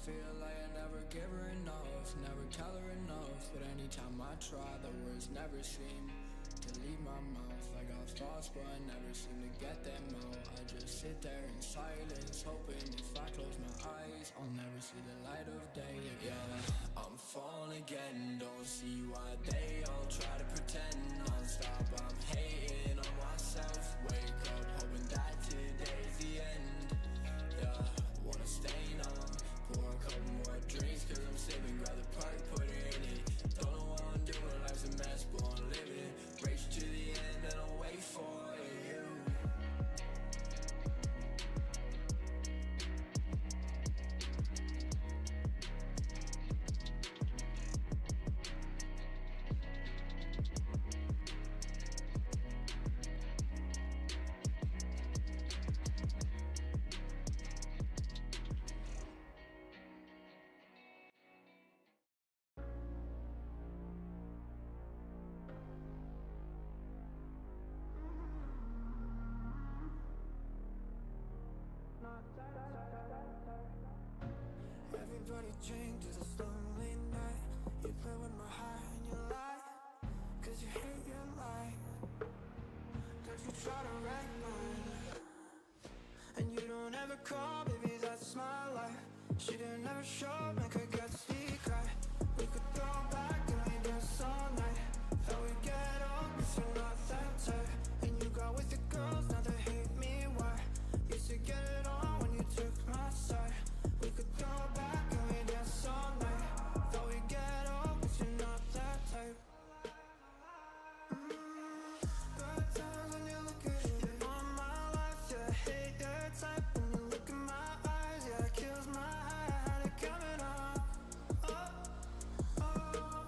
feel like I never give her enough, never tell her enough. But anytime I try, the words never seem to leave my mouth. I got thoughts but I never seem to get them out. I just sit there in silence, hoping if I close my eyes I'll never see the light of day again. I'm falling again, don't see why they all try to pretend. Non-stop I'm hating on myself, wake up hoping that today's the end. Yeah, wanna stay numb, pour a couple more drinks cause I'm sipping, grab the perk, put it in it. Don't know what I'm doing, life's a mess but I'm living. Race to the end and I'll wait for you. Everybody drink to this lonely night. You play with my heart and you lie, cause you hate your life. Don't you try to wreck mine. And you don't ever call, baby, that's my life. She didn't ever show, make her get cry. We could go back and we dance all night. Thought we'd get on, cause you're not that type. And you got with the girls, now they hate me, why? Used to get it on when you took my side. We could go back and we dance all night. Thought we'd get on, but you're not that type. Bad times when you look at it. You want my life, yeah, I hate your type. When you look in my eyes, yeah, it kills my high. I had it coming on. Oh, oh.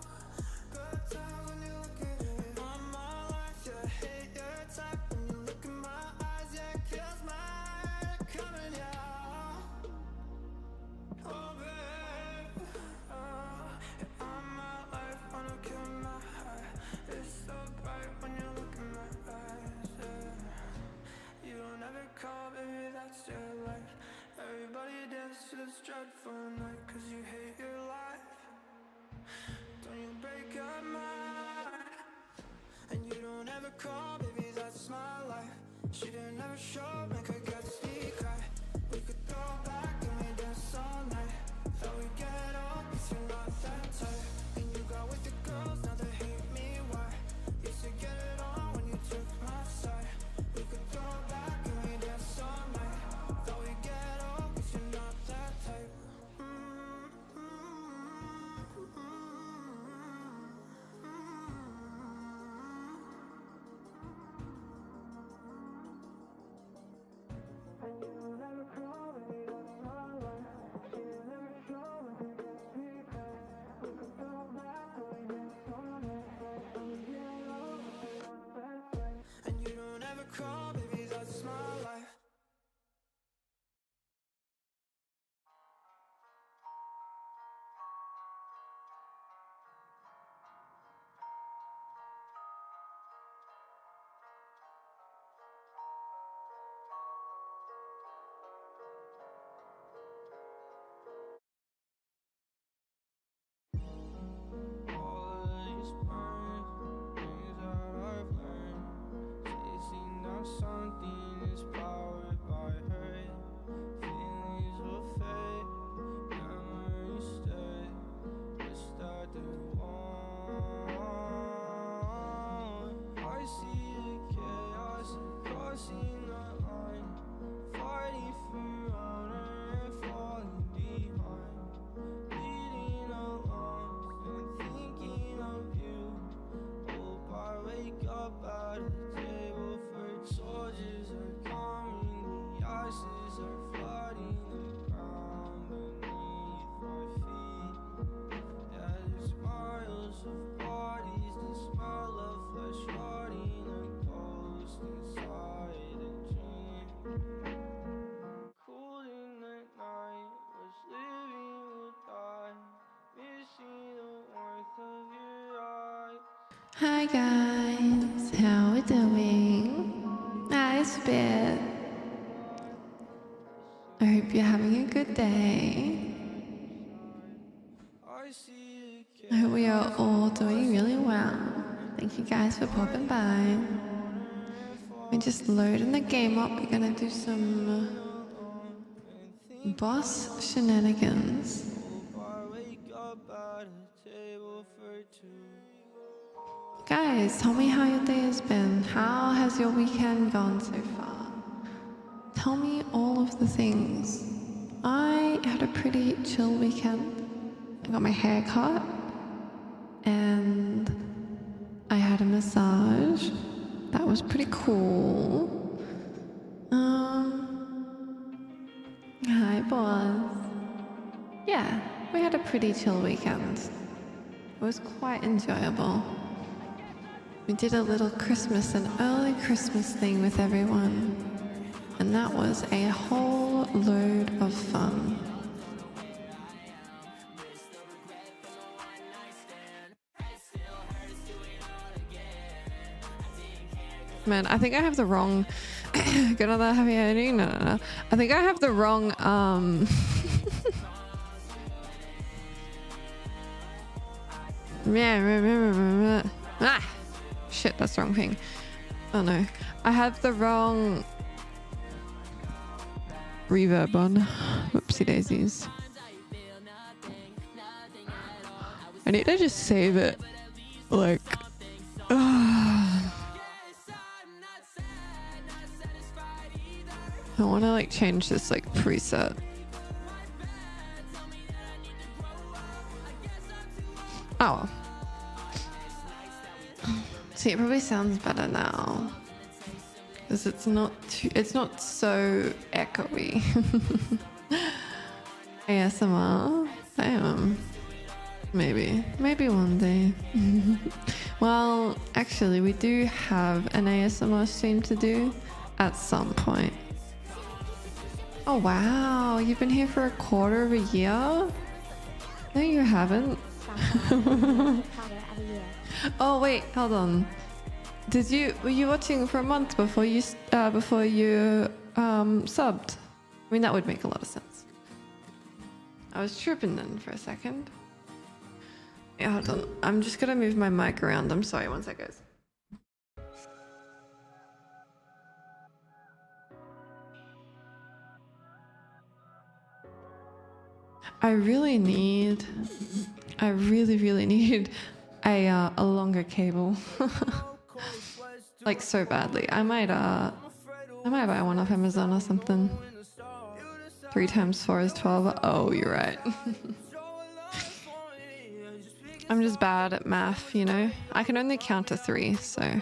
Bad times when you look at it. You want my life, yeah, I hate your type. When you look in my eyes, yeah, it kills my high. I had it coming, yeah. Oh, babe, you're on my life, wanna kill my heart. It's so bright when you look in my eyes, yeah. You don't ever call, baby, that's your life. Everybody dance to this dreadful night, cause you hate your life. Don't you break up mine. And you don't ever call, baby, that's my life. She didn't ever show, make her get cry. We could go back and we dance all night. Thought we'd get on, cause you're not that type. And you got with the girls, now they hate me, why? Used to get it on when you took my side. We could go back and we dance all night. Thought we'd get on, cause you're not that type. And you never call, baby, that's my life. She never show, make her get cry. We could go back and we dance all night. Thought we'd get on, but you're not that type. And you don't ever call, baby, that's my life. Something is powered by hurt. Feelings will fade, memories stay. Wish that they won't. I see the chaos crossing the line, fighting for honor and falling behind. Bleeding alone and thinking of you. Hope I wake up at a table for soldiers are coming, the ashes are flooding the ground beneath my feet. Yeah, there's miles of bodies, the smell of flesh rotting, a ghost inside a dream. Cold in the night, was living or die, missing the warmth of your eyes. Hi guys, how are we doing? Nice bit. I hope you're having a good day. I hope we are all doing really well. Thank you guys for popping by. We're just loading the game up. We're gonna do some boss shenanigans. Guys, tell me how your day has been. How has your weekend gone so far? Tell me all of the things. I had a pretty chill weekend. I got my hair cut and I had a massage. That was pretty cool. Hi, boss. Yeah, we had a pretty chill weekend. It was quite enjoyable. We did a little Christmas and early Christmas thing with everyone, and that was a whole load of fun. Man, I think I have the wrong. Get another happy ending? No. I think I have the wrong. Shit, that's the wrong thing. Oh no, I have the wrong reverb on. Whoopsie daisies. I need to just save it. Like. I want to like change this like preset. Oh. See, it probably sounds better now. Because it's not so echoey. ASMR? Damn. Maybe one day. Well, actually we do have an ASMR stream to do at some point. Oh wow, you've been here for a quarter of a year? No, you haven't. Oh wait, hold on. Were you watching for a month before you subbed? I mean, that would make a lot of sense. I was tripping then for a second. Yeah, hold on. I'm just gonna move my mic around. I'm sorry, one sec, guys. I really need a longer cable. Like so badly. I might buy one off Amazon or something. 3 times 4 is 12. Oh, you're right. I'm just bad at math, you know. I can only count to 3, so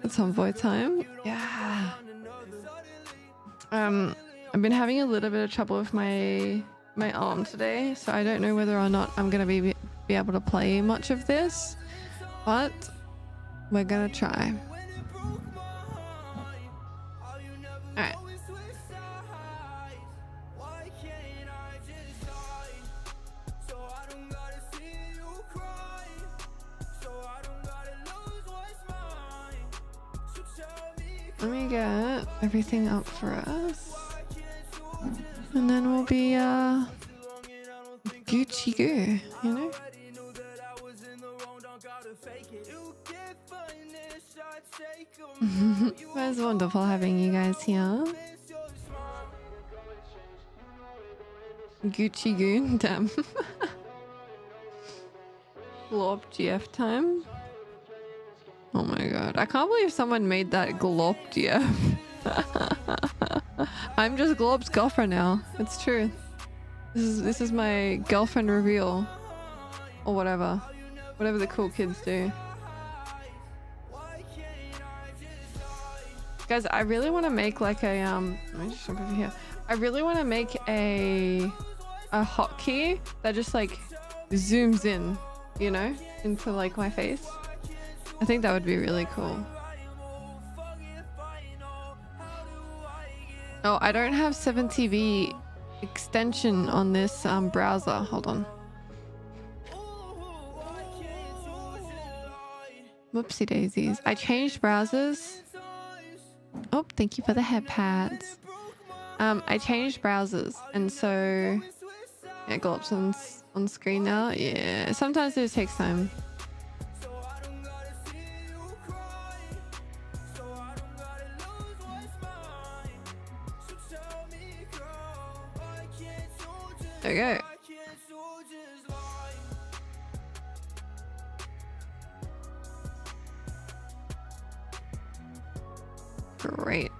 it's envoy time. Yeah. I've been having a little bit of trouble with my arm today, so I don't know whether or not I'm gonna be able to play much of this, but we're gonna try. Alright. Let me get everything up for us. And then we'll be Gucci goo, you know? It was wonderful having you guys here. Gucci goo, damn. Glorp GF time. Oh my god, I can't believe someone made that Glorp GF. I'm just Glorp's girlfriend now. It's true. This is my girlfriend reveal. Or whatever. Whatever the cool kids do. Guys, I really want to make like a let me just jump over here. I really want to make a hotkey that just like zooms in, you know, into like my face. I think that would be really cool. Oh, I don't have 7TV extension on this browser. Hold on. Whoopsie daisies. I changed browsers. Oh, thank you for the head pads. I changed browsers, and so Yeah, glops on screen now. Yeah, sometimes it takes time. There we go. Great.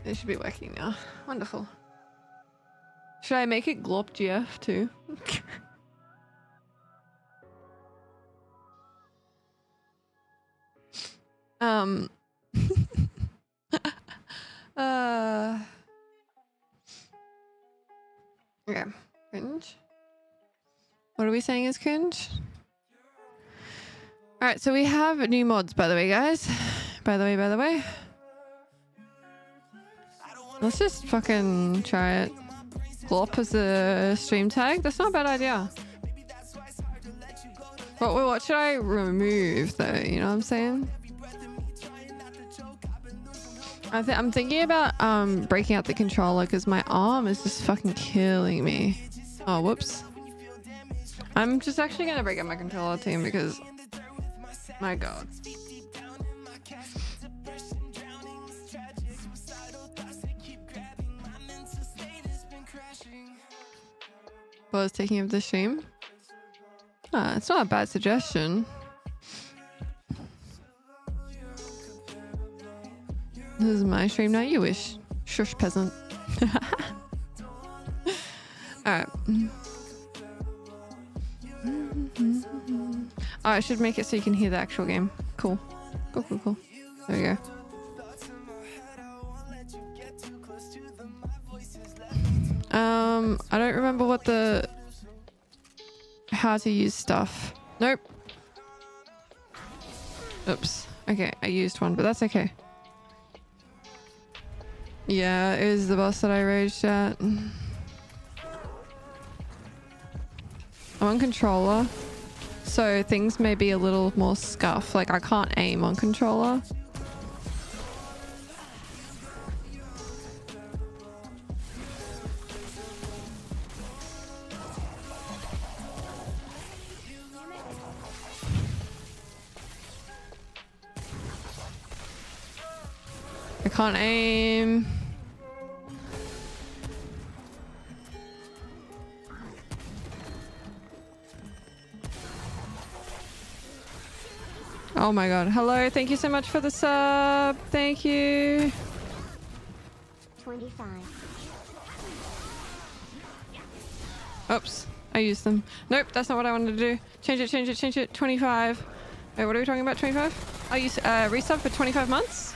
It should be working now. Wonderful. Should I make it glop GF too? Okay. Cringe. What are we saying is cringe? Alright, so we have new mods, by the way, guys. By the way. Let's just fucking try it. Glop as a stream tag? That's not a bad idea. But what should I remove though? You know what I'm saying? I'm thinking about breaking out the controller because my arm is just fucking killing me. Oh, whoops. I'm just actually gonna break out my controller team because my god. What was taking of the stream? Ah, it's not a bad suggestion. This is my stream now. You wish. Shush, peasant. Alright. Oh, I should make it so you can hear the actual game. Cool. Cool. There we go. I don't remember what how to use stuff. Nope. Oops. Okay, I used one, but that's okay. Yeah, it was the boss that I raged at. I'm on controller, so things may be a little more scuff. Like I can't aim on controller. I can't aim. Oh my god. Hello, thank you so much for the sub. Thank you. 25. Oops, I used them. Nope, that's not what I wanted to do. Change it. 25. Wait, what are we talking about? 25? I use resub for 25 months?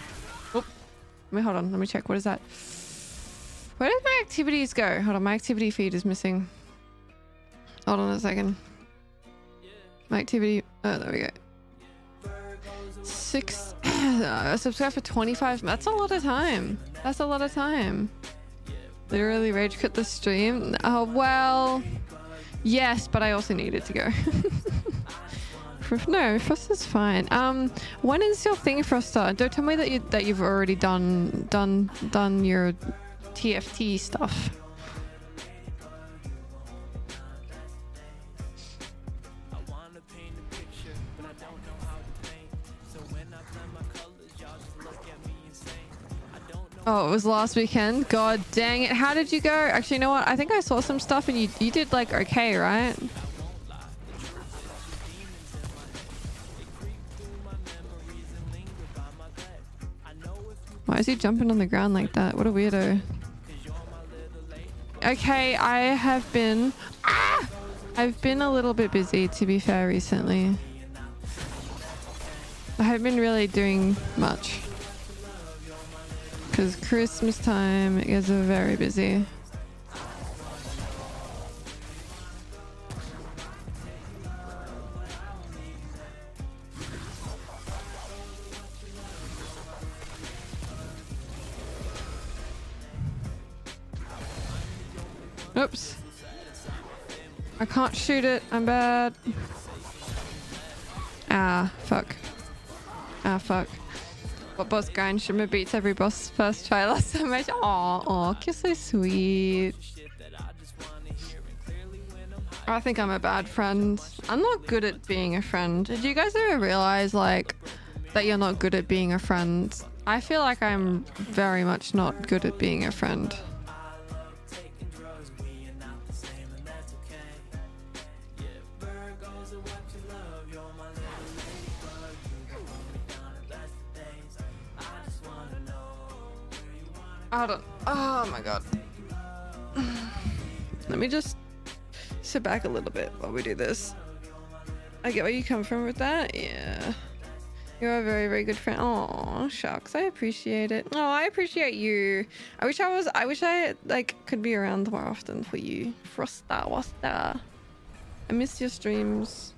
Oh, wait, hold on. Let me check. What is that? Where did my activities go? Hold on, my activity feed is missing. Hold on a second. My activity... Oh, there we go. Subscribe for 25. That's a lot of time. That's a lot of time. Literally rage quit the stream. Oh, well, yes, but I also needed to go. No, Frost is fine. When is your thing, Froster? Don't tell me that you've already done your TFT stuff. Oh, it was last weekend? God dang it. How did you go? Actually, you know what? I think I saw some stuff and you did like okay, right? Why is he jumping on the ground like that? What a weirdo. Okay, I have been... Ah! I've been a little bit busy, to be fair, recently. I haven't been really doing much. Because Christmas time, you guys are very busy. Oops. I can't shoot it. I'm bad. Ah, fuck. Ah, fuck. What boss grind? Shimmer beats every boss first try last time. Aw, you're so sweet. I think I'm a bad friend. I'm not good at being a friend. Did you guys ever realize like that you're not good at being a friend? I feel like I'm very much not good at being a friend. Hold on. Oh my god. Let me just sit back a little bit while we do this. I get where you come from with that. Yeah. You're a very, very good friend. Oh, shucks. I appreciate it. Oh, I appreciate you. I wish I like could be around more often for you. Frosta, wasta. I miss your streams.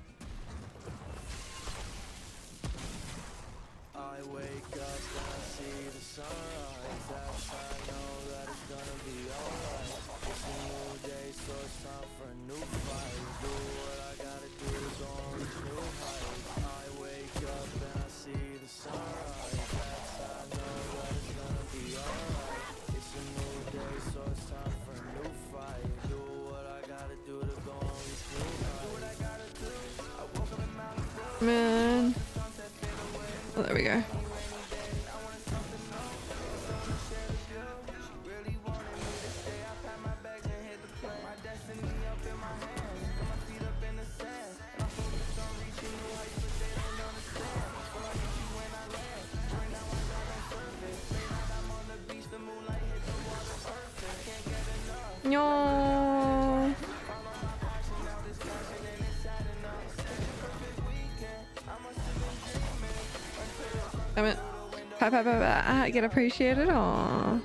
Man. Oh, there we go. No. Damn it. I get appreciated. Aww.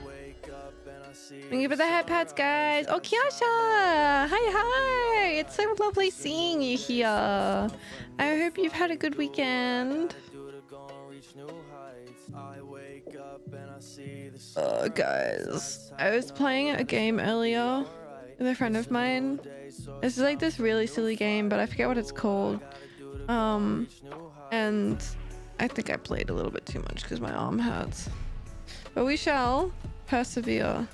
Thank you for the head pats, guys. Oh, Kiasha! Hi. It's so lovely seeing you here. I hope you've had a good weekend. Oh, guys. I was playing a game earlier with a friend of mine. It's like this really silly game, but I forget what it's called. And I think I played a little bit too much because my arm hurts. But we shall persevere.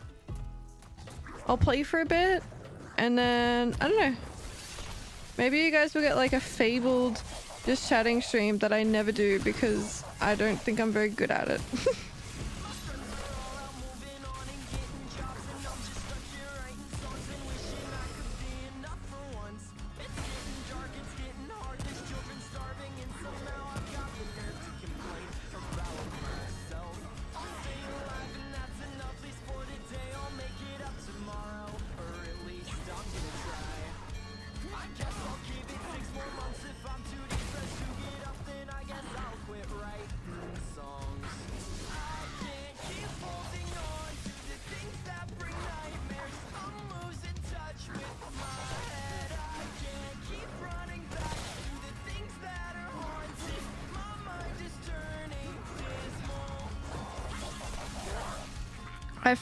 I'll play for a bit and then, I don't know. Maybe you guys will get like a fabled just chatting stream that I never do because I don't think I'm very good at it.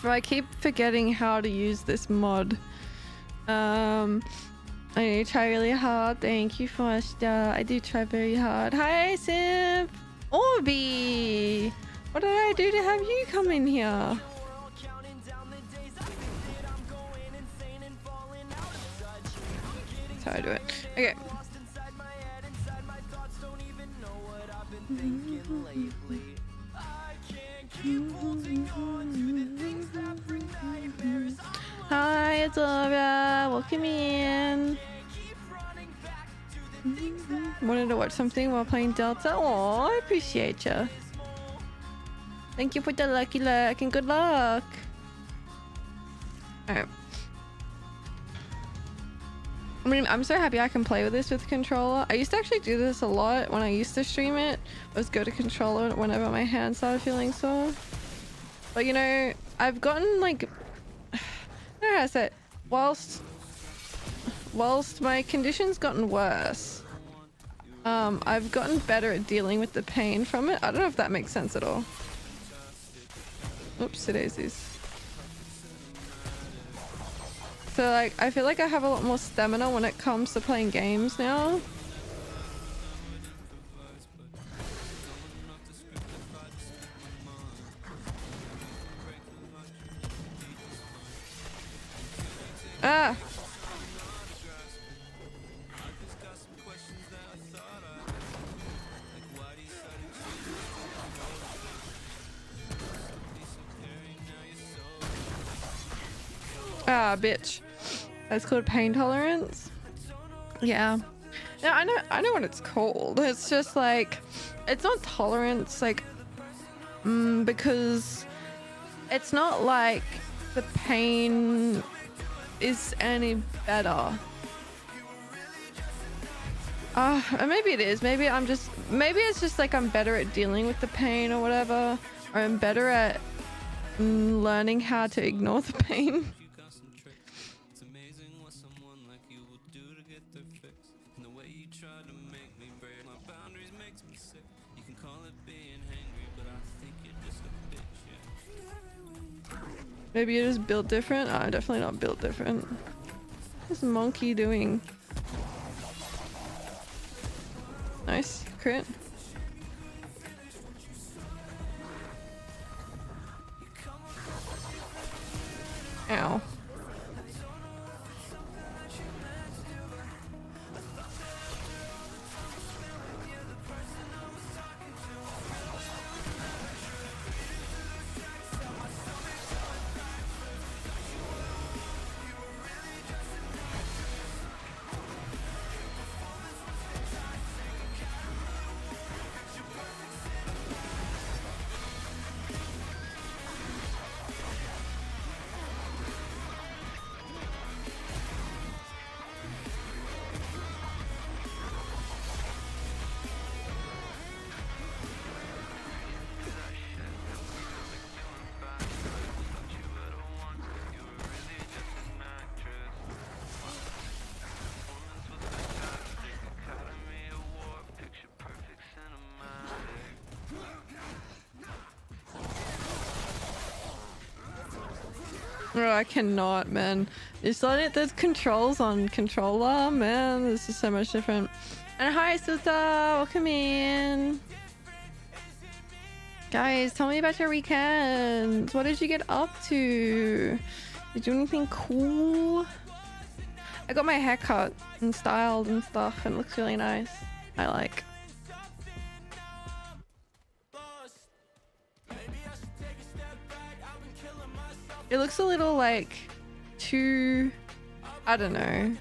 I keep forgetting how to use this mod. I need to try really hard. Thank you, Foster. I do try very hard. Hi, Simp! Orby! What did I do to have you come in here? That's how I do it. Okay. Hi, it's Laura. Welcome in. Wanted to watch something while playing Delta. Oh, I appreciate you. Thank you for the lucky luck and good luck. Alright. I mean, I'm so happy I can play with this with the controller. I used to actually do this a lot when I used to stream it. Was go to controller whenever my hands started feeling sore. But you know, I've gotten like, I don't know how to say it. Whilst my condition's gotten worse, I've gotten better at dealing with the pain from it. I don't know if that makes sense at all. Oopsie daisies. So like, I feel like I have a lot more stamina when it comes to playing games now. Ah! Ah, bitch. That's called pain tolerance. Yeah. Yeah, I know what it's called. It's just like, it's not tolerance, like, because it's not like the pain is any better. Maybe it is. Maybe it's just like I'm better at dealing with the pain or whatever, or I'm better at learning how to ignore the pain. Maybe you're just built different. I'm definitely not built different. What's Monkey doing? Nice crit. Ow. Oh, I cannot, man. It's like there's controls on controller, man. This is so much different. And hi, Suta. Welcome in. Guys, tell me about your weekend. What did you get up to? Did you do anything cool? I got my hair cut and styled and stuff, and it looks really nice. I like. It looks a little like too, I don't know,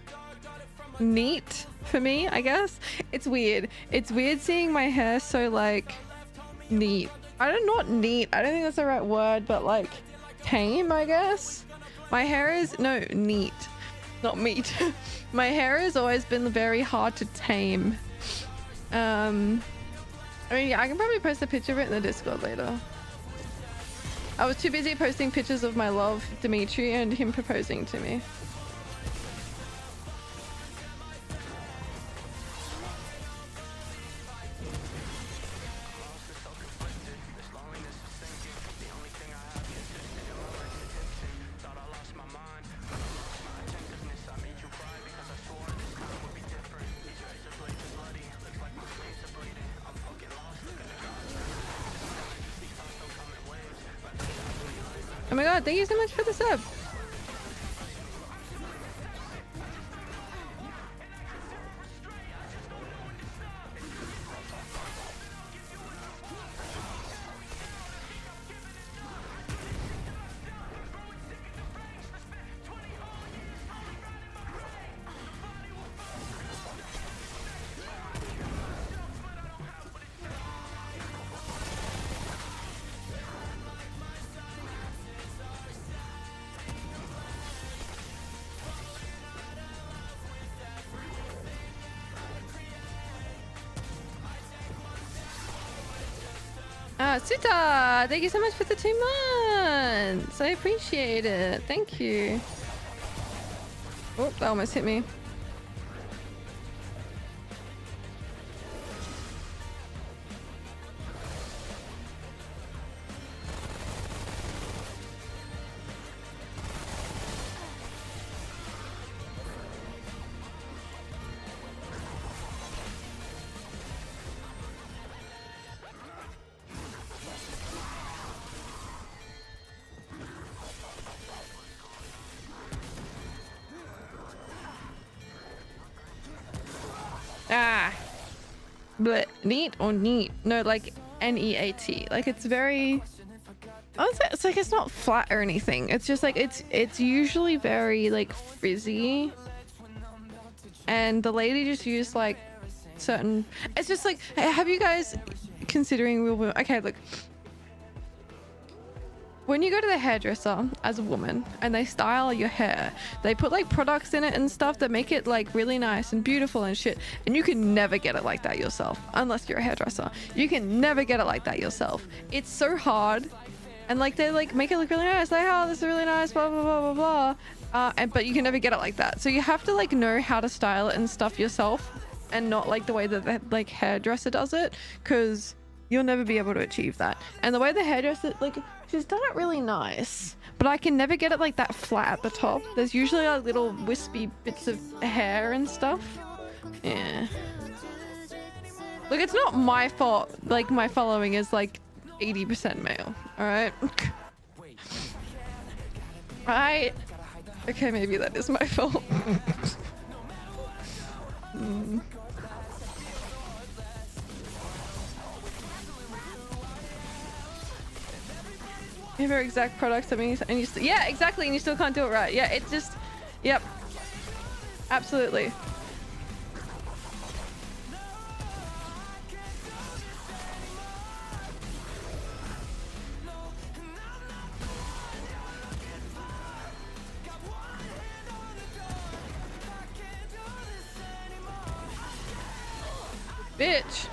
neat for me, I guess. It's weird. It's weird seeing my hair so like neat. Not neat. I don't think that's the right word, but like tame, I guess. My hair is, no, neat, not meat. My hair has always been very hard to tame. I mean, yeah, I can probably post a picture of it in the Discord later. I was too busy posting pictures of my love, Dimitri, and him proposing to me. Oh my god, thank you so much for the sub. Suta, thank you so much for the 2 months. I appreciate it. Thank you. Oh, that almost hit me. neat or neat? No, like NEAT. Like it's very. It's like it's not flat or anything. It's just like it's usually very like frizzy, and the lady just used like certain. It's just like, have you guys considering real? Okay, look. When you go to the hairdresser as a woman and they style your hair, they put like products in it and stuff that make it like really nice and beautiful and shit. And you can never get it like that yourself unless you're a hairdresser. You can never get it like that yourself. It's so hard. And like they like make it look really nice. Like, oh, this is really nice, blah, blah, blah, blah, blah. But you can never get it like that. So you have to like know how to style it and stuff yourself and not like the way that the like hairdresser does it, because you'll never be able to achieve that. And the way the hairdresser, like, she's done it really nice, but I can never get it like that flat at the top. There's usually like little wispy bits of hair and stuff. Yeah. Look, it's not my fault. Like, my following is like 80% male. All right. Okay, maybe that is my fault. You have your exact products, I mean, and you yeah, exactly, and you still can't do it right. Yeah, it's just, yep, absolutely. Bitch.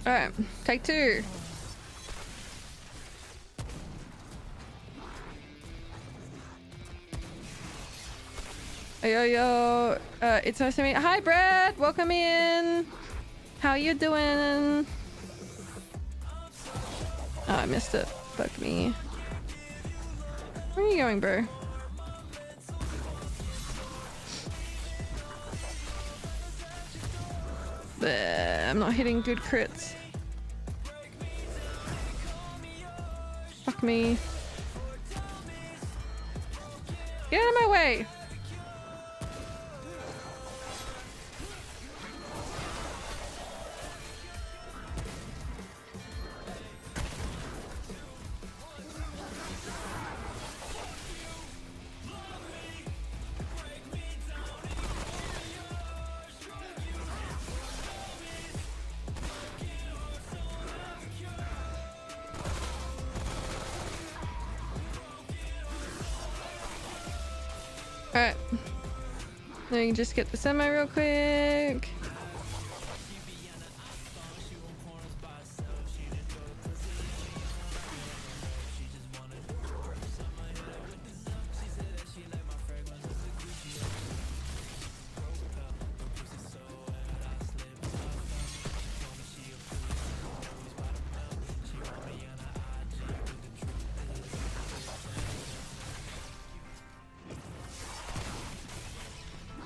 All right, take two. Yo, it's nice to meet you. Hi, Brad. Welcome in. How you doing? Oh, I missed it. Fuck me. Where are you going, bro? Bleh, I'm not hitting good crits. Fuck me. Get out of my way. Alright. Let me just get the semi real quick.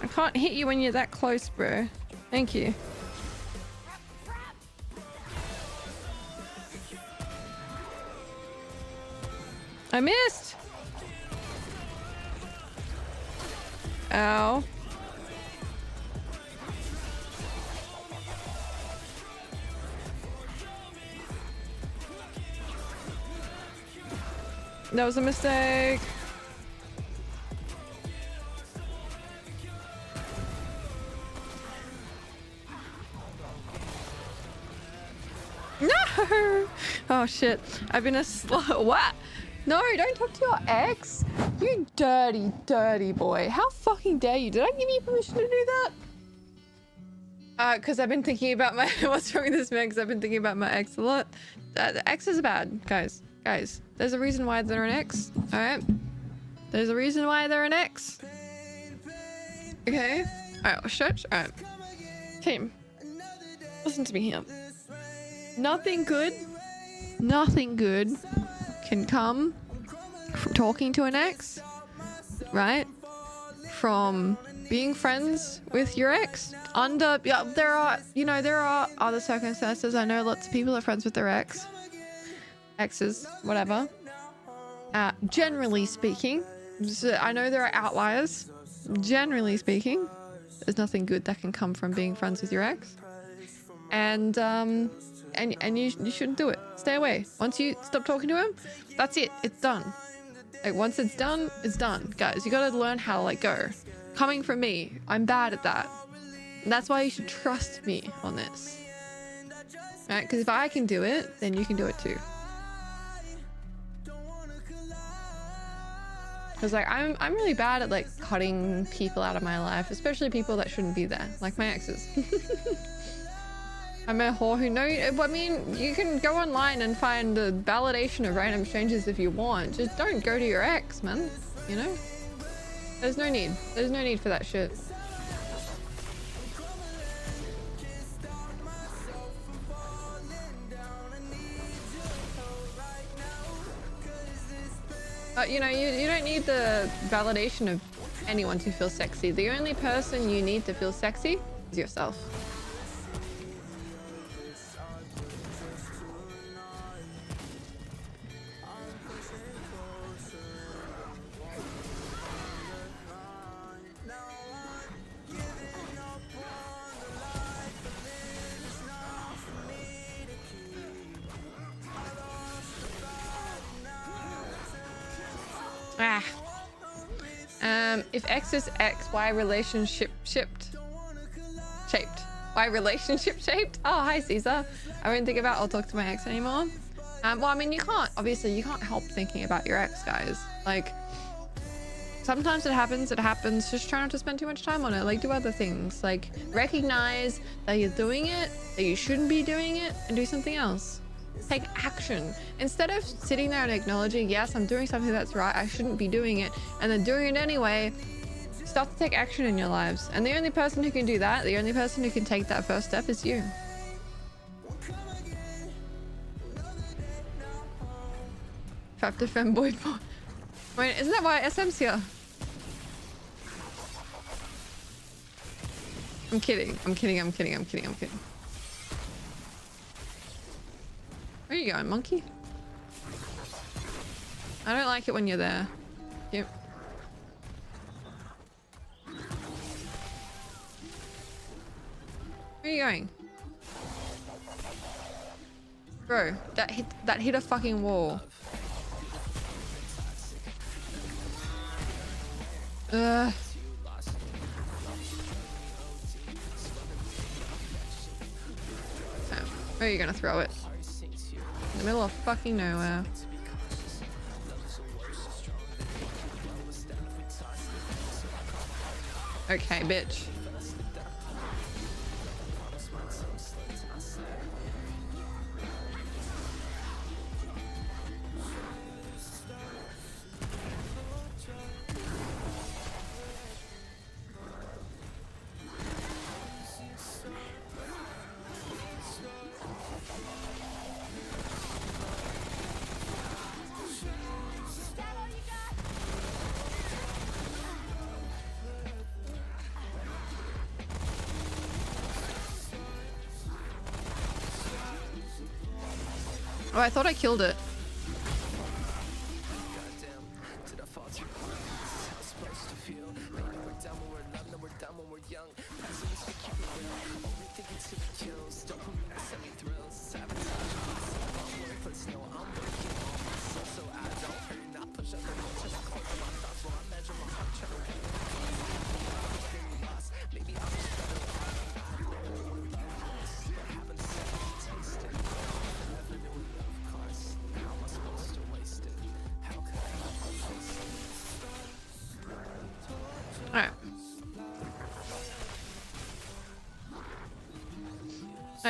I can't hit you when you're that close, bro. Thank you. I missed. Ow. That was a mistake. No! Oh shit. I've been a slow. What? No, don't talk to your ex. You dirty, dirty boy. How fucking dare you? Did I give you permission to do that? Because I've been thinking about my. What's wrong with this man? Because I've been thinking about my ex a lot. The ex is bad, guys. Guys, there's a reason why they're an ex. All right. There's a reason why they're an ex. Okay. Alright, church. Alright. Team. Listen to me here. Nothing good can come from talking to an ex, right? From being friends with your ex. There are other circumstances. I know lots of people are friends with their exes, whatever. Generally speaking, I know there are outliers. Generally speaking, there's nothing good that can come from being friends with your ex. And you shouldn't do it. Stay away. Once you stop talking to him, that's it. It's done. Like, once it's done, it's done. Guys, you gotta learn how to let go. Coming from me, I'm bad at that. And that's why you should trust me on this. Right? Because if I can do it, then you can do it too. Because like I'm really bad at like cutting people out of my life, especially people that shouldn't be there, like my exes. I'm a whore who I mean, you can go online and find the validation of random strangers if you want. Just don't go to your ex, man. You know? There's no need. There's no need for that shit. You know, you don't need the validation of anyone to feel sexy. The only person you need to feel sexy is yourself. If X is X, why relationship shaped? Why relationship shaped? Oh, hi Caesar. I won't think about I'll talk to my ex anymore. Well, I mean, you can't help thinking about your ex, guys. Like, sometimes it happens. Just try not to spend too much time on it. Like, do other things. Like, recognize that you're doing it, that you shouldn't be doing it, and do something else. Take action. Instead of sitting there and acknowledging, yes, I'm doing something that's right, I shouldn't be doing it, and then doing it anyway, start to take action in your lives. And the only person who can do that, the only person who can take that first step is you. Trapped a femboy. Wait, isn't that why SM's here? I'm kidding. Where are you going, monkey? I don't like it when you're there. Yep. Where are you going? Bro, that hit a fucking wall. Ugh. Where are you gonna throw it? In the middle of fucking nowhere. Okay, bitch. Oh, I thought I killed it.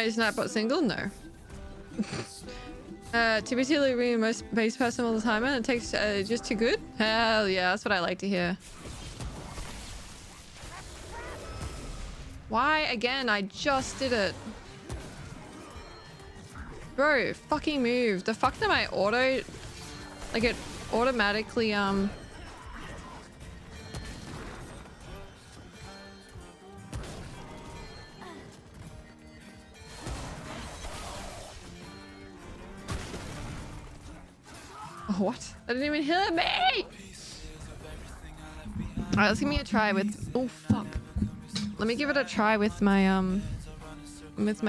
Is Nightbot single? No. Typically being most base person all the time and it takes just too good? Hell yeah, that's what I like to hear. Why again? I just did it. Bro, fucking move. The fuck that my auto... Like it automatically Oh, what? That didn't even hit me! Alright, let's give me a try with... Oh, fuck. Let me give it a try with my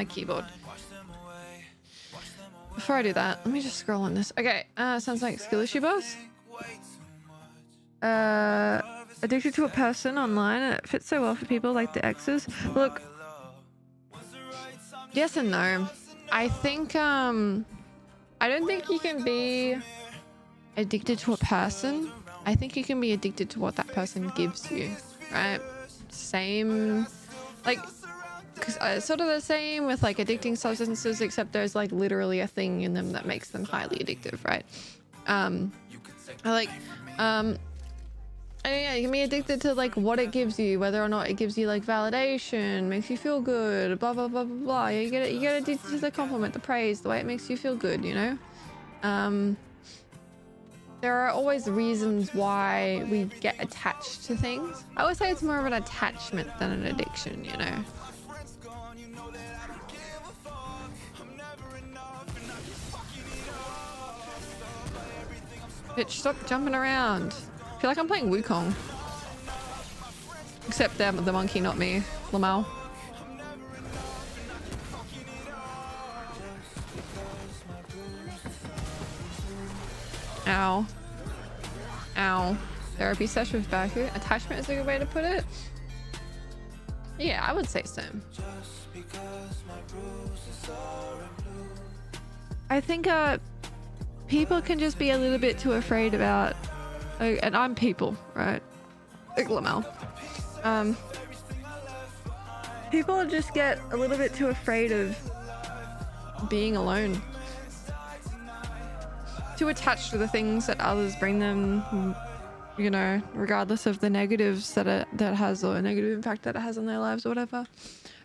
keyboard. Before I do that, let me just scroll on this. Okay, sounds like skill issue boss. Addicted to a person online, and it fits so well for people like the exes. Look, yes and no. I think, I don't think you can be addicted to a person. I think you can be addicted to what that person gives you, right? Same, like, cause sort of the same with like addicting substances, except there's like literally a thing in them that makes them highly addictive, right? Yeah, you can be addicted to like what it gives you, whether or not it gives you like validation, makes you feel good, blah blah blah blah blah. You get addicted to the compliment, the praise, the way it makes you feel good, you know? There are always reasons why we get attached to things. I would say it's more of an attachment than an addiction, you know? Bitch, stop jumping around. I feel like I'm playing Wukong. Except them, the monkey, not me. Lamau. Ow. Ow. Therapy session with Baku. Attachment is a good way to put it. Yeah, I would say so. I think people can just be a little bit too afraid about, and I'm people, right? Like Lamel. People just get a little bit too afraid of being alone. Too attached to the things that others bring them, you know, regardless of the negatives that has, or a negative impact that it has on their lives or whatever.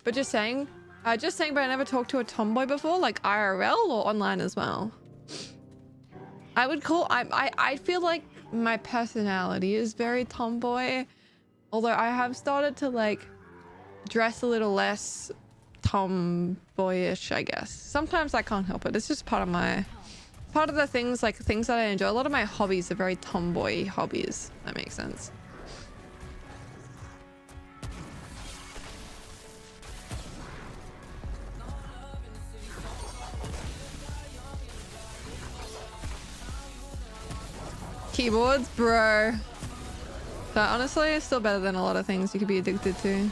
But just saying, but I never talked to a tomboy before, like IRL or online as well. I feel like my personality is very tomboy, although I have started to like dress a little less tomboyish, I guess. Sometimes I can't help it. It's just part of the things, like things that I enjoy. A lot of my hobbies are very tomboy hobbies. That makes sense. Keyboards, bro. So honestly, it's still better than a lot of things you could be addicted to.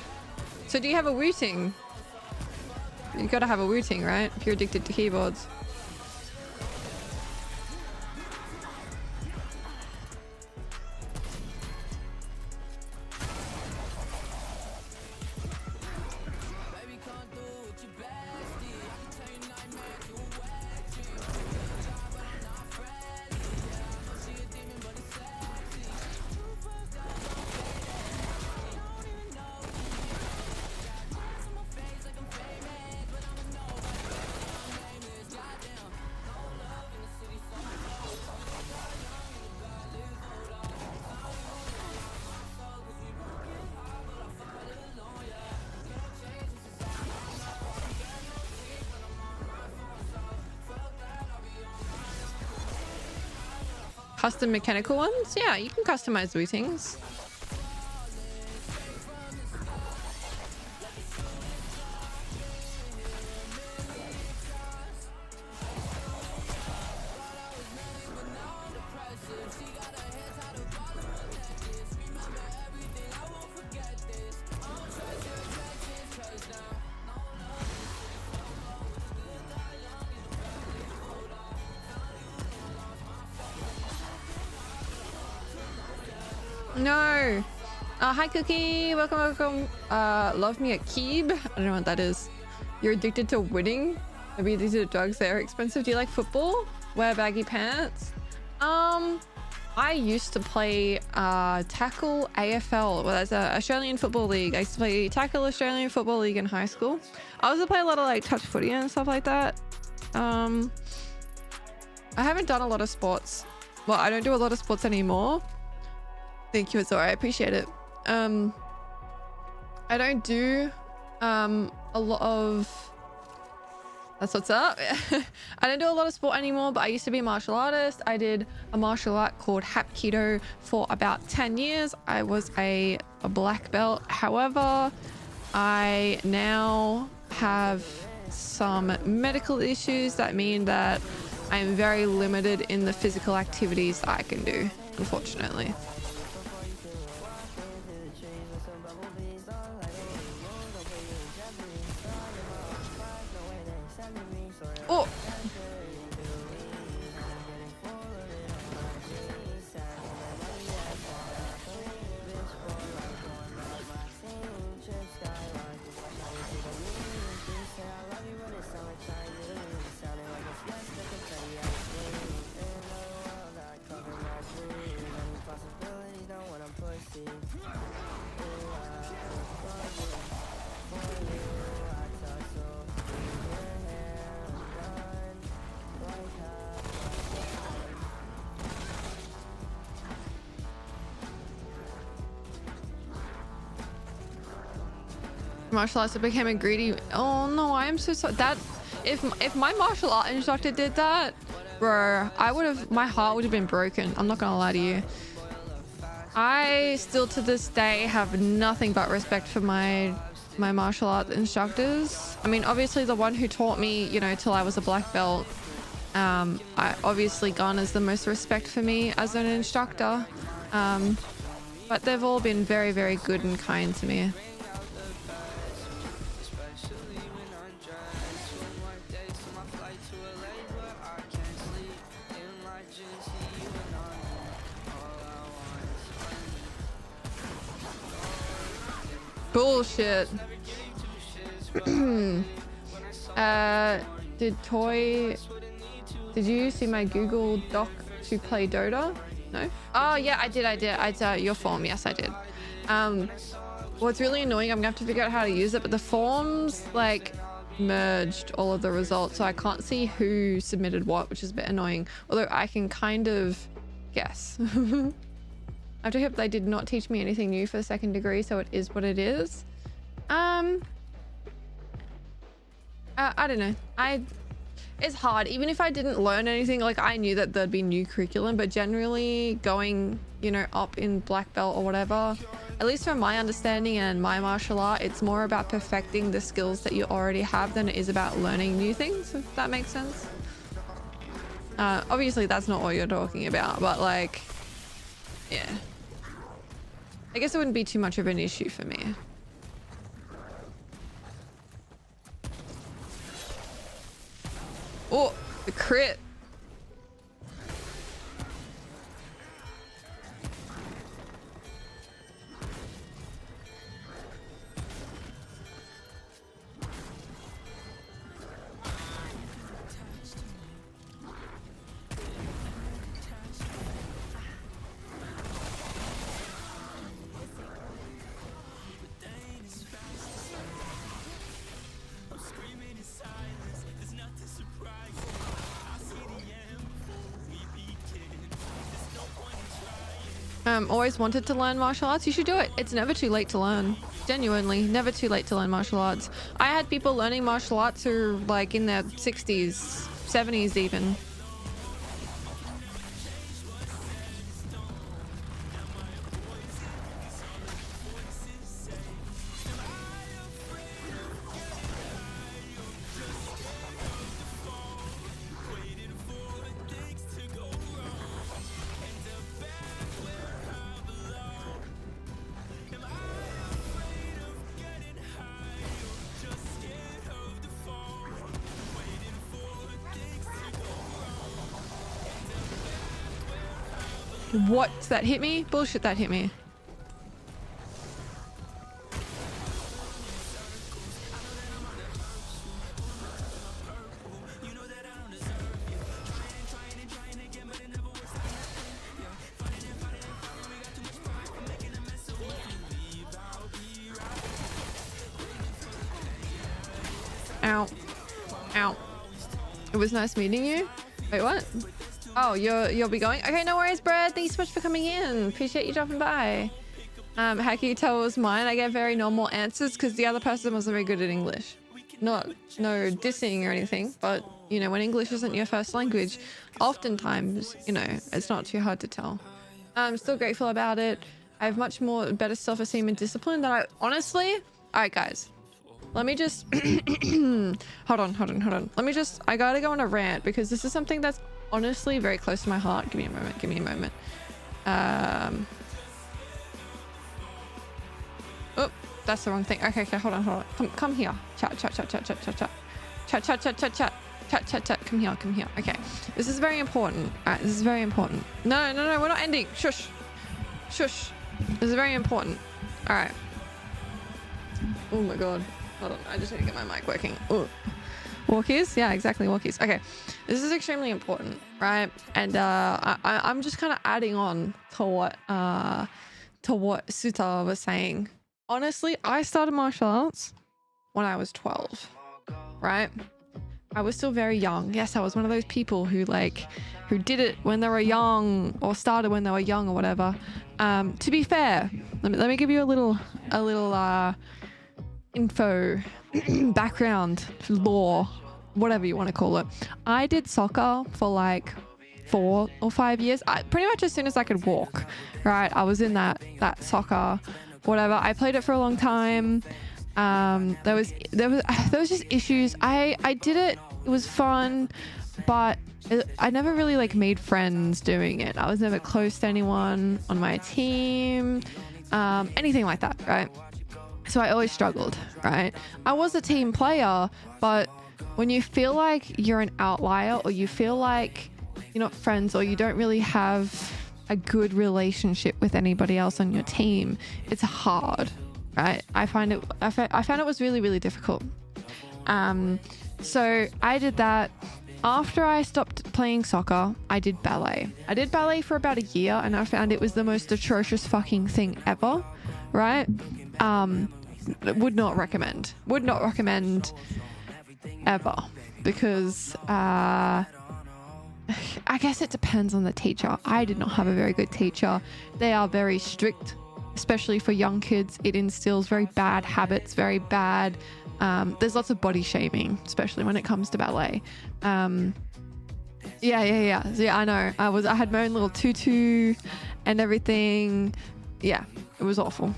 So do you have a routing? You gotta have a routing, right? If you're addicted to keyboards. Custom mechanical ones? Yeah, you can customize routings. No. Hi Cookie, welcome. Love me a Keeb. I don't know what that is. You're addicted to winning? Maybe these are drugs. They're expensive. Do you like football? Wear baggy pants? I used to play tackle AFL. Well, that's a Australian Football League. I used to play tackle Australian Football League in high school. I also play a lot of like touch footy and stuff like that. I haven't done a lot of sports. Well, I don't do a lot of sports anymore. Thank you, Azora. I appreciate it. I don't do a lot of... That's what's up. I don't do a lot of sport anymore, but I used to be a martial artist. I did a martial art called Hapkido for about 10 years. I was a black belt. However, I now have some medical issues that mean that I'm very limited in the physical activities that I can do, unfortunately. Oh! Martial arts, I became a greedy. Oh no, I am so sorry. That if my martial art instructor did that, bro, I would have, my heart would have been broken. I'm not gonna lie to you. I still to this day have nothing but respect for my martial arts instructors. I mean, obviously the one who taught me, you know, till I was a black belt, I obviously garners the most respect for me as an instructor. But they've all been very, very good and kind to me. Bullshit. Did you see my Google Doc to play Dota? No? Oh yeah, I did. I your form. Yes, I did. What's really annoying, I'm gonna have to figure out how to use it, but the forms like merged all of the results, so I can't see who submitted what, which is a bit annoying. Although I can kind of guess. I have to hope they did not teach me anything new for the second degree, so it is what it is. I don't know. It's hard. Even if I didn't learn anything, like I knew that there'd be new curriculum, but generally going, you know, up in black belt or whatever, at least from my understanding and my martial art, it's more about perfecting the skills that you already have than it is about learning new things, if that makes sense. Obviously that's not what you're talking about, but like, yeah. I guess it wouldn't be too much of an issue for me. Oh, the crit. Always wanted to learn martial arts. You should do it. It's never too late to learn. Genuinely, never too late to learn martial arts. I had people learning martial arts who are like in their 60s, 70s even. What? That hit me? Bullshit, that hit me. It was nice meeting you. Wait, what? Oh, you'll be going? Okay, no worries, Brad. Thanks so much for coming in. Appreciate you dropping by. How can you tell it was mine? I get very normal answers because the other person wasn't very good at English. No dissing or anything, but you know, when English isn't your first language, oftentimes, you know, it's not too hard to tell. I'm still grateful about it. I have much more better self-esteem and discipline that I honestly... Alright guys, let me just... hold on. I gotta go on a rant because this is something that's honestly very close to my heart. Give me a moment. Oh, that's the wrong thing. Okay, hold on. Come here. Chat. Come here. Okay, this is very important. Alright, this is very important. No, we're not ending. Shush. This is very important. Alright. Oh my god. Hold on, I just need to get my mic working. Ooh. Walkies? Yeah, exactly, walkies. Okay, this is extremely important, right? And I'm just kind of adding on to what Suta was saying. Honestly, I started martial arts when I was 12, right? I was still very young. Yes, I was one of those people who did it when they were young or started when they were young or whatever. To be fair, let me give you a little info, background, lore, whatever you want to call it. I did soccer for like 4 or 5 years. Pretty much as soon as I could walk, right? I was in that soccer, whatever. I played it for a long time. There was just issues. I did it. It was fun, but I never really like made friends doing it. I was never close to anyone on my team, anything like that, right? So I always struggled, right? I was a team player, but when you feel like you're an outlier or you feel like you're not friends or you don't really have a good relationship with anybody else on your team, it's hard, right? I found it was really, really difficult. So I did that. After I stopped playing soccer, I did ballet. I did ballet for about a year and I found it was the most atrocious fucking thing ever, right? Would not recommend ever, because I guess it depends on the teacher. I did not have a very good teacher. They are very strict, especially for young kids. It instills very bad habits, very bad. There's lots of body shaming, especially when it comes to ballet. Yeah, I know. I had my own little tutu and everything. Yeah, it was awful.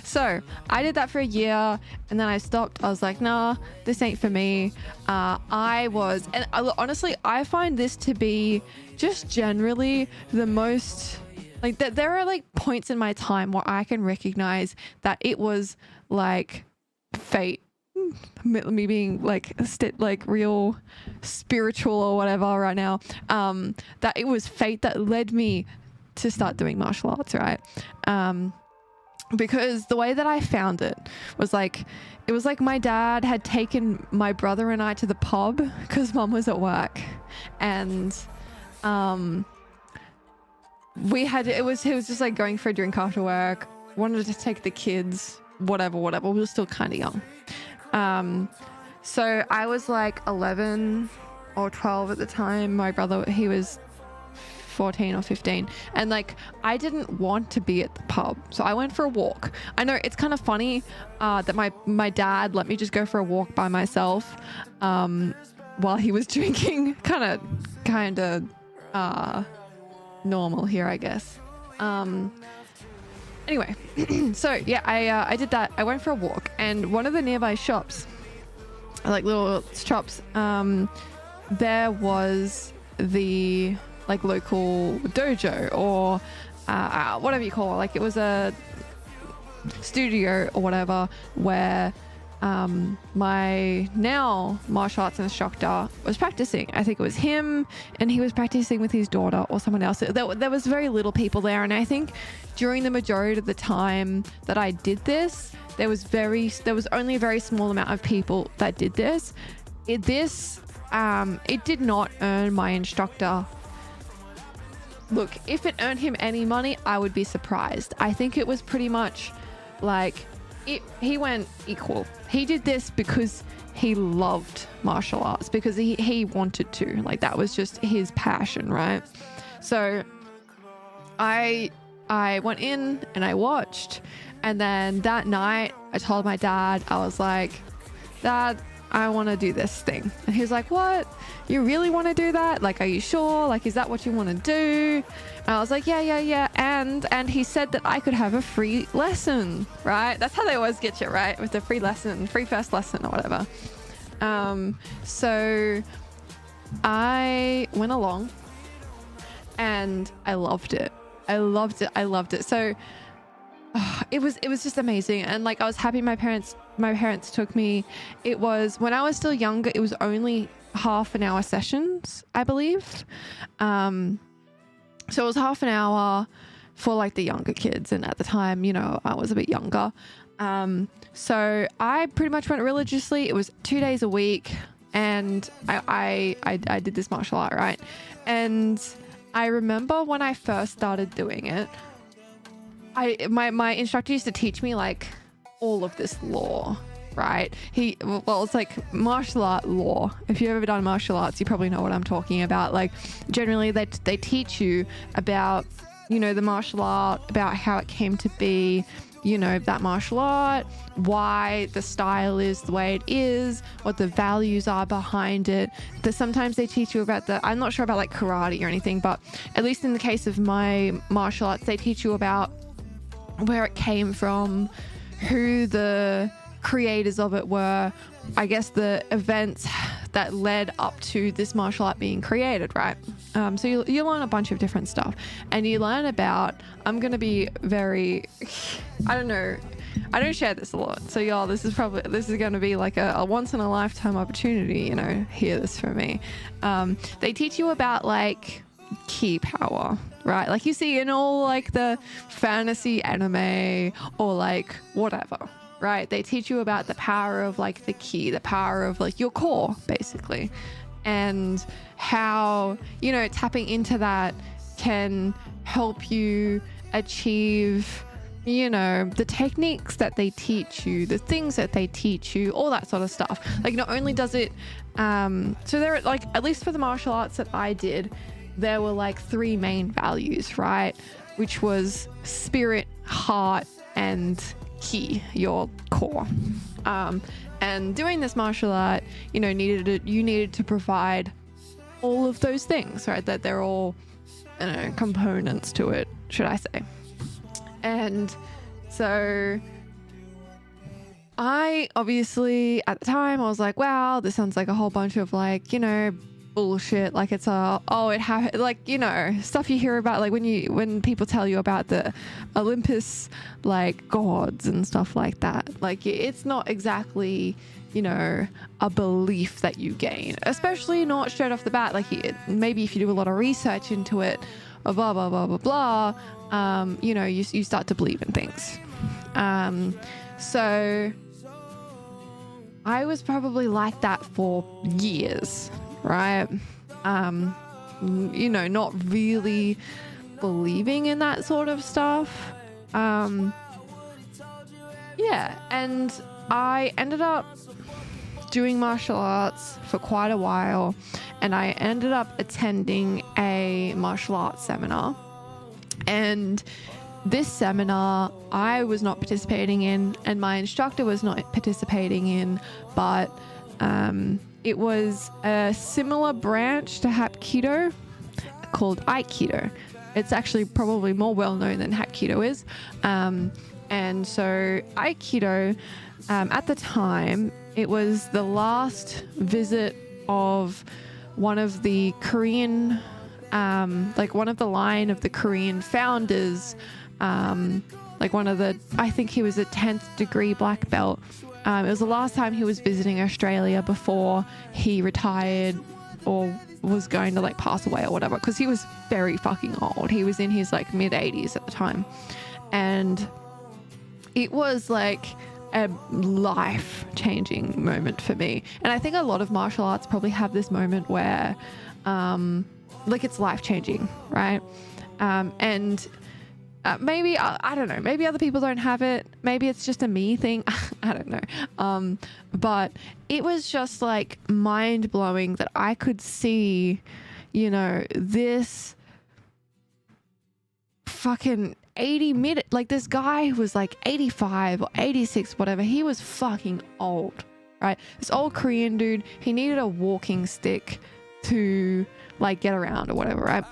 So I did that for a year and then I stopped. I was like, nah, this ain't for me. Honestly, I find this to be just generally the most, like, there are like points in my time where I can recognize that it was like fate, me being like real spiritual or whatever right now, that it was fate that led me to start doing martial arts, right? Because the way that I found it was like, it was like my dad had taken my brother and I to the pub because mum was at work, and it was just like going for a drink after work, wanted to take the kids, whatever, we were still kind of young. So I was like 11 or 12 at the time. My brother, he was 14 or 15, and like I didn't want to be at the pub, so I went for a walk. I know it's kind of funny that my dad let me just go for a walk by myself while he was drinking. kind of normal here, I guess. Anyway, so yeah, I did that. I went for a walk, and one of the nearby shops, like little shops, there was the like local dojo or whatever you call it. Like it was a studio or whatever where my now martial arts instructor was practicing. I think it was him, and he was practicing with his daughter or someone else. There was very little people there, and I think during the majority of the time that I did this, there was only a very small amount of people that did this. It did not earn my instructor. Look, if it earned him any money, I would be surprised. I think it was pretty much like he went equal. He did this because he loved martial arts, because he wanted to. Like, that was just his passion, right? So I went in and I watched, and then that night I told my dad, I was like, Dad, I want to do this thing. And he was like, what? You really want to do that? Like, are you sure? Like, is that what you want to do? And I was like, yeah. And he said that I could have a free lesson, right? That's how they always get you, right? With the free lesson, free first lesson or whatever. So I went along and I loved it. I loved it. So it was just amazing. And like, I was happy my parents took me. It was, when I was still younger, it was only half an hour sessions, I believe. So it was half an hour for like the younger kids. And at the time, you know, I was a bit younger. So I pretty much went religiously. It was 2 days a week, and I did this martial art, right? And I remember when I first started doing it, my instructor used to teach me like all of this lore, right? It's like martial art lore. If you've ever done martial arts, you probably know what I'm talking about. Like, generally they teach you about, you know, the martial art, about how it came to be, you know, that martial art, why the style is the way it is, what the values are behind it. Sometimes they teach you about I'm not sure about like karate or anything, but at least in the case of my martial arts, they teach you about where it came from, who the creators of it were, I guess the events that led up to this martial art being created, right? So you learn a bunch of different stuff, and you learn about, I'm going to be very, I don't know, I don't share this a lot. So y'all, this is going to be like a once in a lifetime opportunity, you know, hear this from me. They teach you about like ki power, right? Like you see in all like the fantasy anime or like whatever, right? They teach you about the power of like the ki, the power of like your core, basically, and how, you know, tapping into that can help you achieve, you know, the techniques that they teach you, the things that they teach you, all that sort of stuff. Like, not only does it, so there are like, at least for the martial arts that I did, there were like 3 main values, right? Which was spirit, heart, and ki, your core. And doing this martial art, you know, you needed to provide all of those things, right? That they're all, you know, components to it, should I say. And so I obviously, at the time, I was like, wow, this sounds like a whole bunch of like, you know, bullshit. Like it's like, you know, stuff you hear about, like when people tell you about the Olympus, like gods and stuff like that. Like, it's not exactly, you know, a belief that you gain, especially not straight off the bat. Like, maybe if you do a lot of research into it, blah blah blah blah blah, you know, you start to believe in things. So I was probably like that for years, right? You know, not really believing in that sort of stuff. Yeah, and I ended up doing martial arts for quite a while, and I ended up attending a martial arts seminar. And this seminar I was not participating in, and my instructor was not participating in, but it was a similar branch to Hapkido called Aikido. It's actually probably more well known than Hapkido is. And so Aikido, at the time, it was the last visit of one of the Korean, like one of the line of the Korean founders, like one of the, I think he was a 10th degree black belt. It was the last time he was visiting Australia before he retired or was going to like pass away or whatever, because he was very fucking old. He was in his like mid 80s at the time. And it was like a life-changing moment for me. And I think a lot of martial arts probably have this moment where like it's life-changing, right? And maybe I don't know, maybe other people don't have it, maybe it's just a me thing. I don't know. But it was just like mind-blowing that I could see, you know, this fucking 80-minute, like this guy who was like 85 or 86, whatever, he was fucking old, right? This old Korean dude, he needed a walking stick to like get around or whatever, right?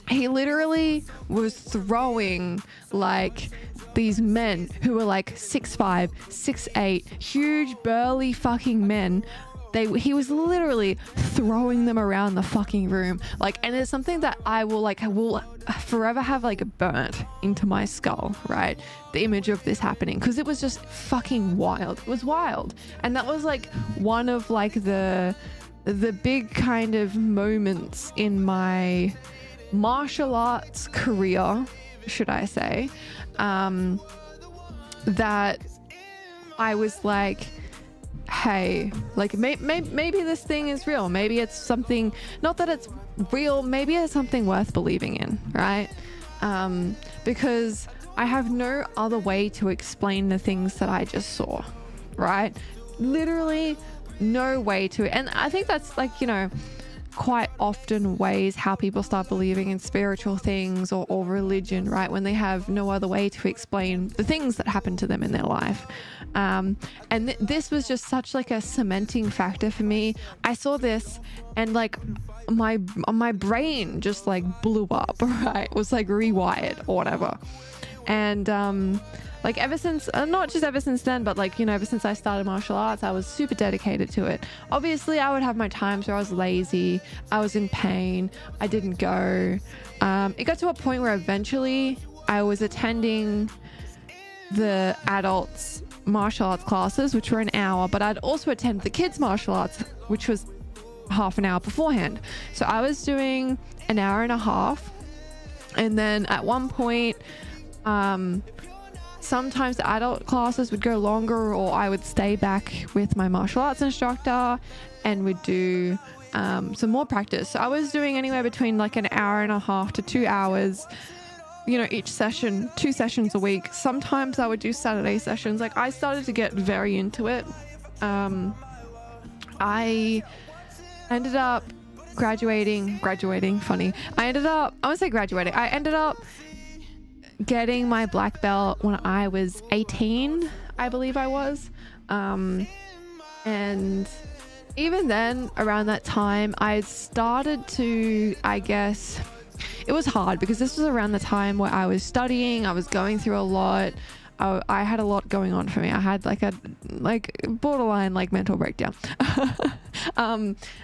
He literally was throwing like these men who were like 6'5", 6'8", huge burly fucking men. He was literally throwing them around the fucking room. Like, and it's something that I will forever have like burnt into my skull, right? The image of this happening, because it was just fucking wild. It was wild. And that was like one of like the big kind of moments in my martial arts career, should I say, that I was like, hey, like maybe this thing is real. Maybe it's something, not that it's real, maybe it's something worth believing in, right? Because I have no other way to explain the things that I just saw, right? Literally no way to. And I think that's like, you know, quite often ways how people start believing in spiritual things or religion, right? When they have no other way to explain the things that happen to them in their life. And this was just such like a cementing factor for me. I saw this and like my brain just like blew up, right? It was like rewired or whatever. And like ever since, not just ever since then, but like, you know, ever since I started martial arts, I was super dedicated to it. Obviously, I would have my times where I was lazy, I was in pain, I didn't go. It got to a point where eventually I was attending the adults martial arts classes, which were an hour, but I'd also attend the kids martial arts, which was half an hour beforehand. So I was doing an hour and a half. And then at one point, sometimes the adult classes would go longer, or I would stay back with my martial arts instructor and would do some more practice. So I was doing anywhere between like an hour and a half to 2 hours, you know, each session, 2 sessions a week. Sometimes I would do Saturday sessions. Like I started to get very into it. I ended up graduating, funny. I ended up getting my black belt when I was 18, I believe I was. And even then, around that time, I started to, I guess, it was hard because this was around the time where I was studying, I was going through a lot. I had a lot going on for me. I had like a borderline like mental breakdown.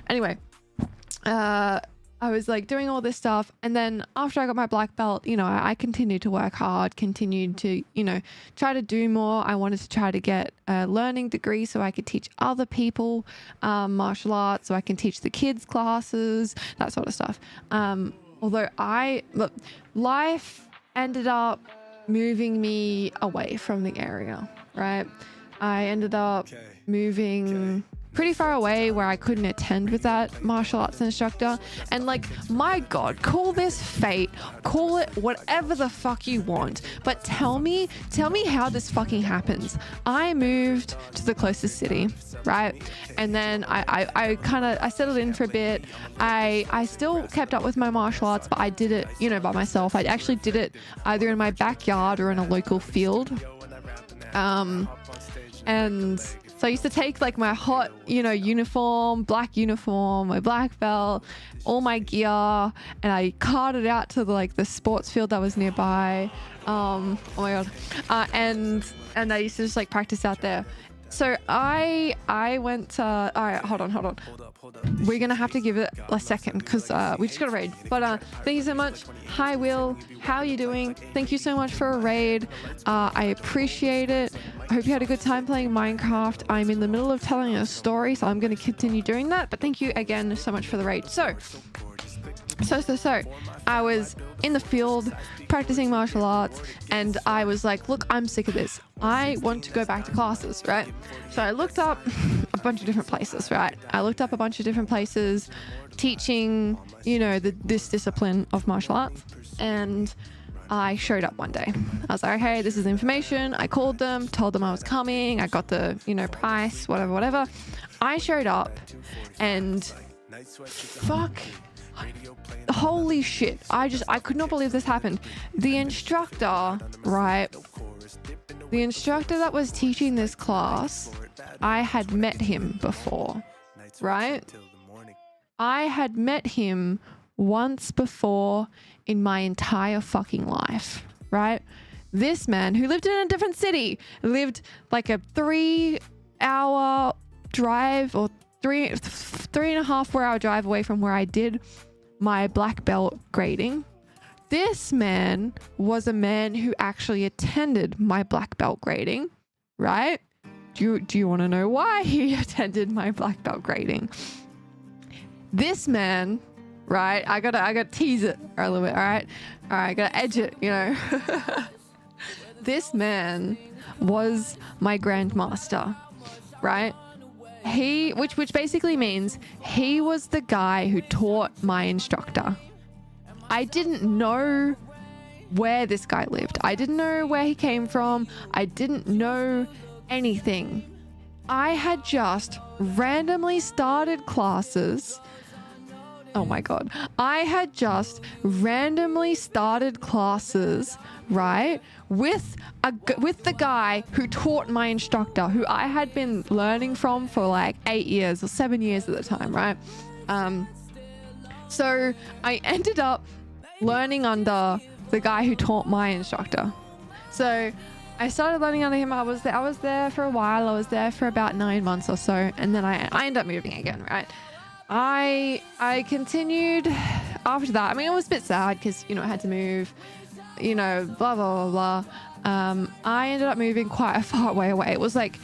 Anyway, I was like doing all this stuff, and then after I got my black belt, you know, I continued to work hard, continued to, you know, try to do more. I wanted to try to get a learning degree so I could teach other people martial arts, so I can teach the kids classes, that sort of stuff. Although life ended up moving me away from the area, right? I ended up moving pretty far away where I couldn't attend with that martial arts instructor. And like, my God, call this fate, call it whatever the fuck you want, but tell me how this fucking happens. I moved to the closest city, right? And then I settled in for a bit. I still kept up with my martial arts, but I did it, you know, by myself. I actually did it either in my backyard or in a local field. And so I used to take like my hot, you know, black uniform, my black belt, all my gear, and I carted out to the sports field that was nearby. Oh my God. And I used to just like practice out there. So I went to, all right, hold on. We're going to have to give it a second because we just got a raid. But thank you so much. Hi, Will. How are you doing? Thank you so much for a raid. I appreciate it. I hope you had a good time playing Minecraft. I'm in the middle of telling a story, so I'm going to continue doing that. But thank you again so much for the raid. So I was in the field practicing martial arts, and I was like, look, I'm sick of this. I want to go back to classes, right? So I looked up a bunch of different places, right? I looked up a bunch of different places teaching, you know, this discipline of martial arts. And I showed up one day. I was like, okay, this is information. I called them, told them I was coming. I got the, price, whatever. I showed up and fuck, holy shit. I could not believe this happened. The instructor, right? The instructor that was teaching this class, I had met him before, right? I had met him once before in my entire fucking life, right? This man who lived in a different city, lived like a 3-hour drive or three and a half, 4-hour drive away from where I did my black belt grading. This man was a man who actually attended my black belt grading, right? Do you want to know why he attended my black belt grading? This man, right? I gotta tease it a little bit, all right? All right, gotta edge it, This man was my grandmaster, right? Which basically means he was the guy who taught my instructor. I didn't know where this guy lived. I didn't know where he came from. I didn't know anything. I had just randomly started classes. Oh my God. I had just randomly started classes, right? With the guy who taught my instructor, who I had been learning from for like 8 years or 7 years at the time, right? So I ended up learning under the guy who taught my instructor. So I started learning under him. I was there for a while. I was there for about 9 months or so. And then I ended up moving again, right? I continued after that. I mean, it was a bit sad because, I had to move, blah, blah, blah, blah. I ended up moving quite a far way away. It was like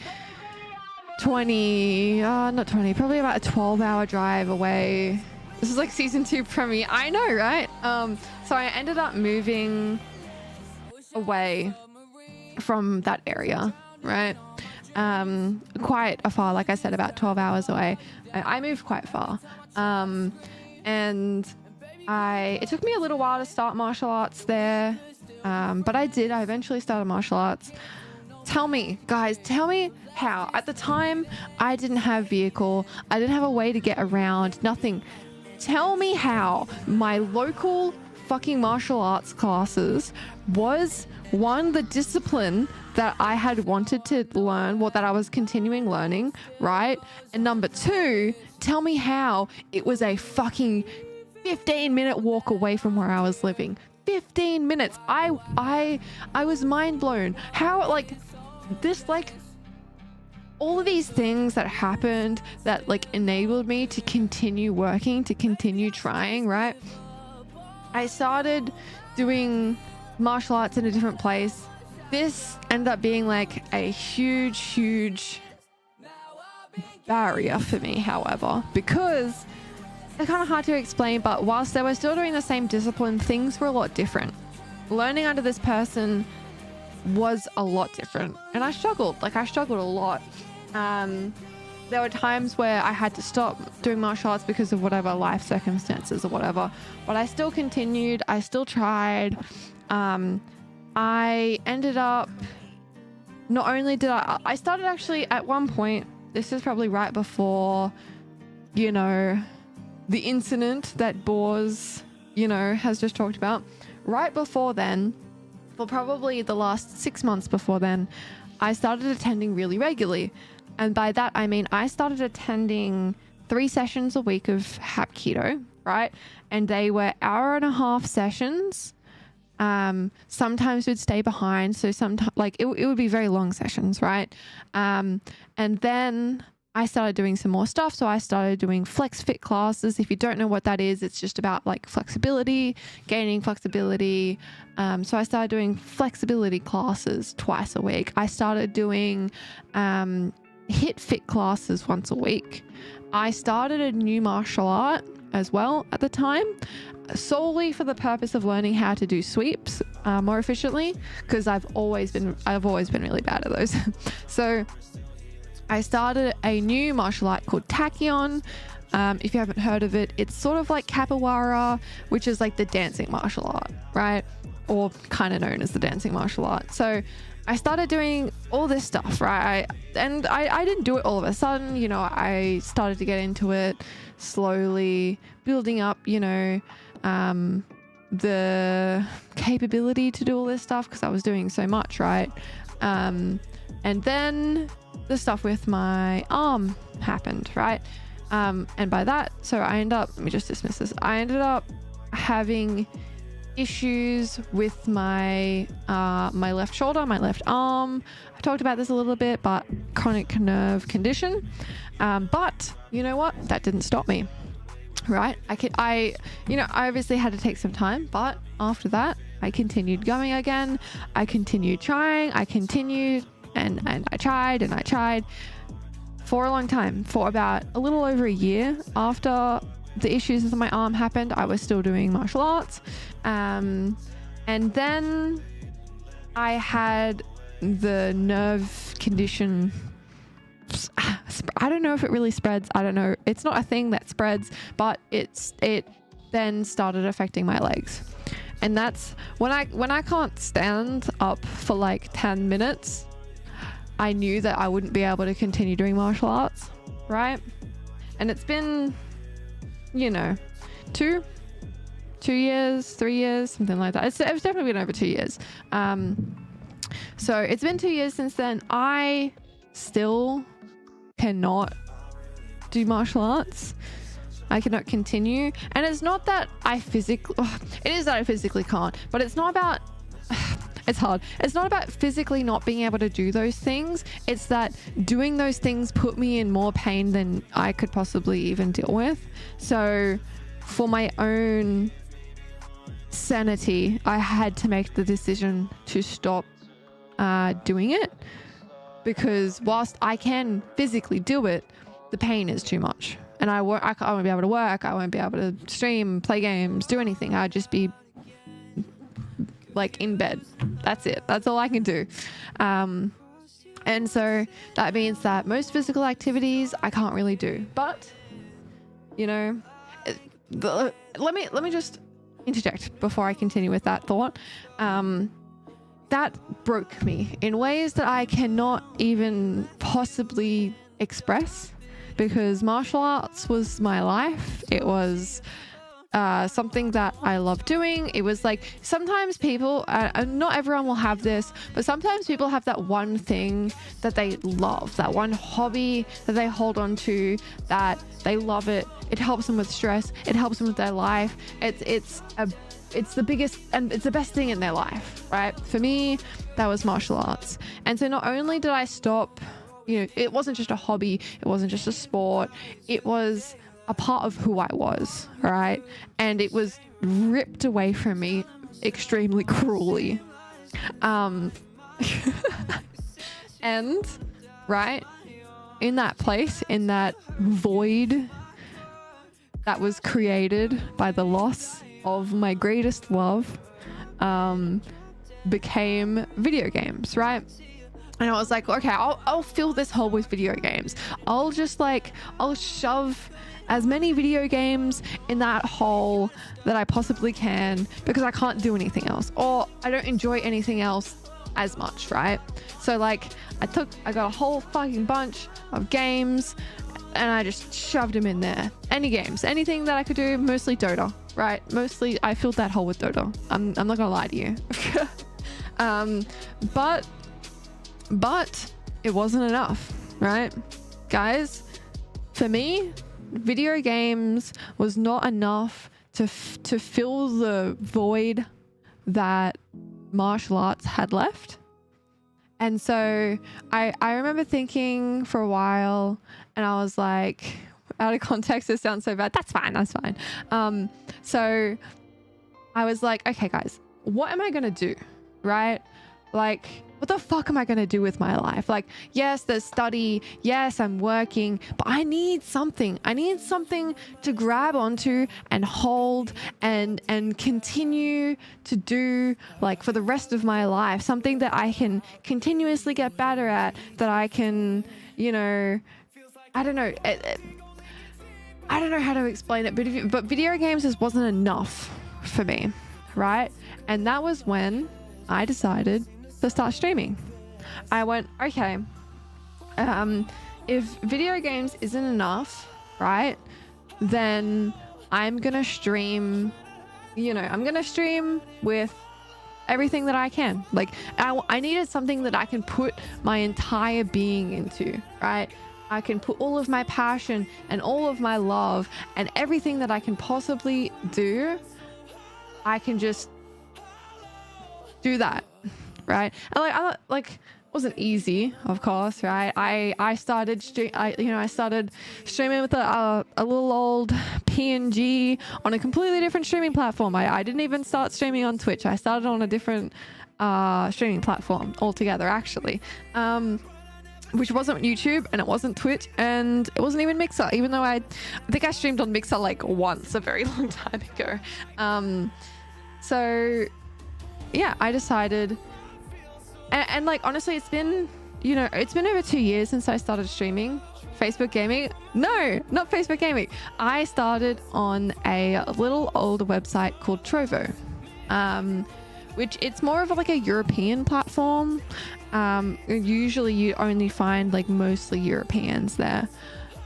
probably about a 12-hour drive away. This is like season 2 premiere. I know, right? So I ended up moving away from that area, right? Quite a far, like I said, about 12 hours away. I moved quite far. And it took me a little while to start martial arts there. But I did. I eventually started martial arts. Tell me, guys, how. At the time, I didn't have vehicle. I didn't have a way to get around. Nothing. Tell me how my local fucking martial arts classes was the discipline that I had wanted to learn, that I was continuing learning, right? And number 2, tell me how it was a fucking 15-minute walk away from where I was living. 15 minutes. I was mind blown. How, all of these things that happened that enabled me to continue working, to continue trying, right? I started doing martial arts in a different place. This ended up being a huge barrier for me, however, because it's kind of hard to explain, but whilst they were still doing the same discipline, things were a lot different. Learning under this person was a lot different, and I struggled a lot. There were times where I had to stop doing martial arts because of whatever life circumstances or whatever, but I still continued. I still tried. I ended up, not only did I started actually at one point, this is probably right before, the incident that Boars, has just talked about. Right before then, for probably the last 6 months before then, I started attending really regularly. And by that, I mean, I started attending 3 sessions a week of Hapkido, right? And they were 1.5-hour sessions. Sometimes we'd stay behind. So sometimes it would be very long sessions, right? And then I started doing some more stuff. So I started doing flex fit classes. If you don't know what that is, it's just about flexibility, gaining flexibility. So I started doing flexibility classes twice a week. I started doing hit fit classes once a week. I started a new martial art as well at the time, solely for the purpose of learning how to do sweeps more efficiently, because I've always been really bad at those. So I started a new martial art called Tachyon. If you haven't heard of it, it's sort of like capoeira, which is like the dancing martial art, right? Or kind of known as the dancing martial art. So I started doing all this stuff, right? I didn't do it all of a sudden, you know, I started to get into it slowly, building up, you know, the capability to do all this stuff because I was doing so much, right? And then the stuff with my arm happened, right? And by that, so I ended up, let me just dismiss this. I ended up having issues with my my left shoulder, my left arm. I talked about this a little bit, but chronic nerve condition. But you know what? That didn't stop me, right? I obviously had to take some time, but after that, I continued going again. I continued trying. I continued and I tried for a long time. For about a little over a year after the issues with my arm happened, I was still doing martial arts. And then I had the nerve condition. I don't know if it really spreads. I don't know. It's not a thing that spreads, but it then started affecting my legs. And that's when I can't stand up for like 10 minutes, I knew that I wouldn't be able to continue doing martial arts, right? And it's been, you know, 2 years, 3 years, something like that. It's definitely been over 2 years. So it's been 2 years since then. I still cannot do martial arts. I cannot continue. And it's not that I physically, it is that I physically can't, but it's not about, it's hard. It's not about physically not being able to do those things. It's that doing those things put me in more pain than I could possibly even deal with. So for my own sanity, I had to make the decision to stop doing it, because whilst I can physically do it, the pain is too much. And I won't be able to work. I won't be able to stream, play games, do anything. I'd just be like in bed. That's it. That's all I can do. And so that means that most physical activities I can't really do. But, you know, let me just interject before I continue with that thought. That broke me in ways that I cannot even possibly express, because martial arts was my life. It was something that I love doing. It was like, sometimes people, not everyone will have this, but sometimes people have that one thing that they love, that one hobby that they hold on to, that they love it. It helps them with stress. It helps them with their life. It's the biggest and it's the best thing in their life, right? For me, that was martial arts. And so not only did I stop, you know, it wasn't just a hobby, it wasn't just a sport, it was a part of who I was, right? And it was ripped away from me extremely cruelly. And right, in that place, in that void that was created by the loss of my greatest love, became video games, right? And I was like, okay, I'll fill this hole with video games. I'll shove as many video games in that hole that I possibly can, because I can't do anything else, or I don't enjoy anything else as much, right? So like I got a whole fucking bunch of games and I just shoved them in there. Any games, anything that I could do, mostly Dota, right? Mostly I filled that hole with Dota. I'm not gonna lie to you. But it wasn't enough, right? Guys, for me, video games was not enough to fill the void that martial arts had left. And so I remember thinking for a while, and I was like, out of context, this sounds so bad. That's fine. So I was like, okay, guys, what am I going to do? Right? Like, what the fuck am I going to do with my life? Like, yes, there's study. Yes, I'm working, but I need something. I need something to grab onto and hold and continue to do, like, for the rest of my life. Something that I can continuously get better at, that I can, you know, I don't know. I don't know how to explain it, but video games just wasn't enough for me, right? And that was when I decided to start streaming. I went, okay, if video games isn't enough, right, then I'm gonna stream, you know, I'm gonna stream with everything that I can. Like, I needed something that I can put my entire being into, right? I can put all of my passion and all of my love and everything that I can possibly do. I can just do that, right? And I wasn't easy, of course, right? I started streaming with a little old PNG on a completely different streaming platform. I didn't even start streaming on Twitch. I started on a different streaming platform altogether, actually, which wasn't YouTube, and it wasn't Twitch, and it wasn't even Mixer, even though I think I streamed on Mixer like once a very long time ago. So yeah, I decided, and like, honestly, it's been over 2 years since I started streaming. Facebook gaming? No, not Facebook gaming. I started on a little old website called Trovo, which it's more of like a European platform. Usually you only find like mostly Europeans there.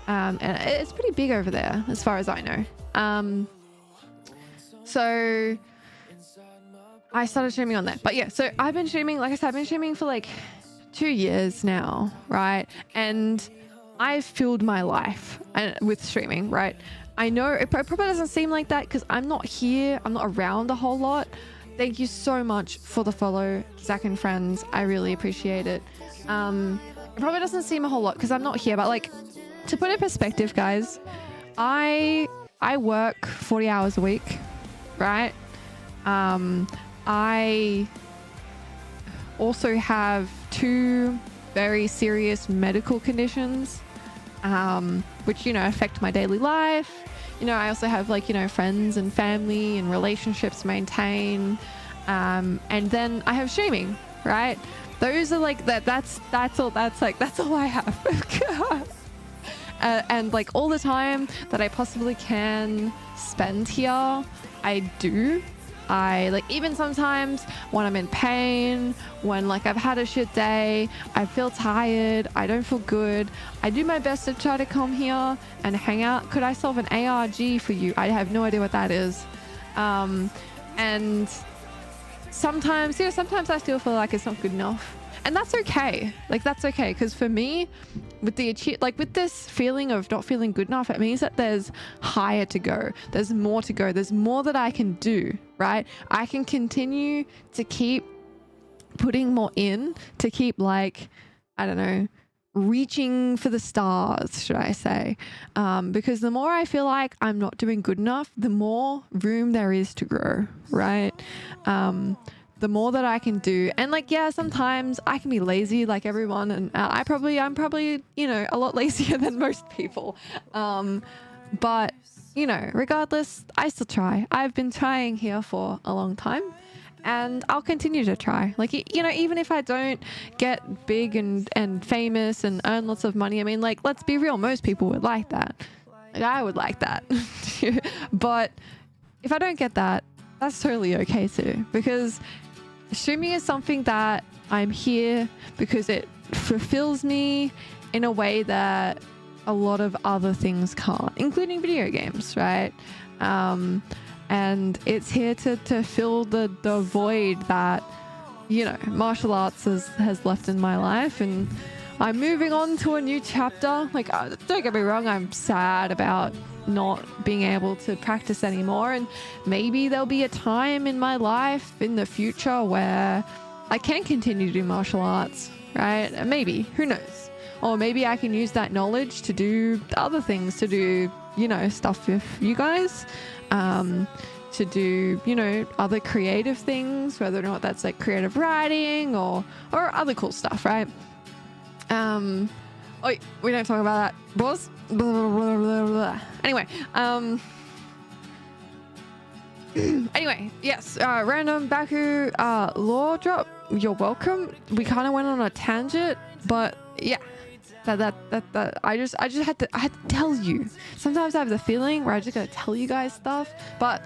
And it's pretty big over there as far as I know. So I started streaming on there. But yeah, so I've been streaming, like I said, I've been streaming for like 2 years now, right? And I've filled my life with streaming, right? I know it probably doesn't seem like that because I'm not here, I'm not around a whole lot. Thank you so much for the follow, Zach and friends. I really appreciate it. It probably doesn't seem a whole lot because I'm not here, but like, to put it in perspective, guys, I work 40 hours a week, right? I also have 2 very serious medical conditions, which, you know, affect my daily life. You know, I also have like, you know, friends and family and relationships to maintain. And then I have streaming, right? Those are like, that's all I have. And like all the time that I possibly can spend here, I do. I like, even sometimes when I'm in pain, when like I've had a shit day, I feel tired, I don't feel good, I do my best to try to come here and hang out. Could I solve an ARG for you? I have no idea what that is. And sometimes, you know, sometimes I still feel like it's not good enough, and that's okay. Like, that's okay, because for me, with this feeling of not feeling good enough, it means that there's higher to go, there's more to go, there's more that I can do, right? I can continue to keep putting more in, to keep, like, I don't know, reaching for the stars, should I say, because the more I feel like I'm not doing good enough, the more room there is to grow, right? The more that I can do. And like, yeah, sometimes I can be lazy like everyone, and I'm probably, you know, a lot lazier than most people, but you know, regardless, I still try. I've been trying here for a long time, and I'll continue to try. Like, you know, even if I don't get big and famous and earn lots of money, I mean, like, let's be real, most people would like that. Like, I would like that. But if I don't get that, that's totally okay too, because streaming is something that I'm here because it fulfills me in a way that a lot of other things can't, including video games, right? And it's here to fill the void that, you know, martial arts has left in my life, and I'm moving on to a new chapter. Like, don't get me wrong, I'm sad about not being able to practice anymore, and maybe there'll be a time in my life in the future where I can continue to do martial arts, right? Maybe, who knows? Or maybe I can use that knowledge to do other things, to do, you know, stuff with you guys, to do, you know, other creative things, whether or not that's like creative writing or other cool stuff, right? Oh, we don't talk about that, boss. Blah, blah, blah, blah, blah. Anyway, anyway, yes, random Baku lore drop. You're welcome. We kind of went on a tangent, but yeah. that I just had to tell you. Sometimes I have the feeling where I just gotta tell you guys stuff, but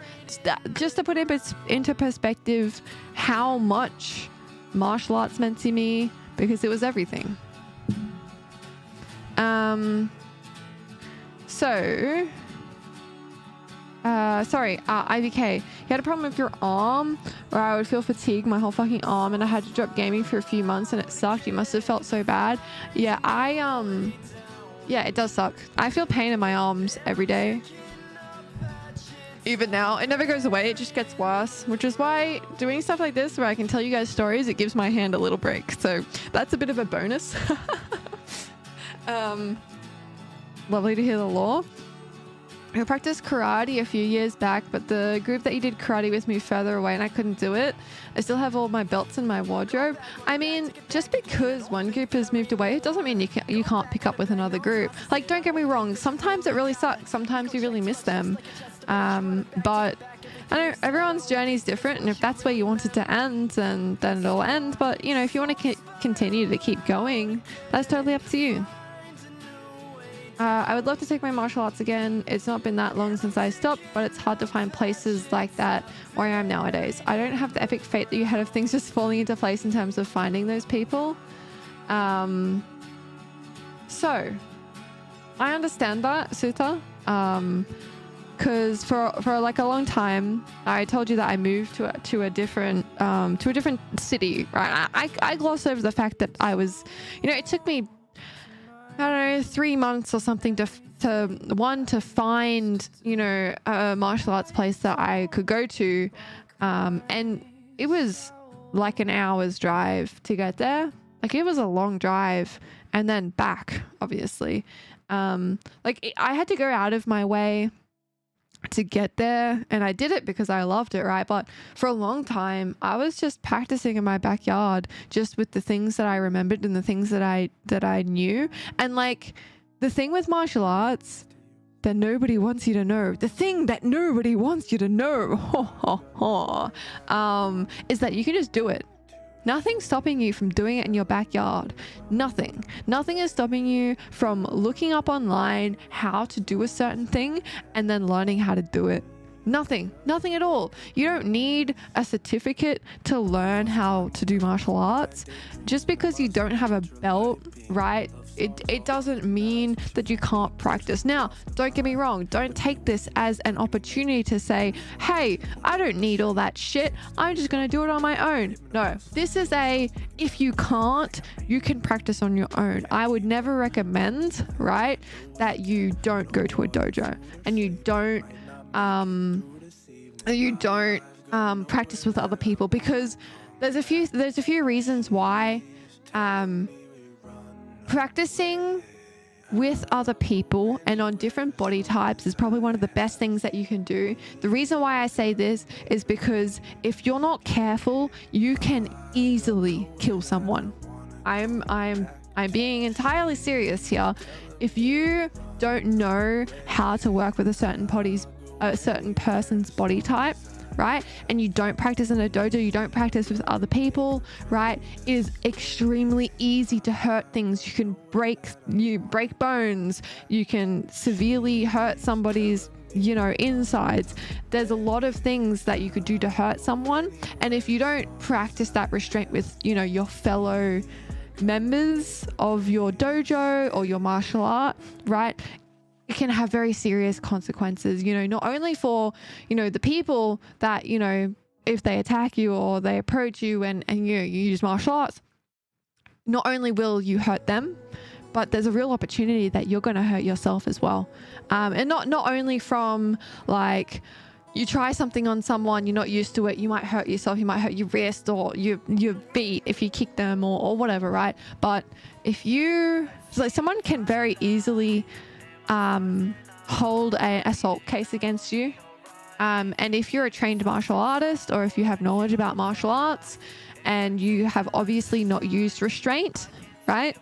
just to put it into perspective, how much martial arts meant to me, because it was everything. Sorry, IVK. You had a problem with your arm, where I would feel fatigue my whole fucking arm, and I had to drop gaming for a few months, and it sucked. You must have felt so bad. Yeah, yeah, it does suck. I feel pain in my arms every day. Even now, it never goes away. It just gets worse, which is why doing stuff like this, where I can tell you guys stories, it gives my hand a little break. So that's a bit of a bonus. Lovely to hear the lore. I practiced karate a few years back, but the group that you did karate with moved further away and I couldn't do it. I still have all my belts in my wardrobe. I mean, just because one group has moved away, it doesn't mean you can't pick up with another group. Like, don't get me wrong, sometimes it really sucks. Sometimes you really miss them. But I know everyone's journey is different, and if that's where you want it to end, then it'll end. But, you know, if you want to continue to keep going, that's totally up to you. I would love to take my martial arts again. It's not been that long since I stopped, but it's hard to find places like that where I am nowadays. I don't have the epic fate that you had of things just falling into place in terms of finding those people. So I understand that, Suta. Because for like a long time, I told you that I moved to a different city, right? I gloss over the fact that I was, you know, it took me, I don't know, 3 months or something to find, you know, a martial arts place that I could go to. And it was like an hour's drive to get there. Like, it was a long drive, and then back, obviously. Like, I had to go out of my way to get there, and I did it because I loved it, right? But for a long time I was just practicing in my backyard, just with the things that I remembered and the things that I knew. And like, the thing with martial arts that nobody wants you to know, the thing that nobody wants you to know is that you can just do it. Nothing's stopping you from doing it in your backyard. Nothing is stopping you from looking up online how to do a certain thing and then learning how to do it. Nothing at all. You don't need a certificate to learn how to do martial arts. Just because you don't have a belt, right? It doesn't mean that you can't practice. Now, don't get me wrong. Don't take this as an opportunity to say, hey, I don't need all that shit. I'm just going to do it on my own. No, this is if you can't, you can practice on your own. I would never recommend, right, that you don't go to a dojo and you don't practice with other people, because there's a few reasons why practicing with other people and on different body types is probably one of the best things that you can do. The reason why I say this is because if you're not careful, you can easily kill someone. I'm being entirely serious here. If you don't know how to work with a certain person's body type, right, and you don't practice in a dojo, you don't practice with other people, right, it is extremely easy to hurt things. You can break bones, you can severely hurt somebody's, you know, insides. There's a lot of things that you could do to hurt someone, and if you don't practice that restraint with, you know, your fellow members of your dojo or your martial art, right, it can have very serious consequences, you know, not only for, you know, the people that, you know, if they attack you or they approach you and you use martial arts, not only will you hurt them, but there's a real opportunity that you're going to hurt yourself as well. And not only from, like, you try something on someone, you're not used to it, you might hurt yourself, you might hurt your wrist or your feet if you kick them or whatever, right? But if you, like, someone can very easily hold an assault case against you, and if you're a trained martial artist, or if you have knowledge about martial arts and you have obviously not used restraint, right,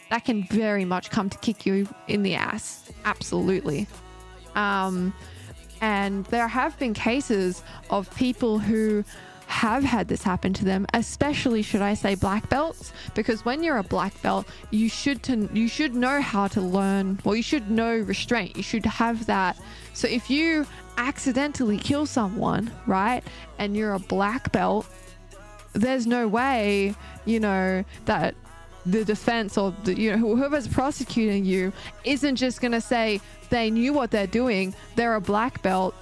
that can very much come to kick you in the ass. Absolutely. And there have been cases of people who have had this happen to them, especially should I say black belts, because when you're a black belt, you should know how to learn, well, you should know restraint. You should have that. So if you accidentally kill someone, right, and you're a black belt, there's no way, you know, that the defense or the, you know, whoever's prosecuting you isn't just gonna say they knew what they're doing, they're a black belt,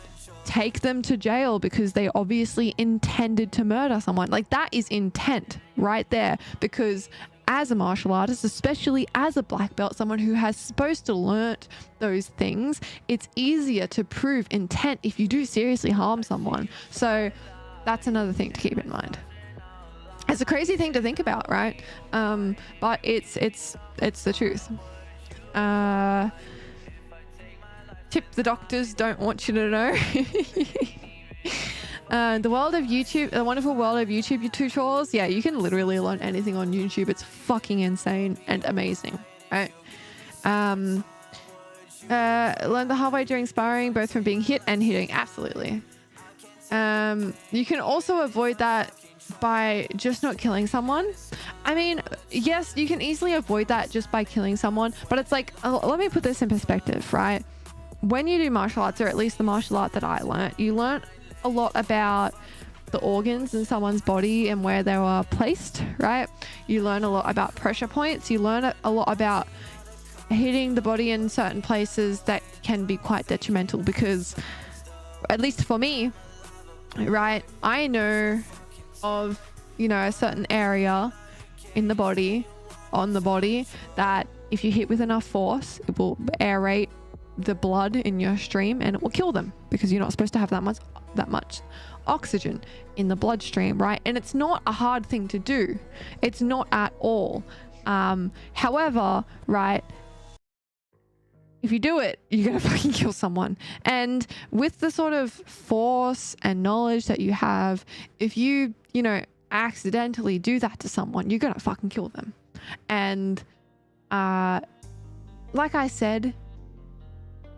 take them to jail because they obviously intended to murder someone. Like, that is intent right there, because as a martial artist, especially as a black belt, someone who has supposed to learnt those things, it's easier to prove intent if you do seriously harm someone. So that's another thing to keep in mind. It's a crazy thing to think about, right? But it's the truth. Tip the doctors don't want you to know. The world of YouTube, the wonderful world of YouTube tutorials. Yeah, you can literally learn anything on YouTube. It's fucking insane and amazing, right? Learn the hard way during sparring, both from being hit and hitting. Absolutely. You can also avoid that by just not killing someone. I mean, yes, you can easily avoid that just by killing someone, but it's like, let me put this in perspective, right? When you do martial arts, or at least the martial art that I learned, you learn a lot about the organs in someone's body and where they were placed, right? You learn a lot about pressure points. You learn a lot about hitting the body in certain places that can be quite detrimental, because, at least for me, right, I know of, you know, a certain area in the body, on the body, that if you hit with enough force, it will aerate the blood in your stream and it will kill them, because you're not supposed to have that much oxygen in the bloodstream, right? And it's not a hard thing to do. It's not at all. However, right, if you do it, you're gonna fucking kill someone. And with the sort of force and knowledge that you have, if you know, accidentally do that to someone, you're gonna fucking kill them. And like I said,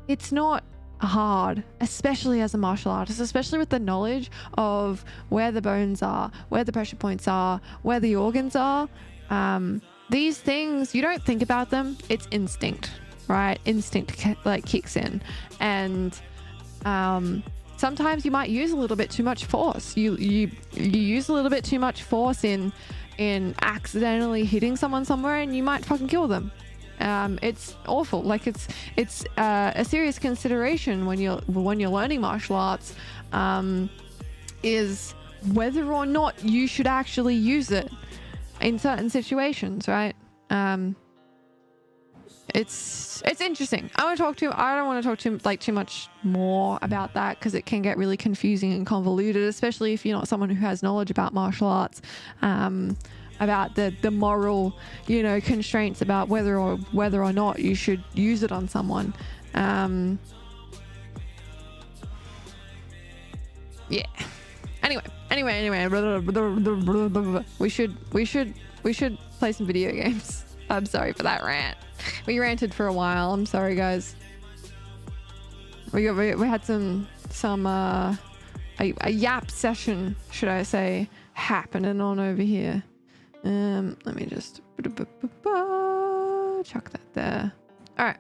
it's not hard, especially as a martial artist, especially with the knowledge of where the bones are, where the pressure points are, where the organs are. These things, you don't think about them. It's instinct, right? Instinct like kicks in. And sometimes you might use a little bit too much force. You use a little bit too much force in accidentally hitting someone somewhere, and you might fucking kill them. It's awful. Like, it's a serious consideration when you're learning martial arts, is whether or not you should actually use it in certain situations, right? It's interesting. I don't want to talk too much more about that, because it can get really confusing and convoluted, especially if you're not someone who has knowledge about martial arts, about the moral, you know, constraints about whether or not you should use it on someone. Yeah. Anyway, we should play some video games. I'm sorry for that rant. We ranted for a while. I'm sorry, guys. We had some a yap session, should I say, happening on over here. Let me just chuck that there. All right.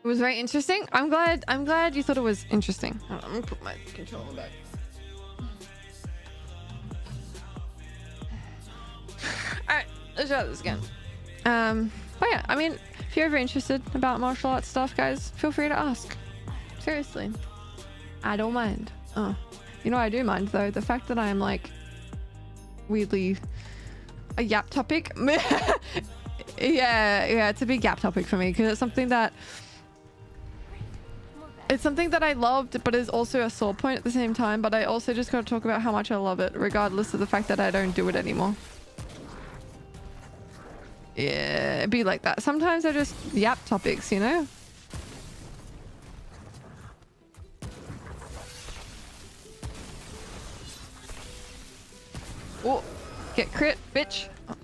It was very interesting. I'm glad you thought it was interesting. Hold on, I'm gonna put my controller back. All right, let's try this again. But yeah, I mean, if you're ever interested about martial arts stuff, guys, feel free to ask. Seriously, I don't mind. Oh, you know, I do mind though, the fact that I'm like weirdly a yap topic. yeah, it's a big gap topic for me, because it's something that I loved, but is also a sore point at the same time. But I also just got to talk about how much I love it, regardless of the fact that I don't do it anymore. Yeah, it'd be like that. Sometimes they're just yap topics, you know? Oh, get crit, bitch. Oh.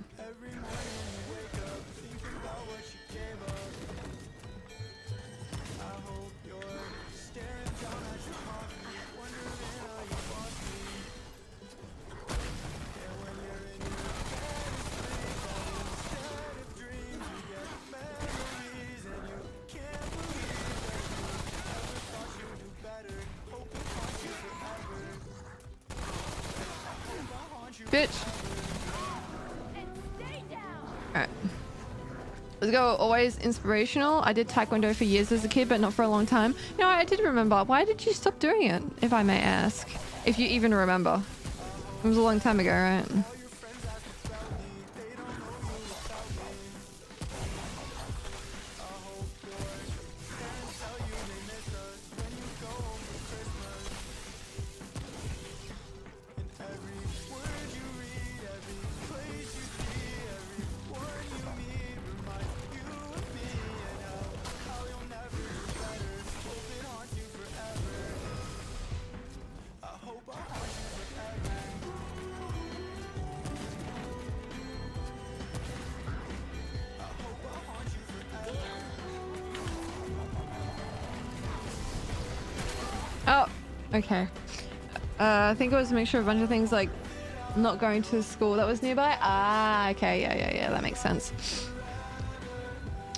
bitch. Alright. Let's go. Always inspirational. I did taekwondo for years as a kid, but not for a long time. You know, I did remember. Why did you stop doing it, if I may ask? If you even remember. It was a long time ago, right? Oh, okay. I think it was to make sure a bunch of things like not going to school that was nearby. Ah, okay. Yeah. That makes sense.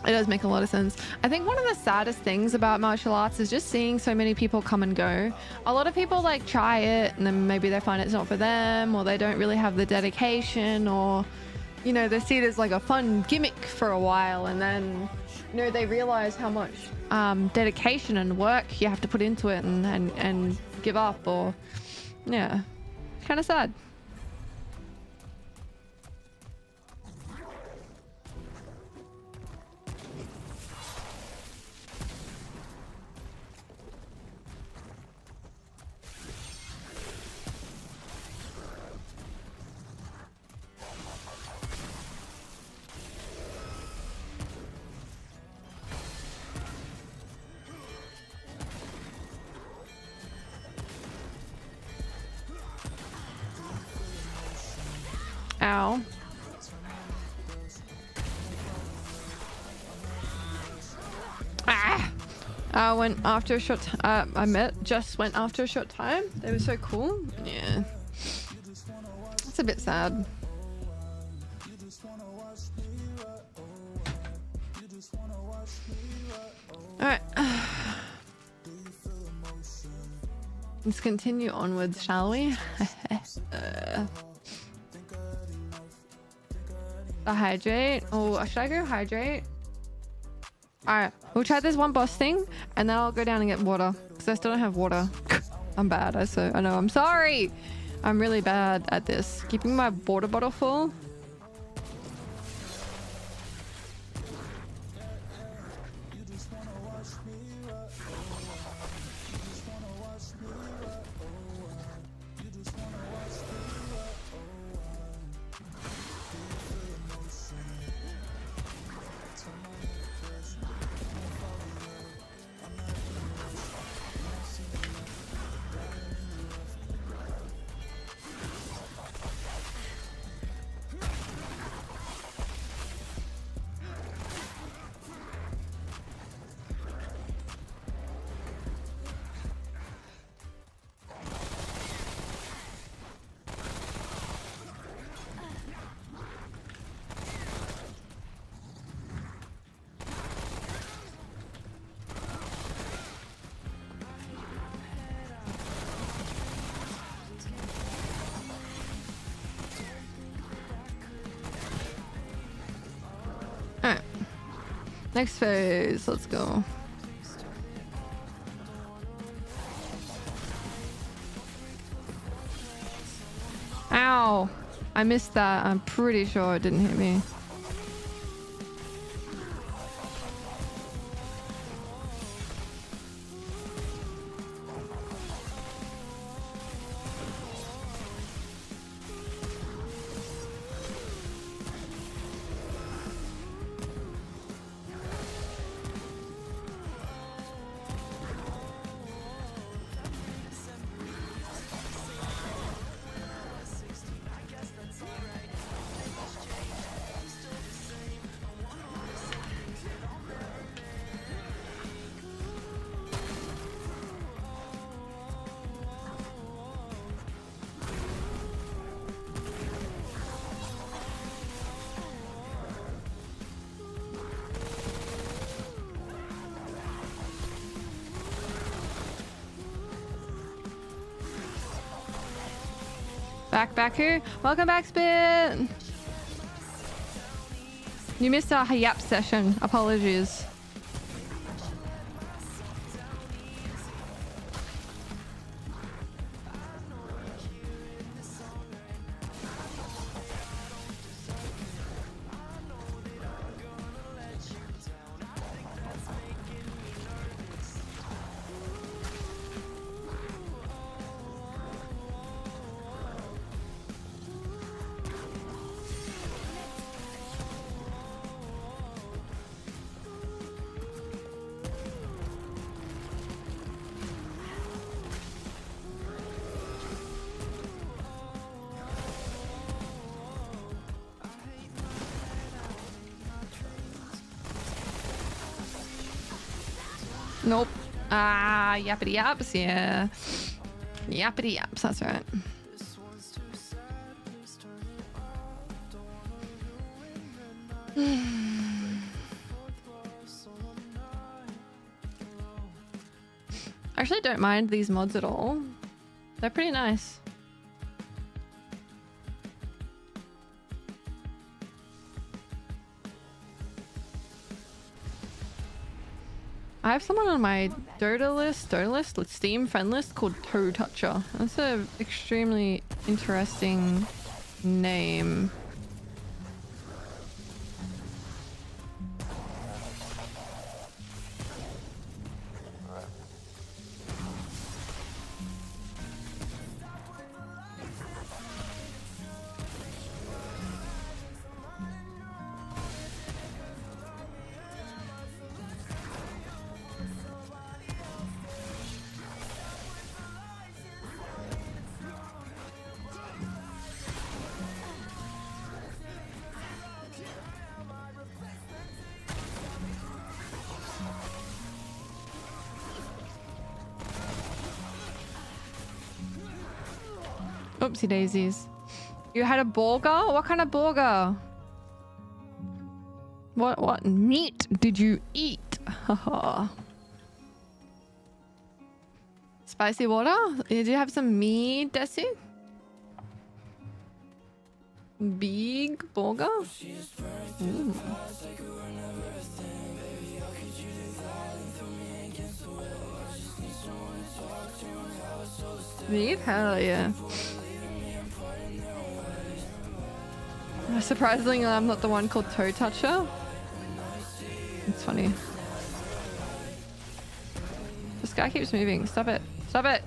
It does make a lot of sense. I think one of the saddest things about martial arts is just seeing so many people come and go. A lot of people like try it and then maybe they find it's not for them, or they don't really have the dedication, or, you know, they see it as like a fun gimmick for a while, and then, you know, they realize how much dedication and work you have to put into it and give up, or yeah, kind of sad. Ow. Ah! I went after a short just went after a short time. They were so cool. Yeah. It's a bit sad. Alright. Let's continue onwards, shall we? Hydrate. Oh, should I go hydrate? Alright, we'll try this one boss thing and then I'll go down and get water, because I still don't have water. I'm bad. I know. I'm sorry. I'm really bad at this. Keeping my water bottle full. Next phase, let's go. Ow! I missed that. I'm pretty sure it didn't hit me. back, Baku. Welcome back, Spit. You missed our Hayap session. Apologies. Nope. Ah, yappity yaps, yeah. Yappity yaps, that's right. I actually don't mind these mods at all. They're pretty nice. I have someone on my Dota Steam friend list called Toe Toucher. That's an extremely interesting name. Oopsie daisies. You had a burger? What kind of burger? What meat did you eat? Haha. Spicy water? Did you have some meat, Desi? Big burger? Ooh. Meat? Hell yeah. Surprisingly, I'm not the one called Toe Toucher. It's funny. This guy keeps moving. Stop it. Stop it.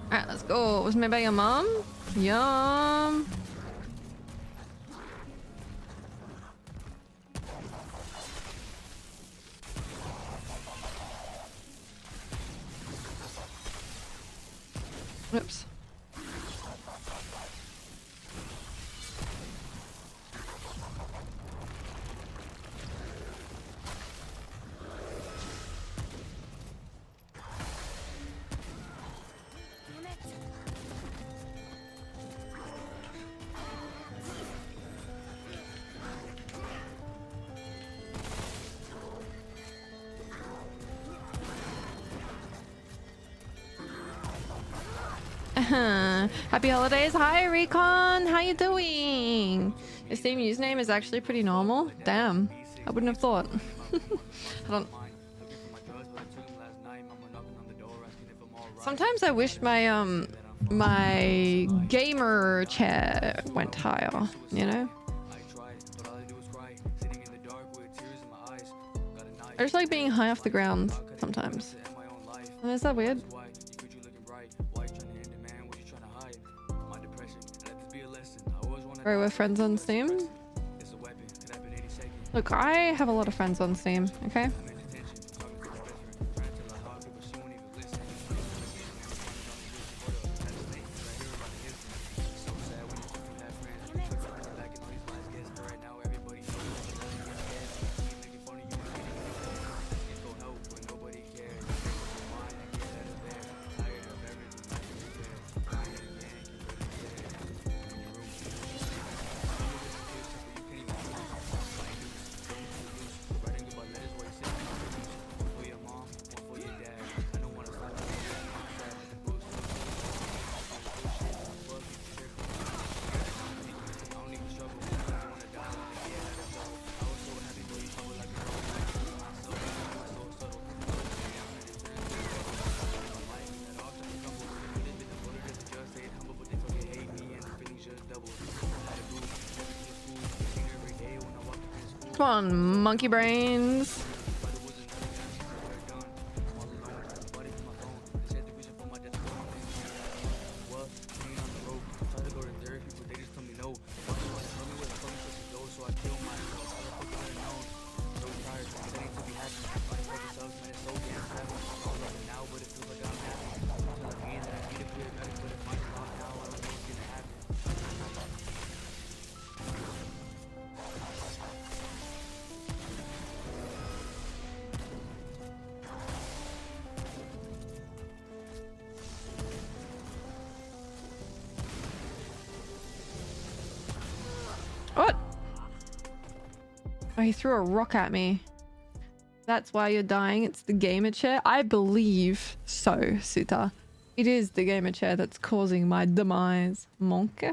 Alright, let's go. Was made by your mom? Yum. Oops. Happy holidays. Hi, Recon. How you doing? Your Steam username is actually pretty normal. Damn. I wouldn't have thought. I don't... Sometimes I wish my my gamer chair went higher, you know? I just like being high off the ground sometimes. And is that weird? Right, we're friends on Steam? Look, I have a lot of friends on Steam, okay? Come on, monkey brains. What? Oh, he threw a rock at me. That's why you're dying. It's the gamer chair. I believe so, Suta. It is the gamer chair that's causing my demise. Monkey.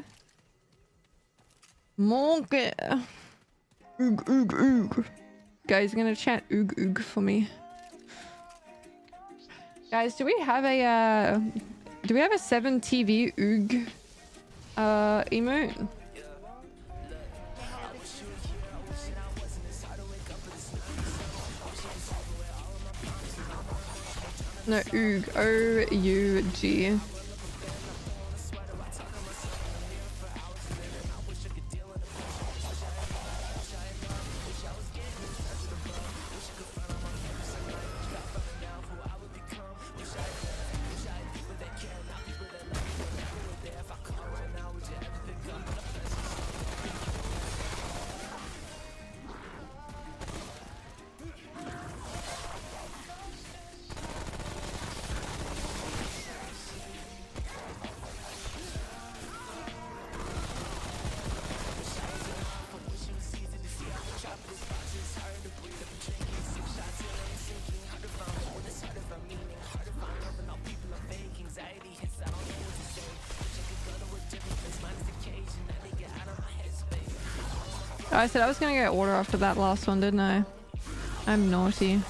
Monkey. Oog, oog, oog. Guys, you're gonna chant oog, oog for me. Guys, do we have a 7TV oog emote? No, oog. O-U-G. I said I was gonna get water after that last one, didn't I? I'm naughty.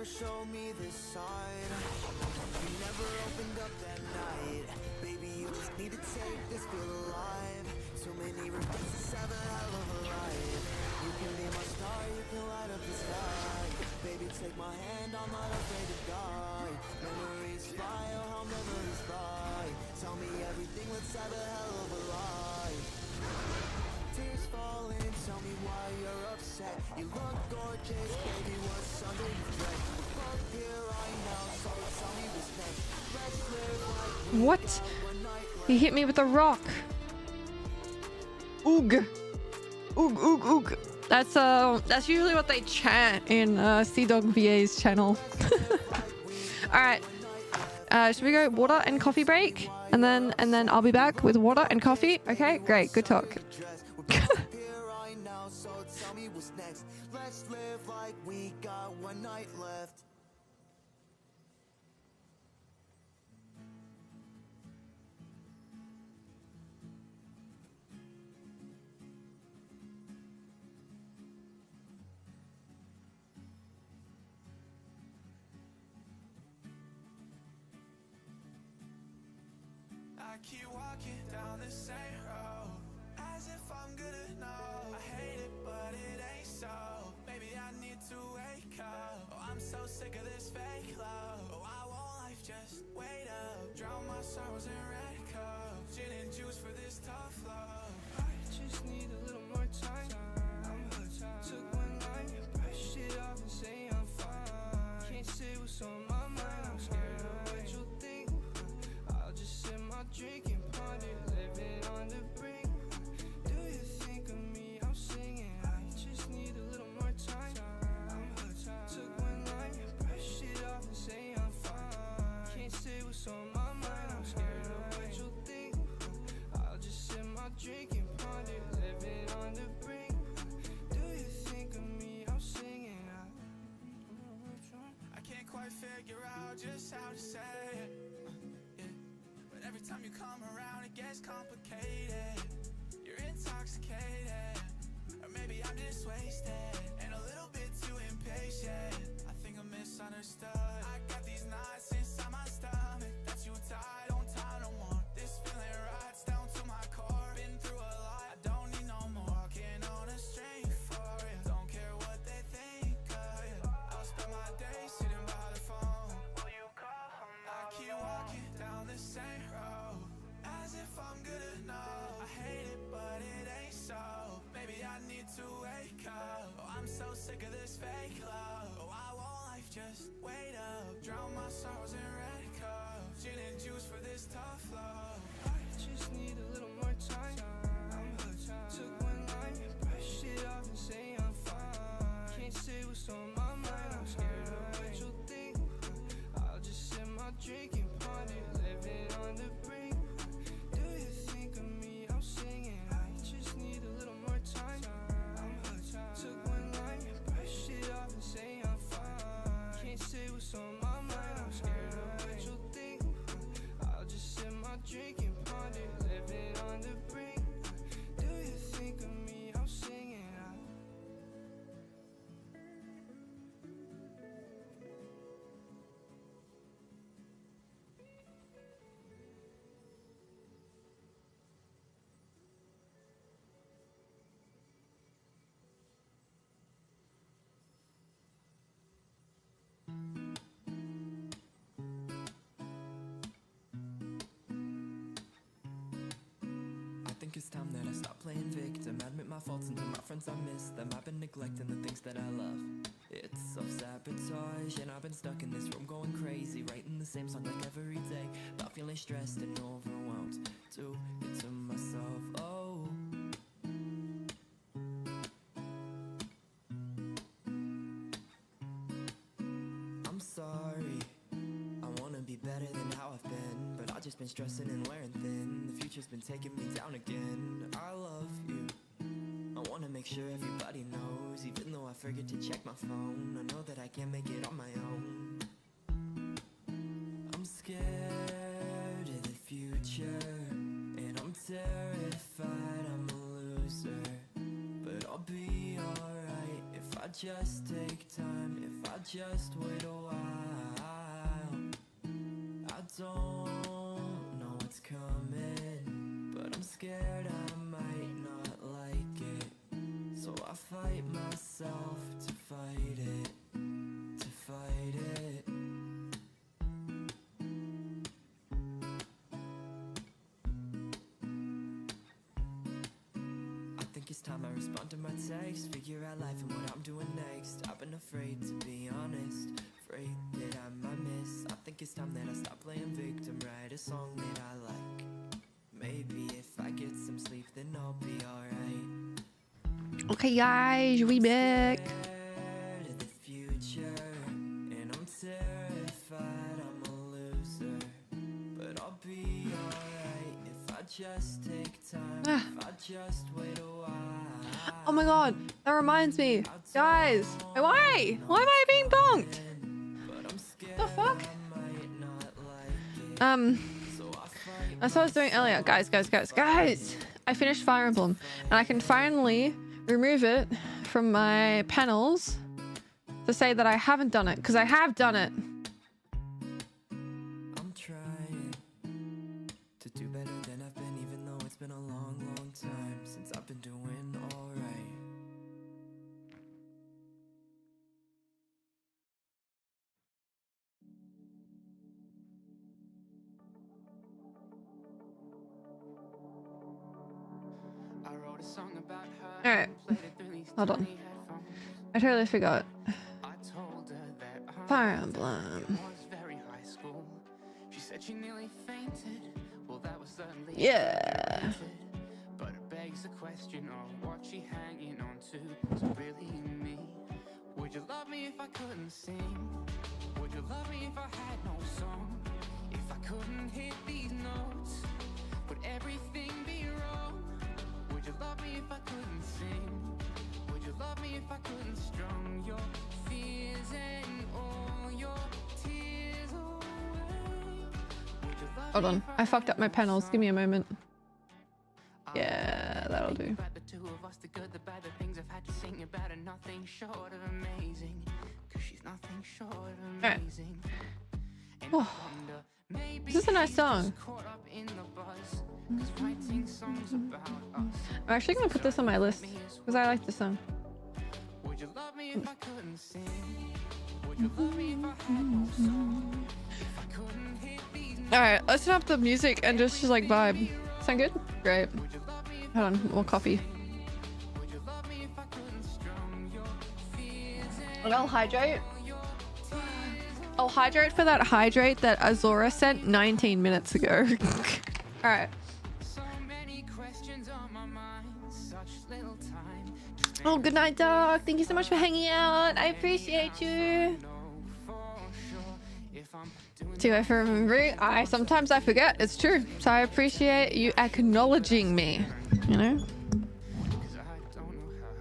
Show me this side. You never opened up that night. Baby, you just need to take this feel alive. Too many regrets, just have a hell of a life. You can be my star, you can light up the sky. Baby, take my hand, I'm not afraid to die. Memories fly, oh how memories fly. Tell me everything, let's have a hell of a life. Tears falling, tell me why you're upset. You look gorgeous, baby, what's under your dress? What? He hit me with a rock. Oog. Oog, oog, oog. That's usually what they chant in Sea Dog VA's channel. Alright. Should we go water and coffee break? And then I'll be back with water and coffee. Okay, great. Good talk. Let's live like we got one night left. I keep walking down the same road as if I'm good enough. I hate it, but it ain't so. Maybe I need to wake up. Oh, I'm so sick of this fake love. Oh, I want life, just wait up. Drown my sorrows in red cups. Gin and juice for this tough love. I just need a little more time. Took one night, brush it off and say I'm fine. Can't say what's on my mind. I'm scared of what you'll think. I'll just sip my drink and ponder, living on the brink. Do you think of me? I'm singing. I just need a little more time. Took one night, brush it off and say I'm fine. Can't say what's on my mind. I'm scared of what you'll think. I'll just sip my drink and ponder, living on the brink. Do you think of me? I'm singing. I can't quite figure out just how to say it. Yeah. But every time you come around, it gets complicated. You're intoxicated, or maybe I'm just wasted and a little bit too impatient. I think I'm misunderstood. I got these knots inside my stomach that you tie, don't tie no more. This feeling rides down to my core. Been through a lot, I don't need no more. Walking on a string for you. Don't care what they think of you. I'll spend my day sitting by the phone. Will you call? I keep walking down the same road as if I'm good enough. I hate it, but it ain't so. Maybe I need to wake up. Oh, I'm so sick of this fake love. Oh, I want life, just wait up. Drown my sorrows in red cups. Gin and juice for this tough love. I just need a little more time. Took one night, brush it off and say I'm fine. Can't say what's on my mind. I'm scared of what you'll think. I'll just sip my drink and ponder, living on the brink. Do you think of me? I'm singing. I just need a little more time. Took one night, brush it off and say I'm fine. Can't say what's on my mind. I'm scared of what you'll think. I'll just sip my drink and ponder, living on the brink. Do you think of me? I'm singing. I think it's time that I stop playing victim. Admit my faults and tell my friends I miss them. I've been neglecting the things that I love. It's self-sabotage, and I've been stuck in this room going crazy, writing the same song like every day, about feeling stressed and overwhelmed. Do it to myself, oh. I'm sorry, I wanna be better than how I've been, but I've just been stressing and wearing thin. The future's been taking me down again. I love you, I wanna make sure everybody knows, even though I forget to check my phone. I know that I can't make it on my own. I'm scared of the future, and I'm terrified I'm a loser. But I'll be alright if I just take time, if I just wait a while. I don't know what's coming, but I'm scared I might not like it. So I fight myself to fight it, to fight it. I think it's time I respond to my text, figure out life and what I'm doing next. I've been afraid to be honest, afraid that I might miss. I think it's time that I stop playing victim, write a song that I like. Maybe if I get some sleep then I'll be alright. Okay, guys, we back. Scared of the future, and I'm terrified I'm a loser. just take time, Ah. if I just wait a while. Oh my god, that reminds me. Guys, why? Why am I being bonked? The fuck? That's what I was doing earlier. Guys. I finished Fire Emblem and I can finally remove it from my panels to say that I haven't done it, because I have done it. I'm trying to do better than I've been, even though it's been a long, long time since I've been doing alright. I wrote a song about her. Alright, hold on. I totally forgot. I told her that Fire Emblem. was very high school. She said she nearly fainted. Well, that was certainly Yeah. but it begs the question of what she hanging on to. So really me, would you love me if I couldn't sing? Would you love me if I had no song? If I couldn't hit these notes, would everything be wrong? Would you love me if I couldn't sing? Would you love me if I couldn't strum your fears and all your tears away? Would you love Hold me on, if I fucked up my panels. Give me a moment. had Yeah, that'll do. about the two of us, the good, the bad, the things I've had to sing about are nothing short of amazing. Cause she's nothing short of Alright. amazing. And Oh, I wonder, maybe this is a nice she's song. just caught up in the buzz. Cause writing songs about us. I'm actually gonna put this on my list because I like this song. Would you love me if I couldn't sing? Would you love me if I had no song? If I couldn't hit these notes, Alright, let's turn up the music and just like vibe. Sound good? Great. would you love me if Hold on, more coffee. would you love me if I couldn't strum your fears and And I'll hydrate. I'll hydrate for that hydrate that Azora sent 19 minutes ago. Alright. so many questions on my mind, such little time to Oh, good night, dog. Thank you so much for hanging out. I appreciate you. know for sure if I'm doing Do I remember? Sometimes I forget. It's true. So I appreciate you acknowledging me. You know? cause I don't know how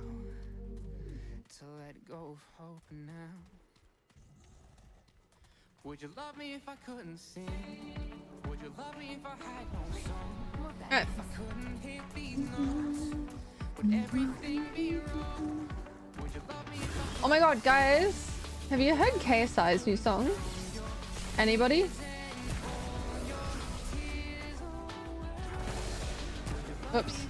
to let go of hope now. Would you love me if I couldn't sing? Would you love me if I had no song? Alright. If I couldn't hit these notes, would everything be wrong? Would you love me if I Oh my god, guys. Have you heard KSI's new song? Anybody? Oops.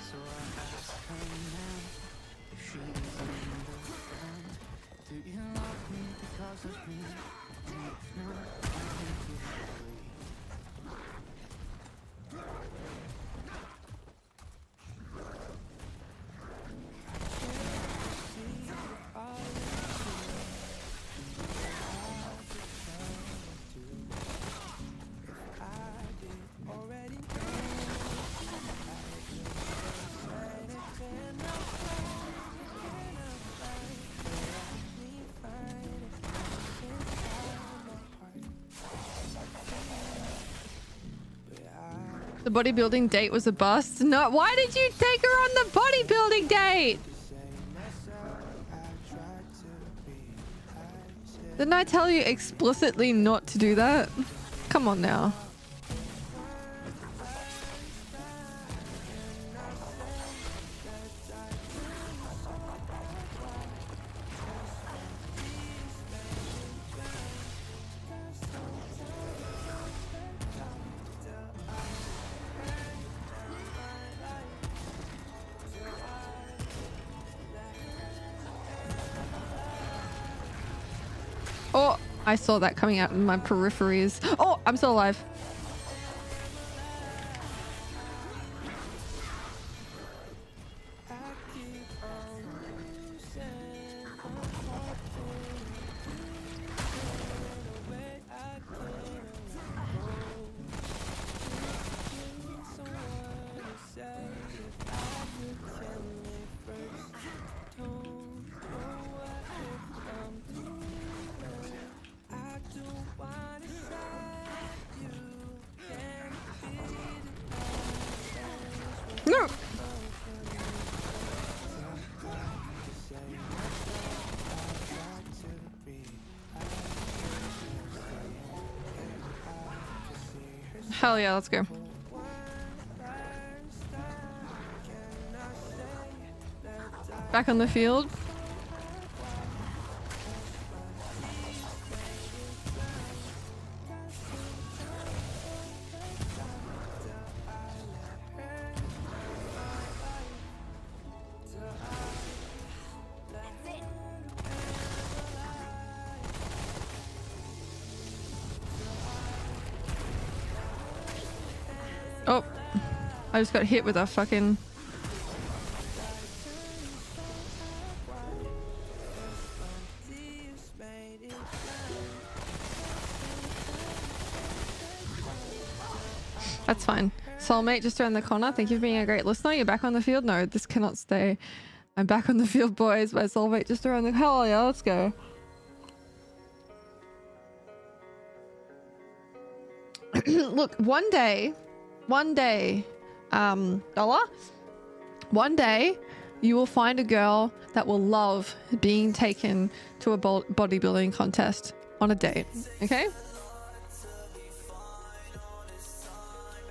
So I ask her now if she's understand. Do you love me because of me? And if not, I think you should leave. The bodybuilding date was a bust. No, why did you take her on the bodybuilding date? Didn't I tell you explicitly not to do that? Come on now. Oh, I saw that coming out in my peripheries. Oh, I'm still alive. No. Hell yeah, let's go. Back on the field. Oh, I just got hit with a fucking... That's fine. Soulmate just around the corner. Thank you for being a great listener. You're back on the field? No, this cannot stay. I'm back on the field, boys. My soulmate just around the... Hell yeah, let's go. Look, one day, Dollar, one day you will find a girl that will love being taken to a bodybuilding contest on a date, okay?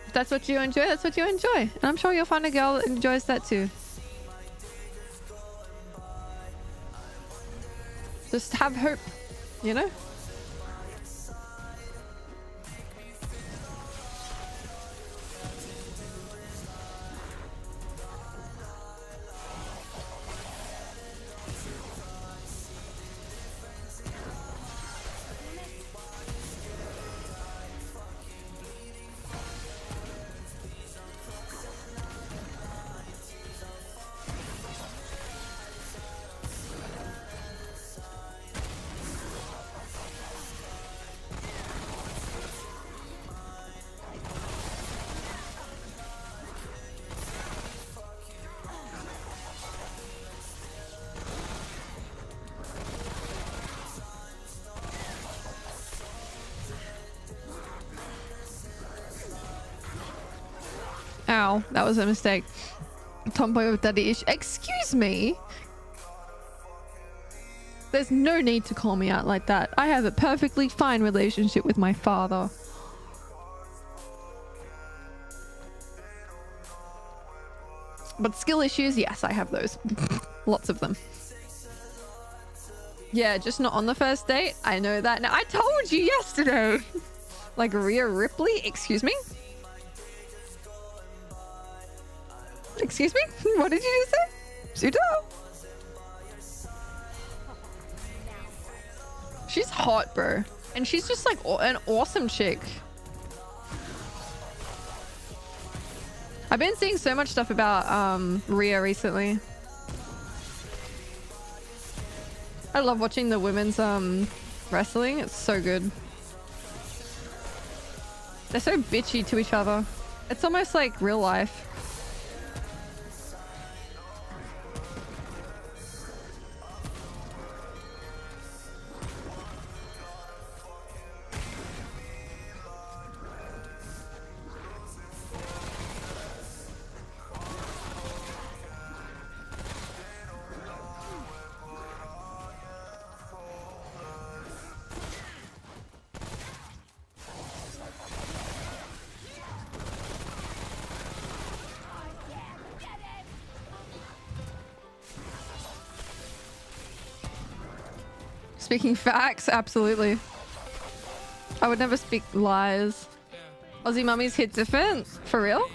If that's what you enjoy, that's what you enjoy. And I'm sure you'll find a girl that enjoys that too. Just have hope, you know? Ow, that was a mistake. Tomboy with daddy issue. Excuse me? There's no need to call me out like that. I have a perfectly fine relationship with my father. But skill issues, yes, I have those. Lots of them. Yeah, just not on the first date. I know that now. I told you yesterday. Like Rhea Ripley? Excuse me? Excuse me? What did you just say? Pseudo? She's hot, bro. And she's just like an awesome chick. I've been seeing so much stuff about Rhea recently. I love watching the women's wrestling. It's so good. They're so bitchy to each other. It's almost like real life. Speaking facts, absolutely. I would never speak lies. Aussie mummies hit different? For real?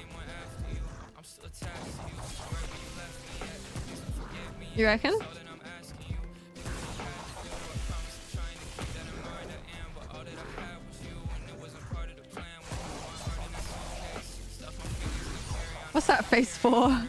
You reckon? What's that face for?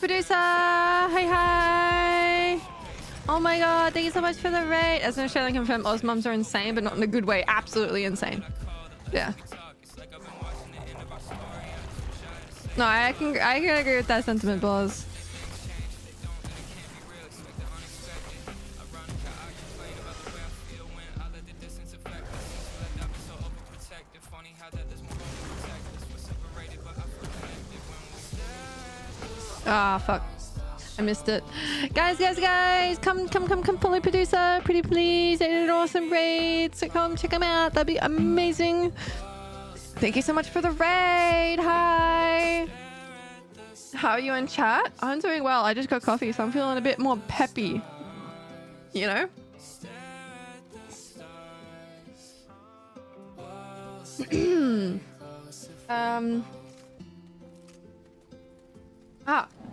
Producer. Hi. Oh my god, thank you so much for the raid. As an Australian confirmed, Oz mums are insane, but not in a good way. Absolutely insane. Yeah. No, I can agree with that sentiment, boss. Ah, fuck. I missed it. Guys, come, fully producer. Pretty please. They did an awesome raid. So come check them out. That'd be amazing. Thank you so much for the raid. Hi. How are you in chat? I'm doing well. I just got coffee, so I'm feeling a bit more peppy. You know?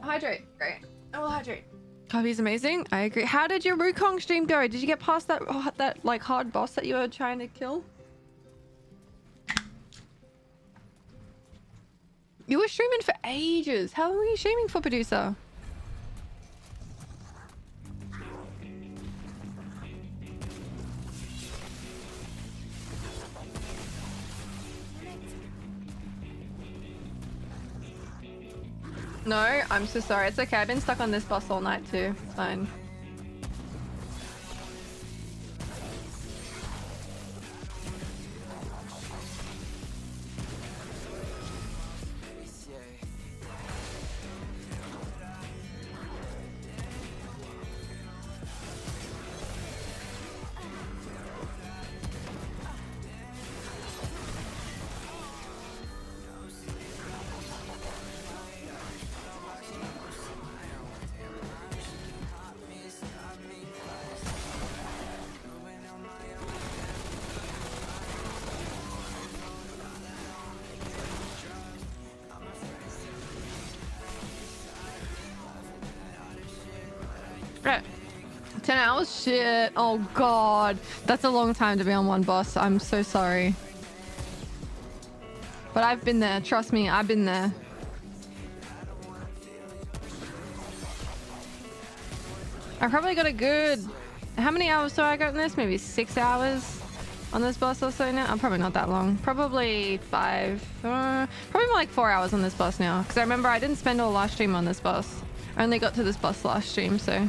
Hydrate. Great. I will hydrate. Coffee's amazing. I agree. How did your Wukong stream go? Did you get past that like hard boss that you were trying to kill? You were streaming for ages. How long were you streaming for, producer? No, I'm so sorry. It's okay. I've been stuck on this boss all night too. It's fine. Right. 10 hours? Shit. Oh god. That's a long time to be on one boss. I'm so sorry. But I've been there. Trust me, I've been there. I probably got a good... How many hours do I got in this? Maybe 6 hours on this boss or so now? I'm probably not that long. Probably 5. Probably more like 4 hours on this boss now. Because I remember I didn't spend all last stream on this boss. I only got to this boss last stream, so...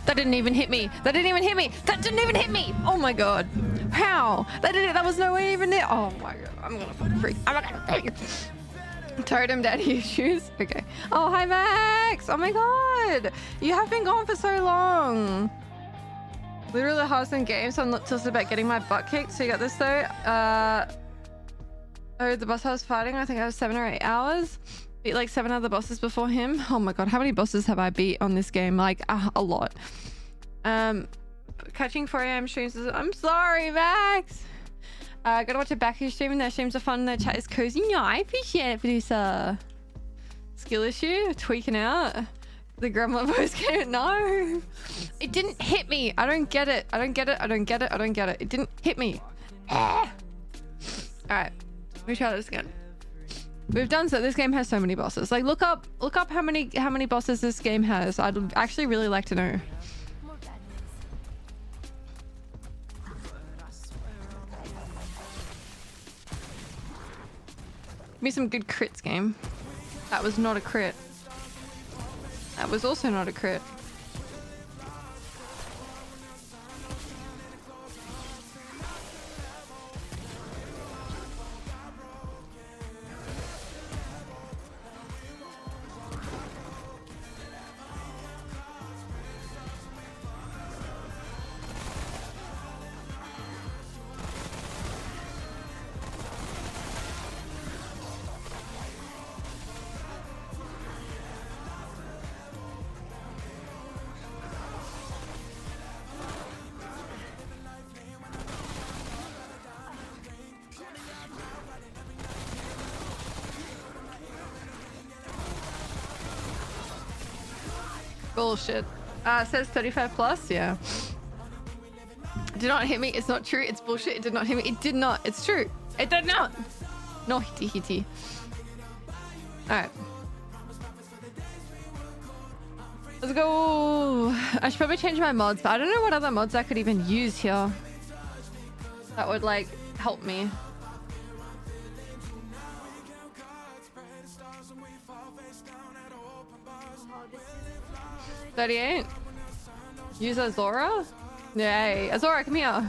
That didn't even hit me. That didn't even hit me. That didn't even hit me. Oh my god. How? That was nowhere even there. Oh my god. I'm gonna fucking freak. I'm gonna freak. Totem daddy issues. Okay. Oh, hi Max. Oh my god. You have been gone for so long. Literally the hardest in games, so I'm not tilted about getting my butt kicked. So you got this though. Oh, the boss I was fighting, I think I was 7 or 8 hours. Beat like 7 other bosses before him. Oh my god, how many bosses have I beat on this game? Like a lot. Catching 4 a.m. streams is, I'm sorry, Max. Gotta watch a Baku stream and their streams are fun. Their chat is cozy. No, I appreciate it, producer. Skill issue, tweaking out. The gremlin voice came. No, it didn't hit me. I don't get it. I don't get it. I don't get it. I don't get it. It didn't hit me. All right, let me try this again. We've done so. This game has so many bosses. Like, look up how many bosses this game has. I'd actually really like to know. Give me some good crits, game. That was not a crit. That was also not a crit. Bullshit. Says 35 plus. Yeah. Did not hit me. It's not true. It's bullshit. It did not hit me. It did not. It's true. It did not. No hitty. All right. Let's go. I should probably change my mods, but I don't know what other mods I could even use here that would like help me. $38. Use Azora? Yay. Azora, come here.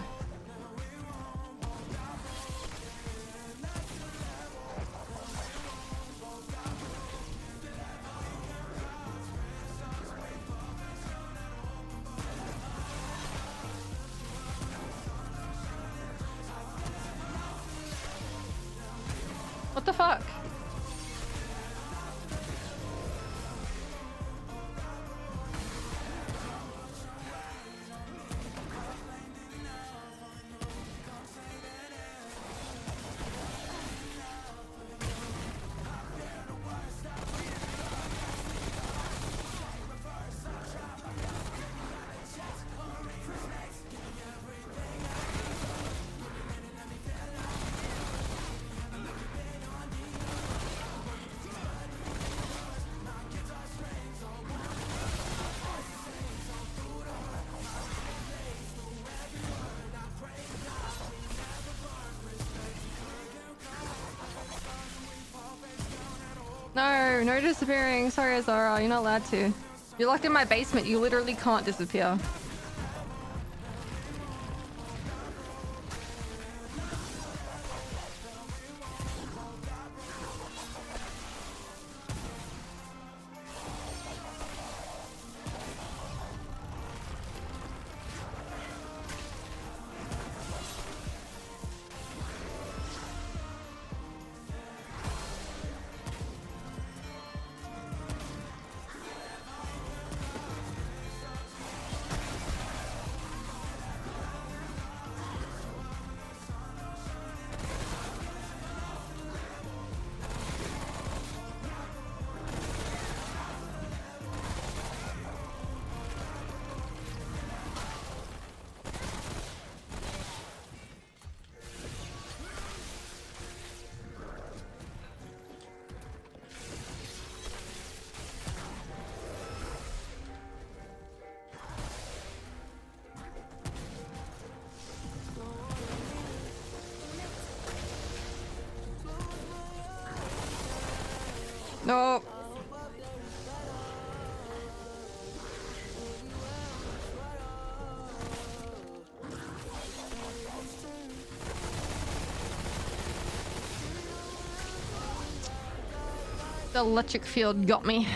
What the fuck? No disappearing. Sorry, Azara. You're not allowed to. You're locked in my basement. You literally can't disappear. No. The electric field got me.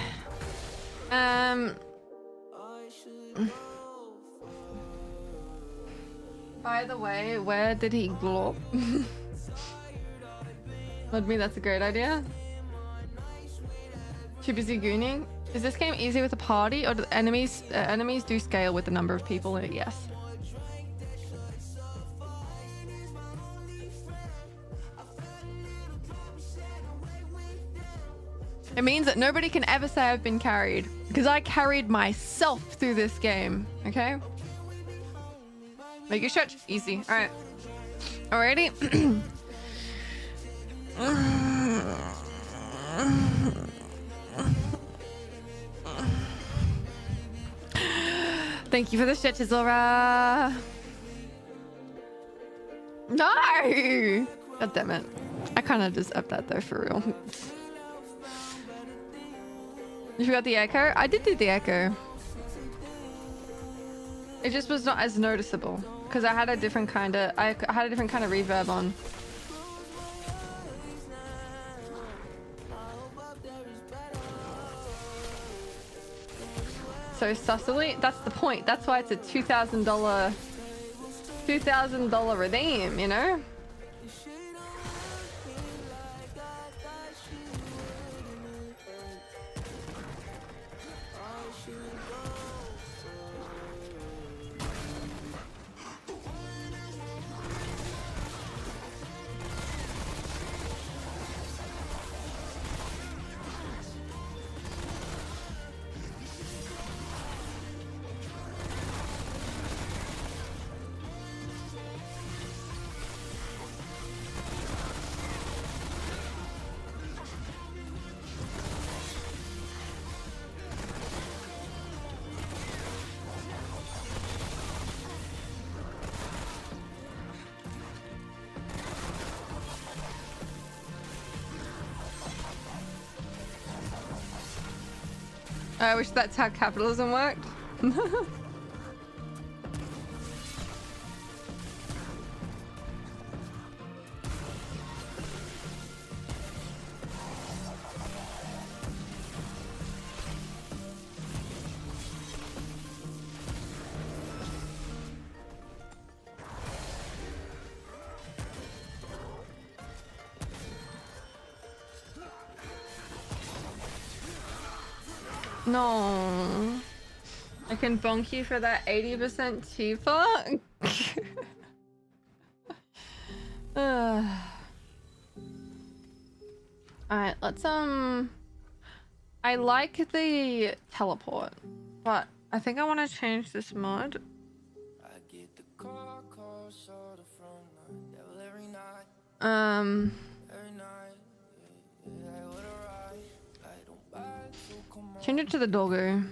By the way, where did he glop? Let me, that's a great idea. Too busy gooning. Is this game easy with a party, or do the enemies do scale with the number of people in it? Yes. It means that nobody can ever say I've been carried, because I carried myself through this game. Okay. Make your stretch easy. All right. Alrighty. Thank you for the stretches, Laura. No! God damn it. I kind of just upped that though, for real. You forgot the echo? I did do the echo. It just was not as noticeable because I had a different kind of reverb on. So sussily, that's the point. That's why it's a $2,000 redeem, you know? I wish that's how capitalism worked. No, I can bonk you for that 80% cheaper. Alright, let's I like the teleport, but I think I want to change this mod. Change it to the doggo.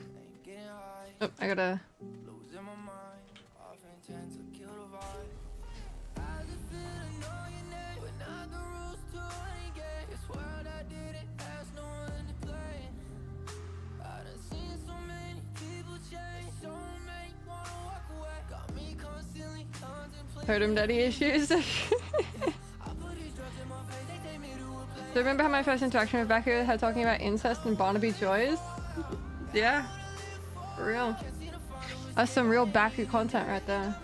Oh, I gotta. Heard him daddy issues. So remember how my first interaction with Baku had talking about incest and Barnaby joys? Yeah, for real. That's some real Baku content right there.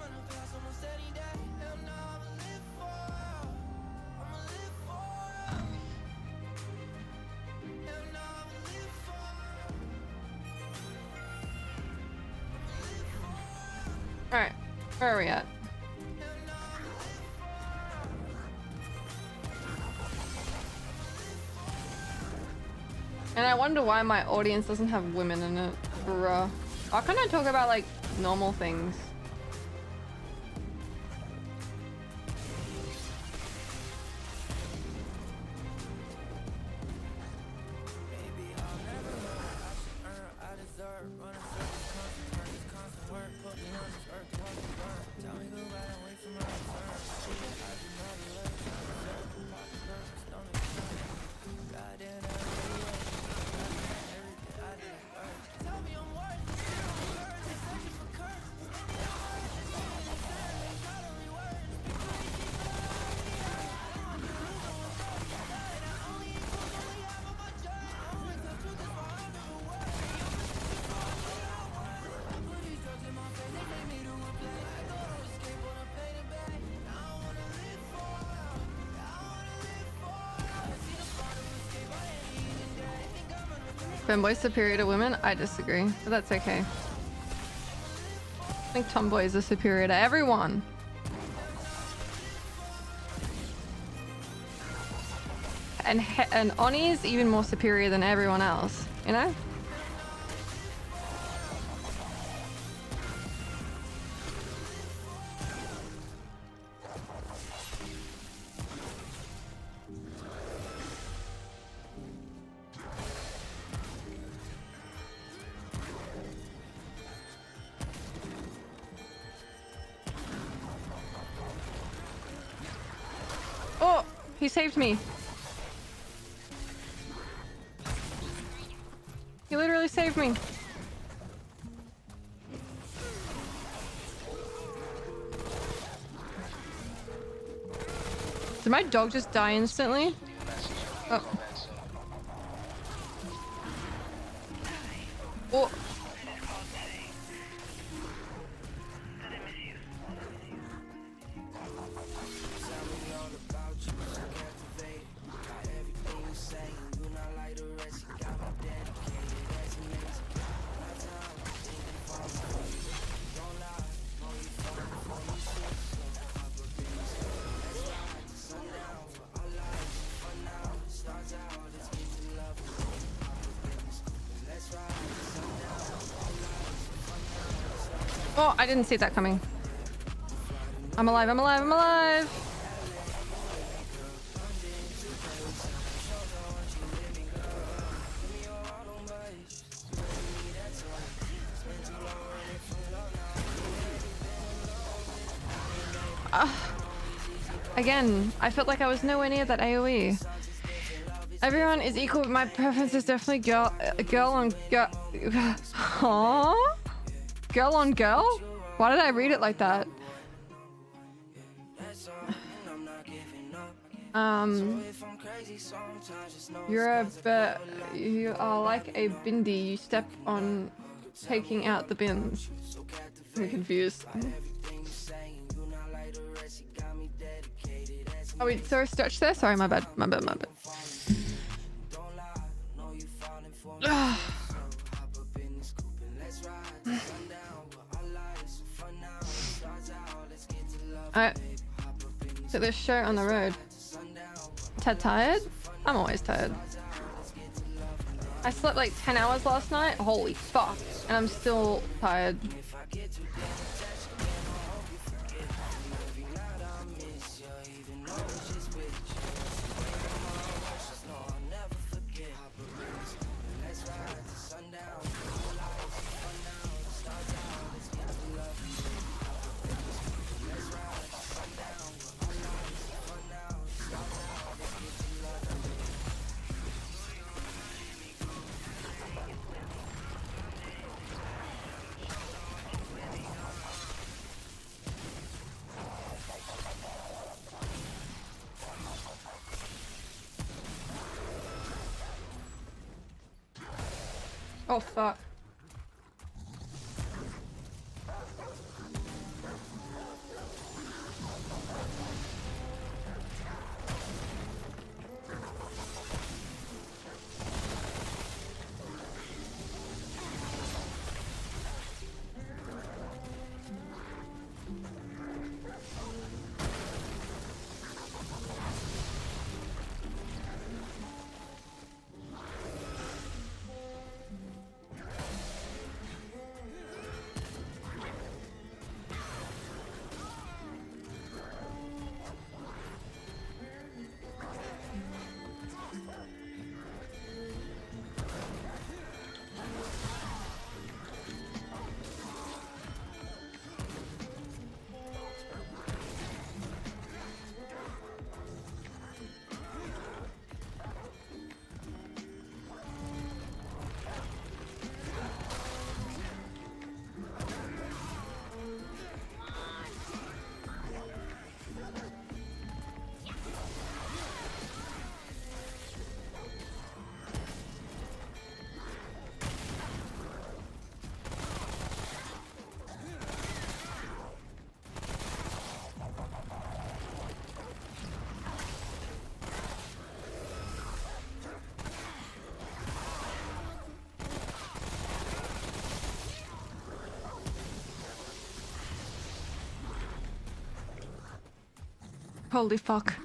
Alright, where are we at? And I wonder why my audience doesn't have women in it. Bruh. Why can't I talk about like normal things? Femboys superior to women? I disagree, but that's okay. I think tomboys are superior to everyone. And Oni is even more superior than everyone else, you know? Oh, he saved me. He literally saved me. Did my dog just die instantly? Oh. Oh. Oh, I didn't see that coming. I'm alive, I'm alive, I'm alive! Again, I felt like I was nowhere near that AoE. Everyone is equal, but my preference is definitely girl on girl. Huh? Girl on girl? Why did I read it like that? You are like a bindi. You step on taking out the bins. I'm confused. Oh wait, sorry, stretch there? Sorry, my bad. My bad. Alright. So this show on the road. Tad tired? I'm always tired. I slept like 10 hours last night. Holy fuck. And I'm still tired. Oh fuck. Holy fuck.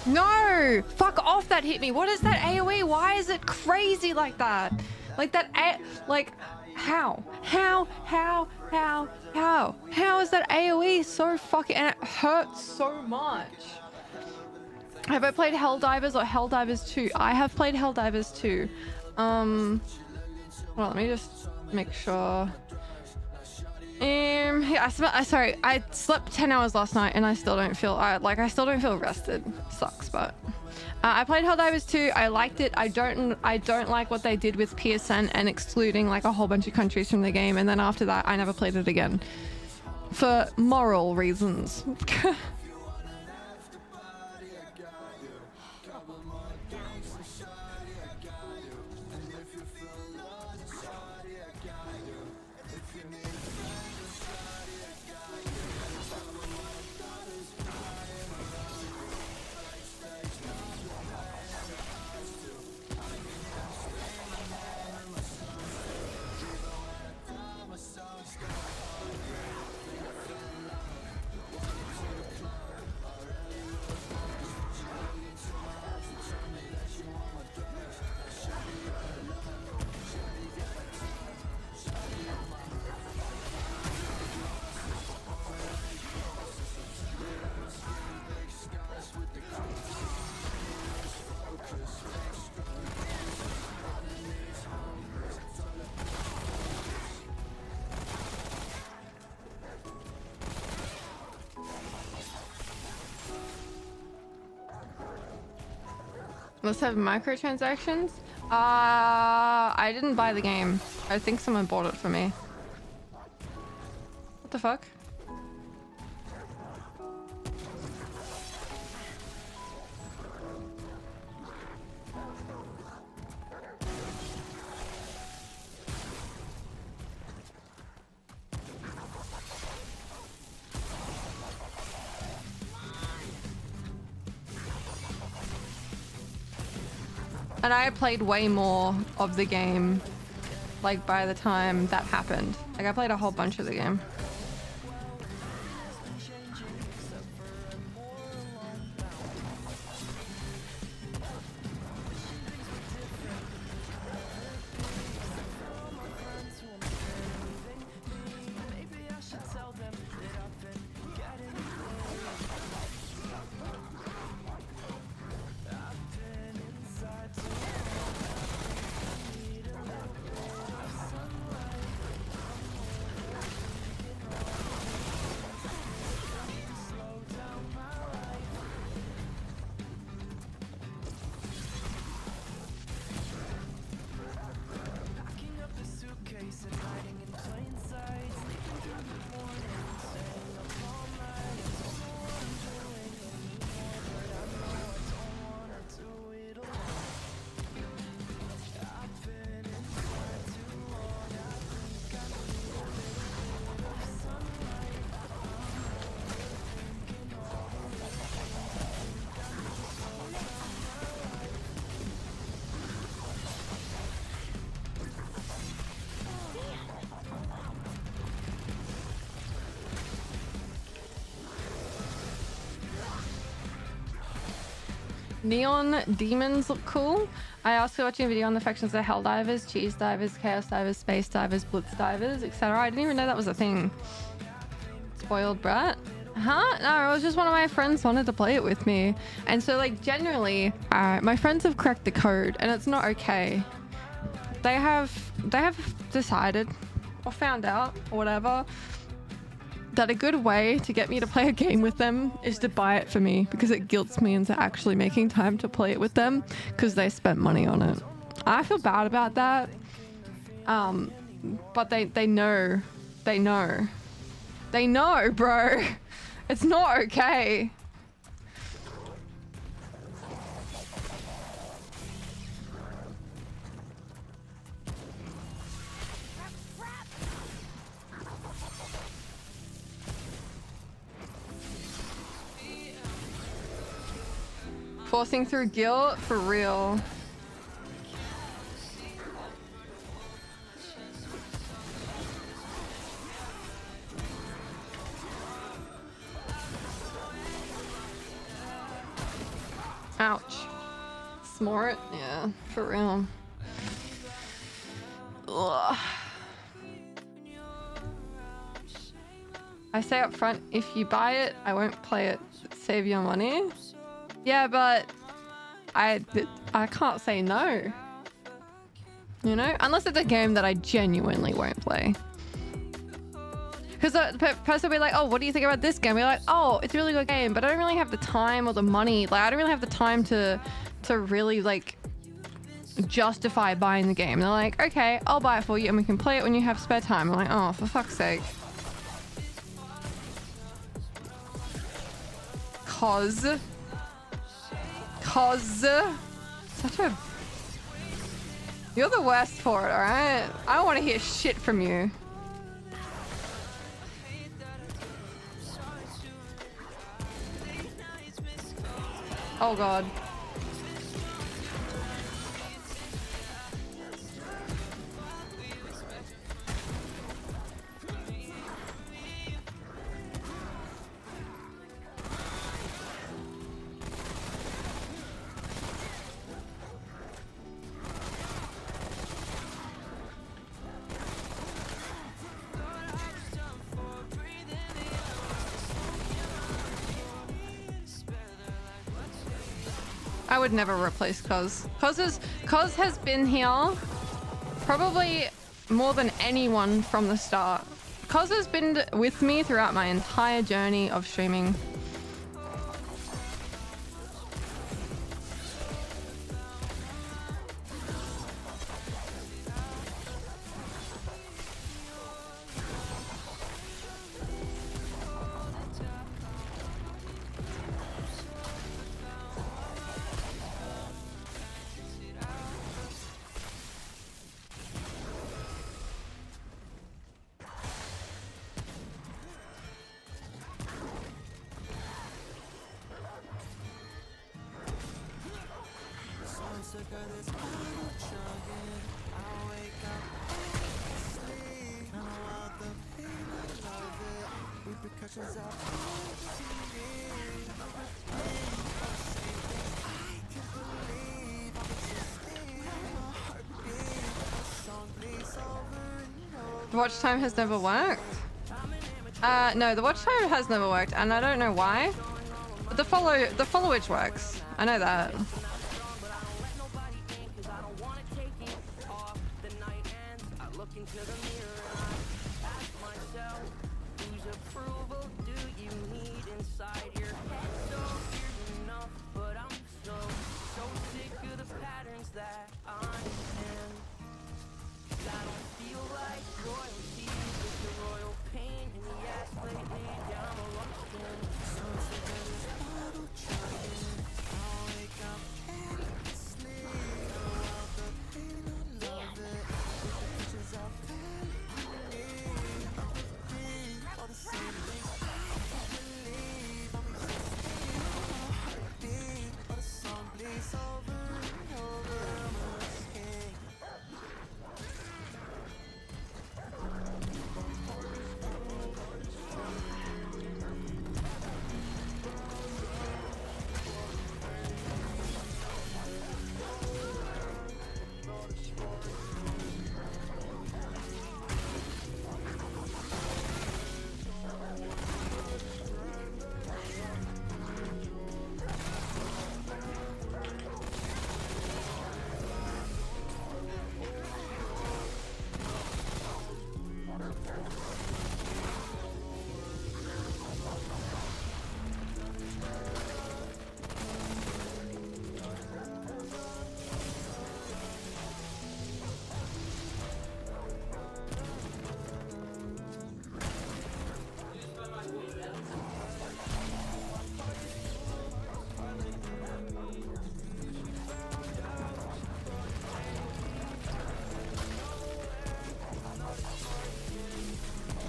No! Fuck off, that hit me. What is that AoE? Why is it crazy like that? Like that, like, how? How is that AoE so fucking, and it hurts so much? Have I played Helldivers or Helldivers 2? I have played Helldivers 2. Well, let me just make sure. Yeah, sorry, I slept 10 hours last night and I still don't feel, I still don't feel rested. Sucks, but I played Helldivers 2. I liked it. I don't like what they did with PSN and excluding like a whole bunch of countries from the game. And then after that, I never played it again for moral reasons. Let's have microtransactions. I didn't buy the game. I think someone bought it for me. What the fuck? And I played way more of the game, like, by the time that happened. Like, I played a whole bunch of the game. Neon demons look cool. I asked for watching a video on the factions of Helldivers, Cheese Divers, Chaos Divers, Space Divers, Blitz Divers, etc. I didn't even know that was a thing. Spoiled brat. Huh? No, it was just one of my friends wanted to play it with me. And so, like, generally, my friends have cracked the code and it's not okay. They have decided or found out or whatever that a good way to get me to play a game with them is to buy it for me, because it guilts me into actually making time to play it with them because they spent money on it. I feel bad about that, But they know, bro. It's not okay. Forcing through guilt for real. Ouch. Smart? Yeah, for real. Ugh. I say up front, if you buy it, I won't play it. Save your money. Yeah, but I can't say no. You know? Unless it's a game that I genuinely won't play. Because the person will be like, oh, what do you think about this game? We're like, oh, it's a really good game, but I don't really have the time or the money. Like, I don't really have the time to really, like, justify buying the game. And they're like, okay, I'll buy it for you and we can play it when you have spare time. I'm like, oh, for fuck's sake. Cause such a... You're the worst for it, alright? I don't want to hear shit from you. Oh god. I would never replace Cos. Cos has been here probably more than anyone from the start. Cos has been with me throughout my entire journey of streaming. The watch time has never worked? No, the watch time has never worked, and I don't know why. But the followage works. I know that.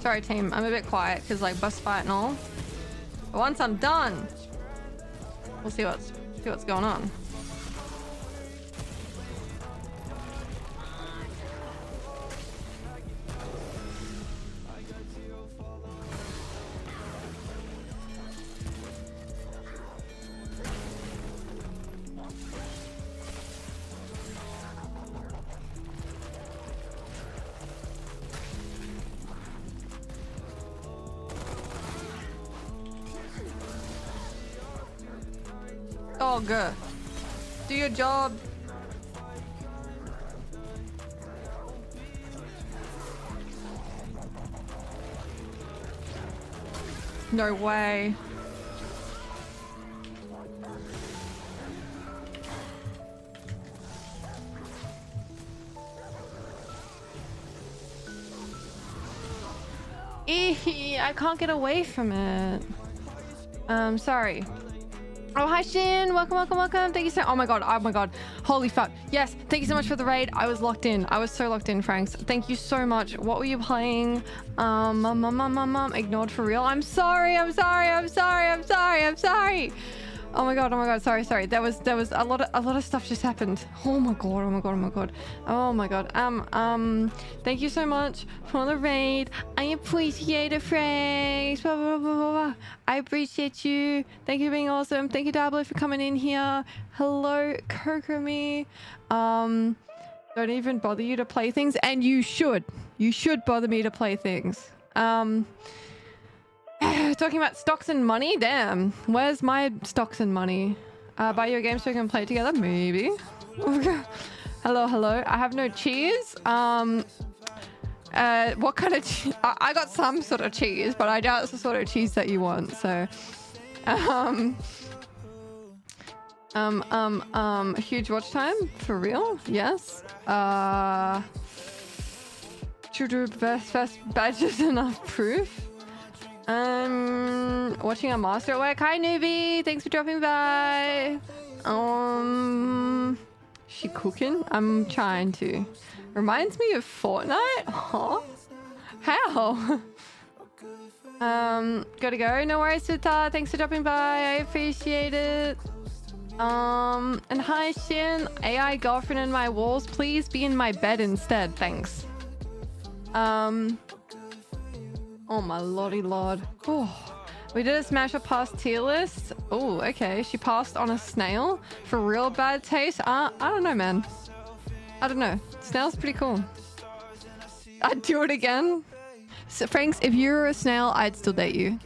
Sorry, team. I'm a bit quiet because like boss fight and all. But once I'm done, we'll see what's going on. Oh, good. Do your job. No way. I can't get away from it. Sorry. Oh, hi Shin. Welcome, welcome, welcome. Thank you so. Oh my god. Holy fuck. Yes. Thank you so much for the raid. I was locked in. I was so locked in, Franks. Thank you so much. What were you playing? Ignored for real. I'm sorry. Oh my god. Sorry. There was a lot of stuff just happened. Oh my god. Thank you so much for the raid. I appreciate it, Franks. Blah, blah, blah, blah, blah. I appreciate you. Thank you for being awesome. Thank you, Diablo, for coming in here. Hello, Kokomi. Don't even bother you to play things, and you should. You should bother me to play things. Talking about stocks and money? Damn. Where's my stocks and money? Buy your game so we can play together? Maybe. Hello. I have no cheese. What kind of cheese? I got some sort of cheese, but I doubt it's the sort of cheese that you want, so... huge watch time? For real? Yes. True best badges enough proof. Watching a master at work. Hi newbie, thanks for dropping by. She cooking? I'm trying to. Reminds me of Fortnite? Huh? How? Gotta go. No worries, Sita. Thanks for dropping by. I appreciate it. And hi Shin. AI girlfriend in my walls. Please be in my bed instead. Thanks. Oh my lordy lord. Oh, we did a smash or pass tier list. Oh, okay. She passed on a snail for real bad taste. I don't know, man. I don't know. Snail's pretty cool. I'd do it again. So, Franks, if you were a snail, I'd still date you.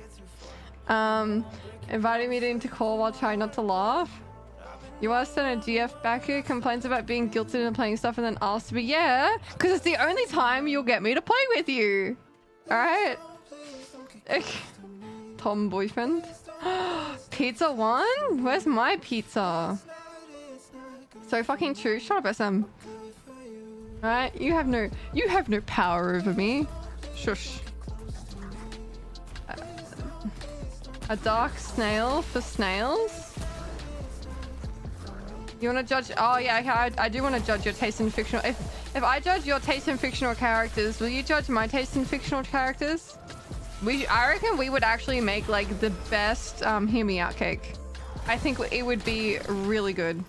Inviting me into call while trying not to laugh. You worse than a GF Baku complains about being guilted into playing stuff and then asks to be. Yeah, because it's the only time you'll get me to play with you. Alright? Tom boyfriend. Pizza 1? Where's my pizza? So fucking true. Shut up, SM. Alright? You have no power over me. Shush. A dark snail for snails? You want to judge? Oh yeah, okay, I do want to judge your taste in fictional. If I judge your taste in fictional characters, will you judge my taste in fictional characters? I reckon we would actually make like the best hear me out cake. I think it would be really good.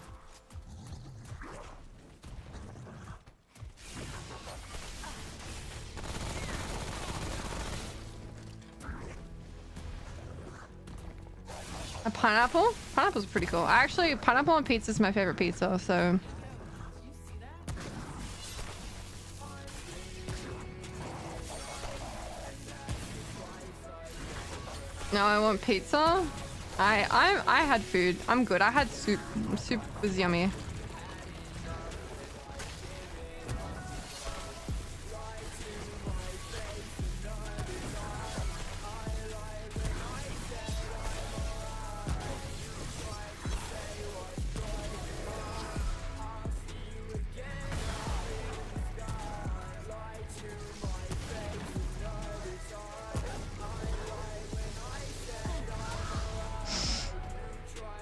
A pineapple? Pineapple's pretty cool. Actually, pineapple on pizza is my favorite pizza, so... No, I want pizza. I had food. I'm good. I had soup. Soup was yummy.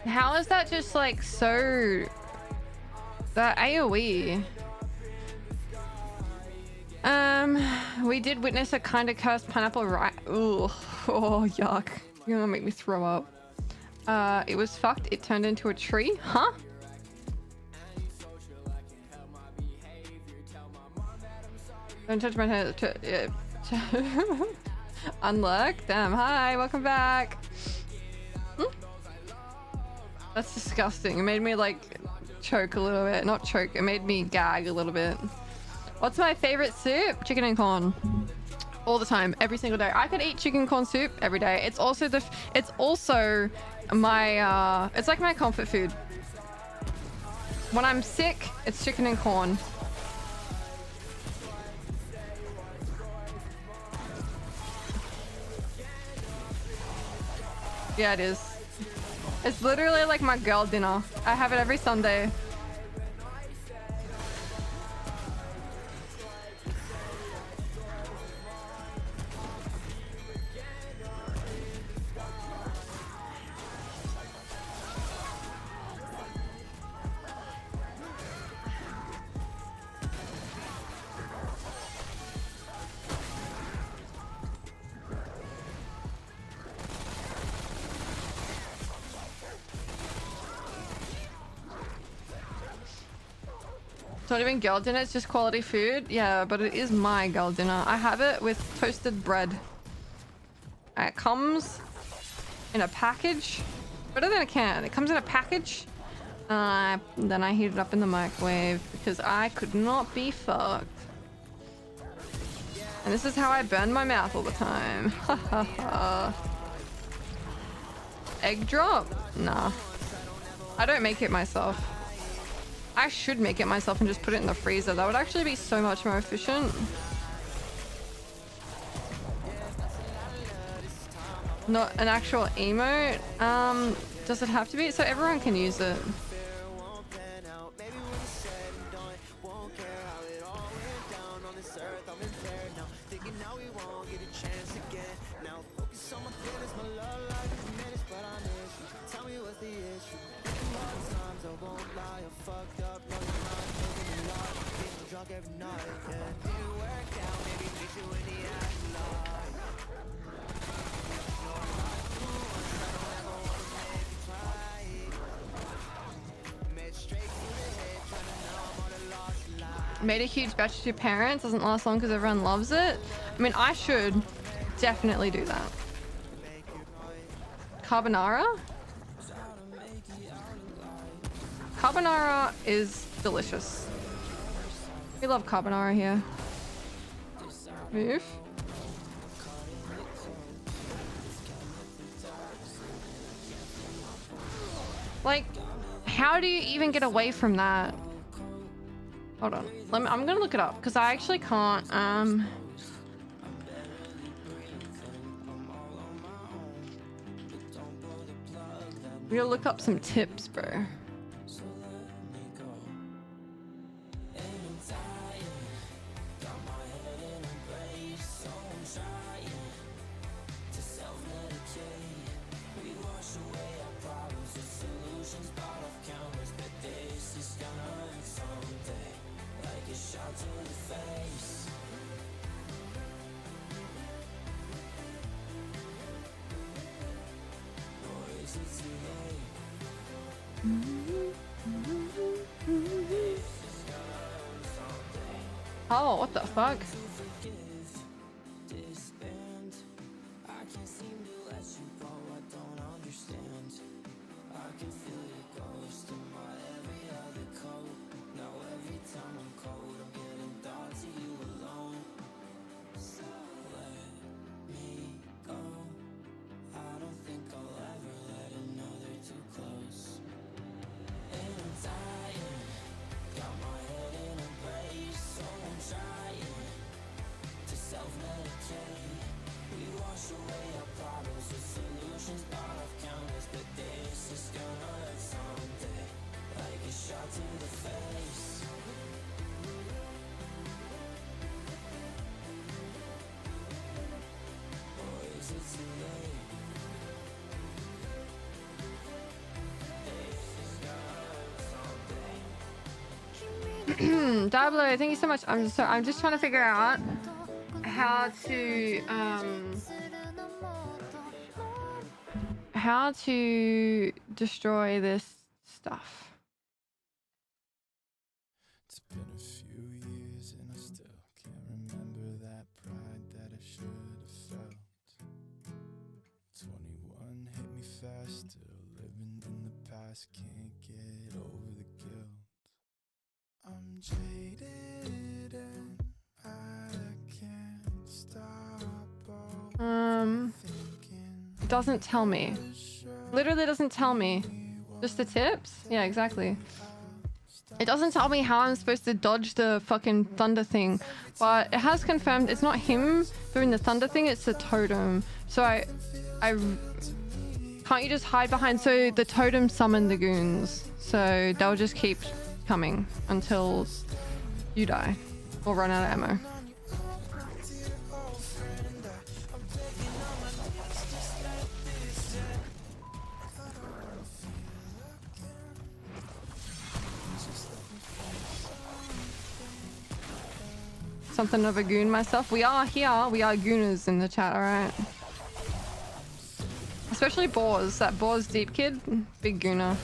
How is that just like so... That AoE? We did witness a kind of cursed pineapple right. Ooh, oh yuck! You're gonna make me throw up. It was fucked. It turned into a tree, huh? Don't touch my head. Unlock. Damn. Hi. Welcome back. That's disgusting. It made me like choke a little bit. Not choke. It made me gag a little bit. What's my favorite soup? Chicken and corn. All the time. Every single day. I could eat chicken and corn soup every day. It's also my it's like my comfort food. When I'm sick, it's chicken and corn. Yeah, it is. It's literally like my girl dinner. I have it every Sunday. It's not even girl dinner, it's just quality food. Yeah, but it is my girl dinner. I have it with toasted bread. It comes in a package. Better than a can. It comes in a package. Then I heat it up in the microwave because I could not be fucked. And this is how I burn my mouth all the time. Egg drop? Nah. I don't make it myself. I should make it myself and just put it in the freezer. That would actually be so much more efficient. Not an actual emote. Does it have to be? So everyone can use it. Made a huge batch to your parents. Doesn't last long because everyone loves it. I mean, I should definitely do that. Carbonara? Carbonara is delicious. We love carbonara here. Move. Like, how do you even get away from that? Hold on. I'm gonna look it up because I actually can't. We're gonna look up some tips, bro. Oh, what the fuck? Diablo, thank you so much. I'm just trying to figure out how to destroy this stuff. It's been a few years and I still can't remember that pride that I should have felt. 21 hit me fast, still living in the past, can't get over the guilt. I'm jaded and I can't stop It doesn't tell me. Literally doesn't tell me. Just the tips? Yeah, exactly. It doesn't tell me how I'm supposed to dodge the fucking thunder thing, but it has confirmed it's not him doing the thunder thing, it's the totem. So I can't you just hide behind? So the totem summoned the goons, so they'll just keep coming until you die or run out of ammo. Something of a goon myself. We are here. We are gooners in the chat, alright? Especially Boars. That Boars deep kid. Big gooner.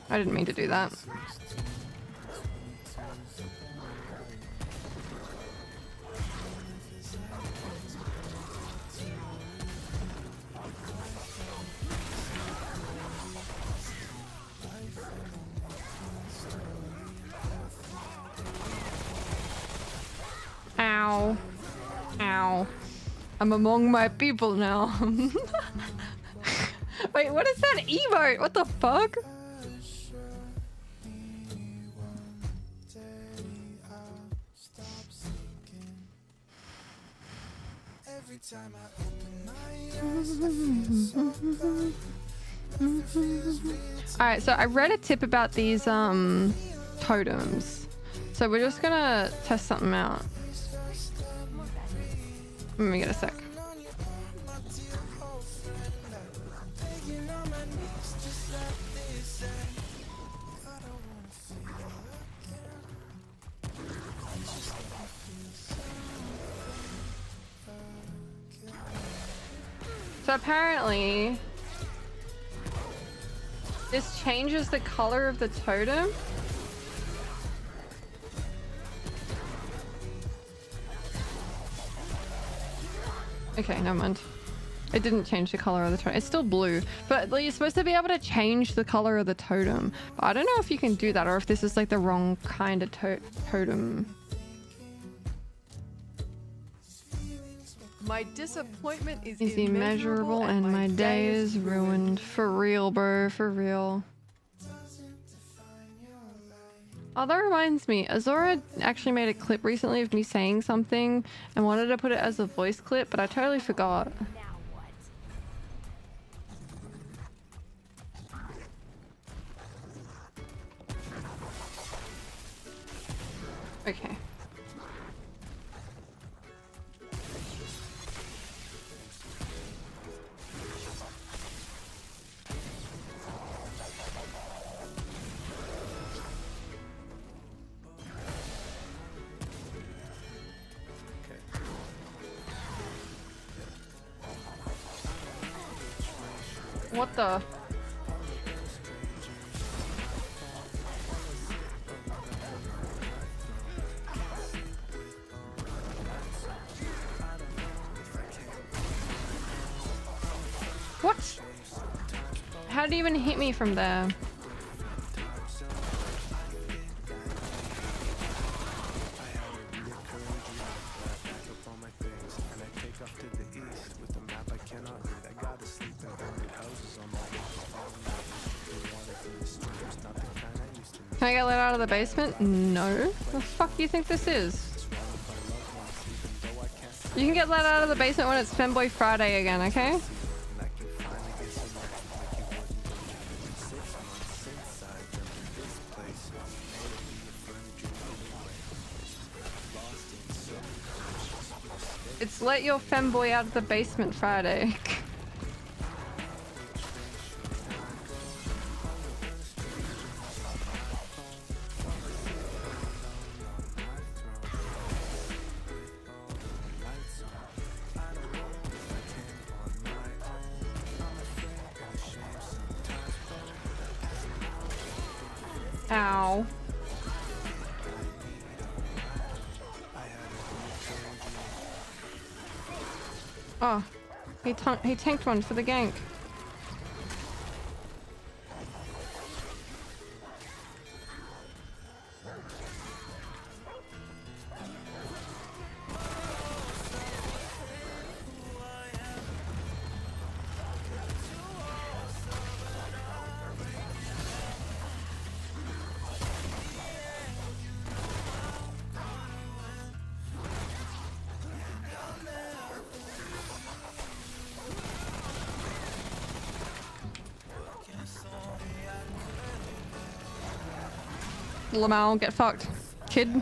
I didn't mean to do that. Ow. Ow. I'm among my people now. Wait, what is that emote? What the fuck? Alright, so I read a tip about these totems. So we're just gonna test something out. Let me get a sec. So apparently this changes the color of the totem. Okay, never mind. It didn't change the color of the totem. It's still blue, but you're supposed to be able to change the color of the totem. But I don't know if you can do that or if this is like the wrong kind of totem. My disappointment is immeasurable and my day is ruined. For real, bro. For real. Oh, that reminds me. Azora actually made a clip recently of me saying something and wanted to put it as a voice clip, but I totally forgot. Okay. What the? What? How did it even hit me from there? Can I get let out of the basement? No. What the fuck do you think this is? You can get let out of the basement when it's Femboy Friday again, okay? It's let your femboy out of the basement Friday. Ow. Oh, he tanked one for the gank. Lamal, get fucked, kid.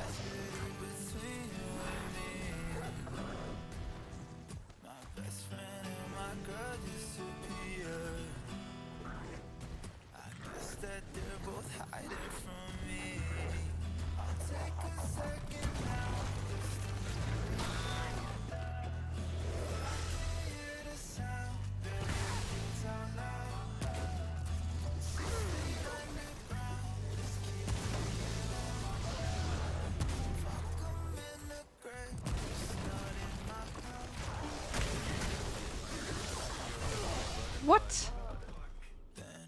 What?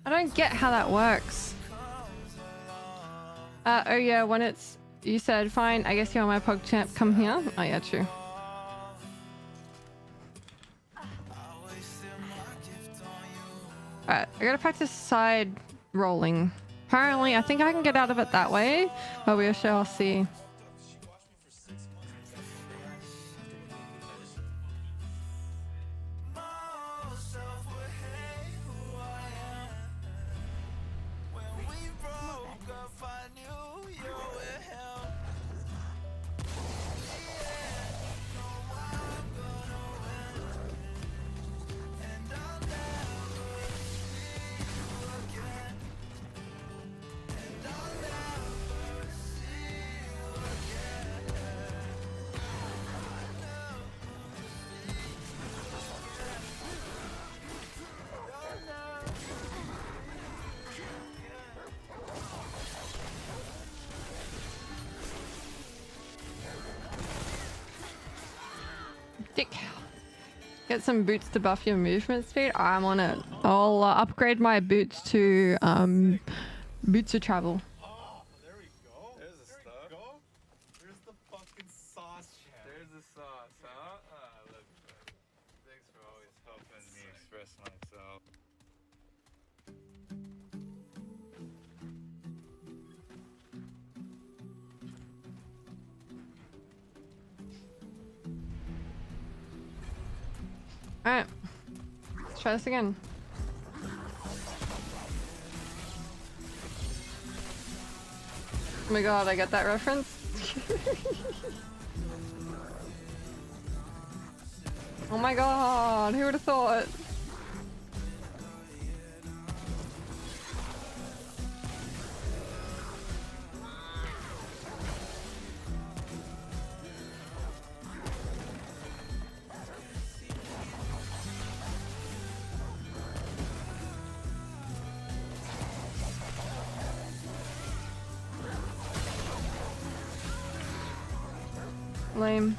I don't get how that works. Oh yeah, when it's... You said, fine, I guess you're my pog champ, come here. Oh yeah, true. Alright, I gotta practice side rolling. Apparently, I think I can get out of it that way, but we shall see. Dick. Get some boots to buff your movement speed. I'm on it. I'll upgrade my boots to boots of travel. Oh, there we go. There's the stuff. There's the fucking sauce, chat. There's the sauce, huh? Look, thanks for always helping me express myself. Alright. Let's try this again. Oh my god, I get that reference. Oh my god, who would have thought? Lame.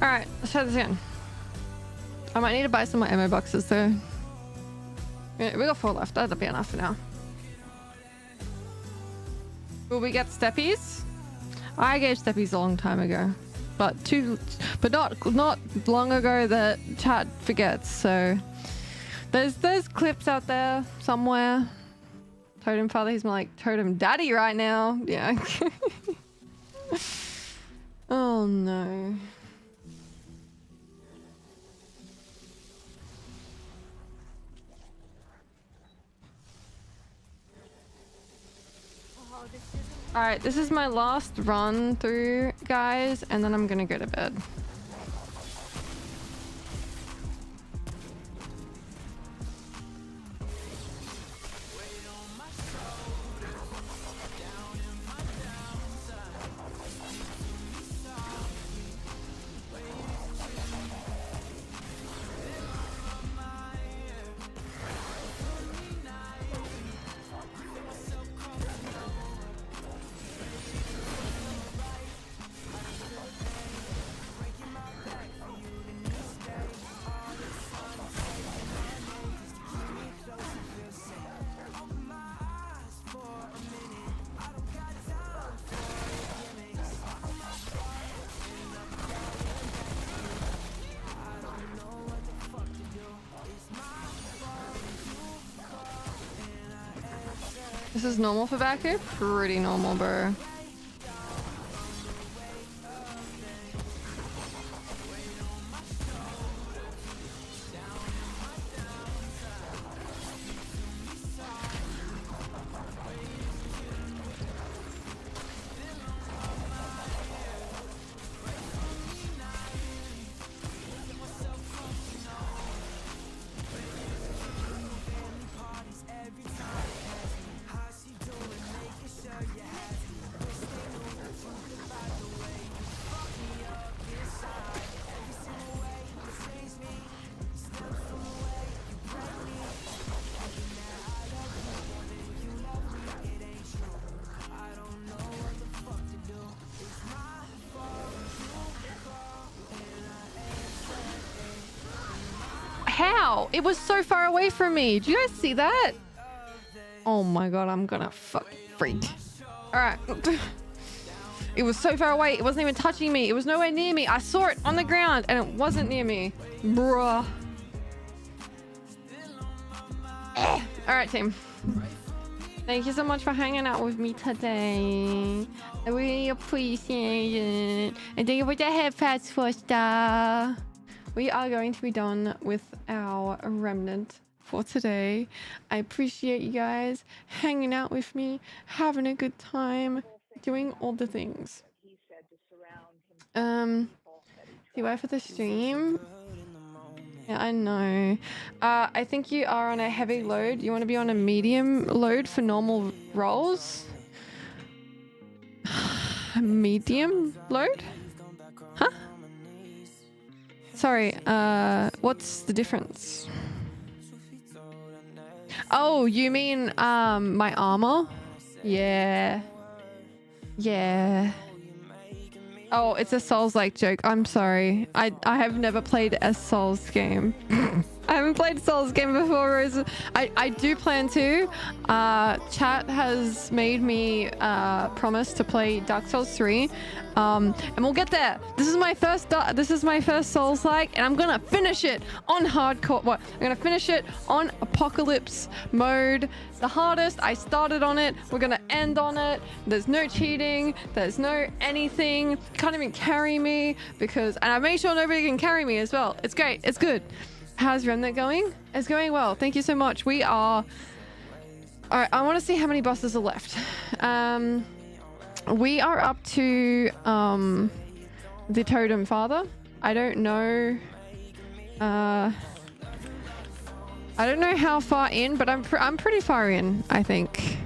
Alright, let's try this again. I might need to buy some more ammo boxes though. Yeah, we got 4 left. That'll be enough for now. Will we get steppies? I gave steppies a long time ago. But not long ago that chat forgets, so there's clips out there somewhere. Totem father, he's more like totem daddy right now. Yeah. Oh no. Alright, this is my last run through, guys, and then I'm gonna go to bed. This is normal for Baku? Pretty normal, bro. How? It was so far away from me. Did you guys see that? Oh my god, I'm gonna fucking freak. Alright. It was so far away. It wasn't even touching me. It was nowhere near me. I saw it on the ground and it wasn't near me. Bruh. Alright, team. Thank you so much for hanging out with me today. I really appreciate it. And thank you for the headphones for star. We are going to be done with our remnant for today. I appreciate you guys hanging out with me, having a good time, doing all the things. You wait for the stream? Yeah, I know. I think you are on a heavy load. You want to be on a medium load for normal rolls? Medium load? Huh? Sorry, what's the difference? Oh, you mean my armor? Yeah. Yeah. Oh, it's a Souls-like joke. I'm sorry. I have never played a Souls game. I haven't played a Souls game before, Rose. I do plan to. Chat has made me promise to play Dark Souls 3. And we'll get there. This is my first Souls-like, and I'm gonna finish it on hardcore. What? I'm gonna finish it on Apocalypse mode. The hardest. I started on it. We're gonna end on it. There's no cheating. There's no anything. You can't even carry me because, and I made sure nobody can carry me as well. It's great. It's good. How's Remnant going? It's going well. Thank you so much. We are. All right. I want to see how many bosses are left. We are up to the Totem Father. I don't know. I don't know how far in, but I'm pretty far in, I think.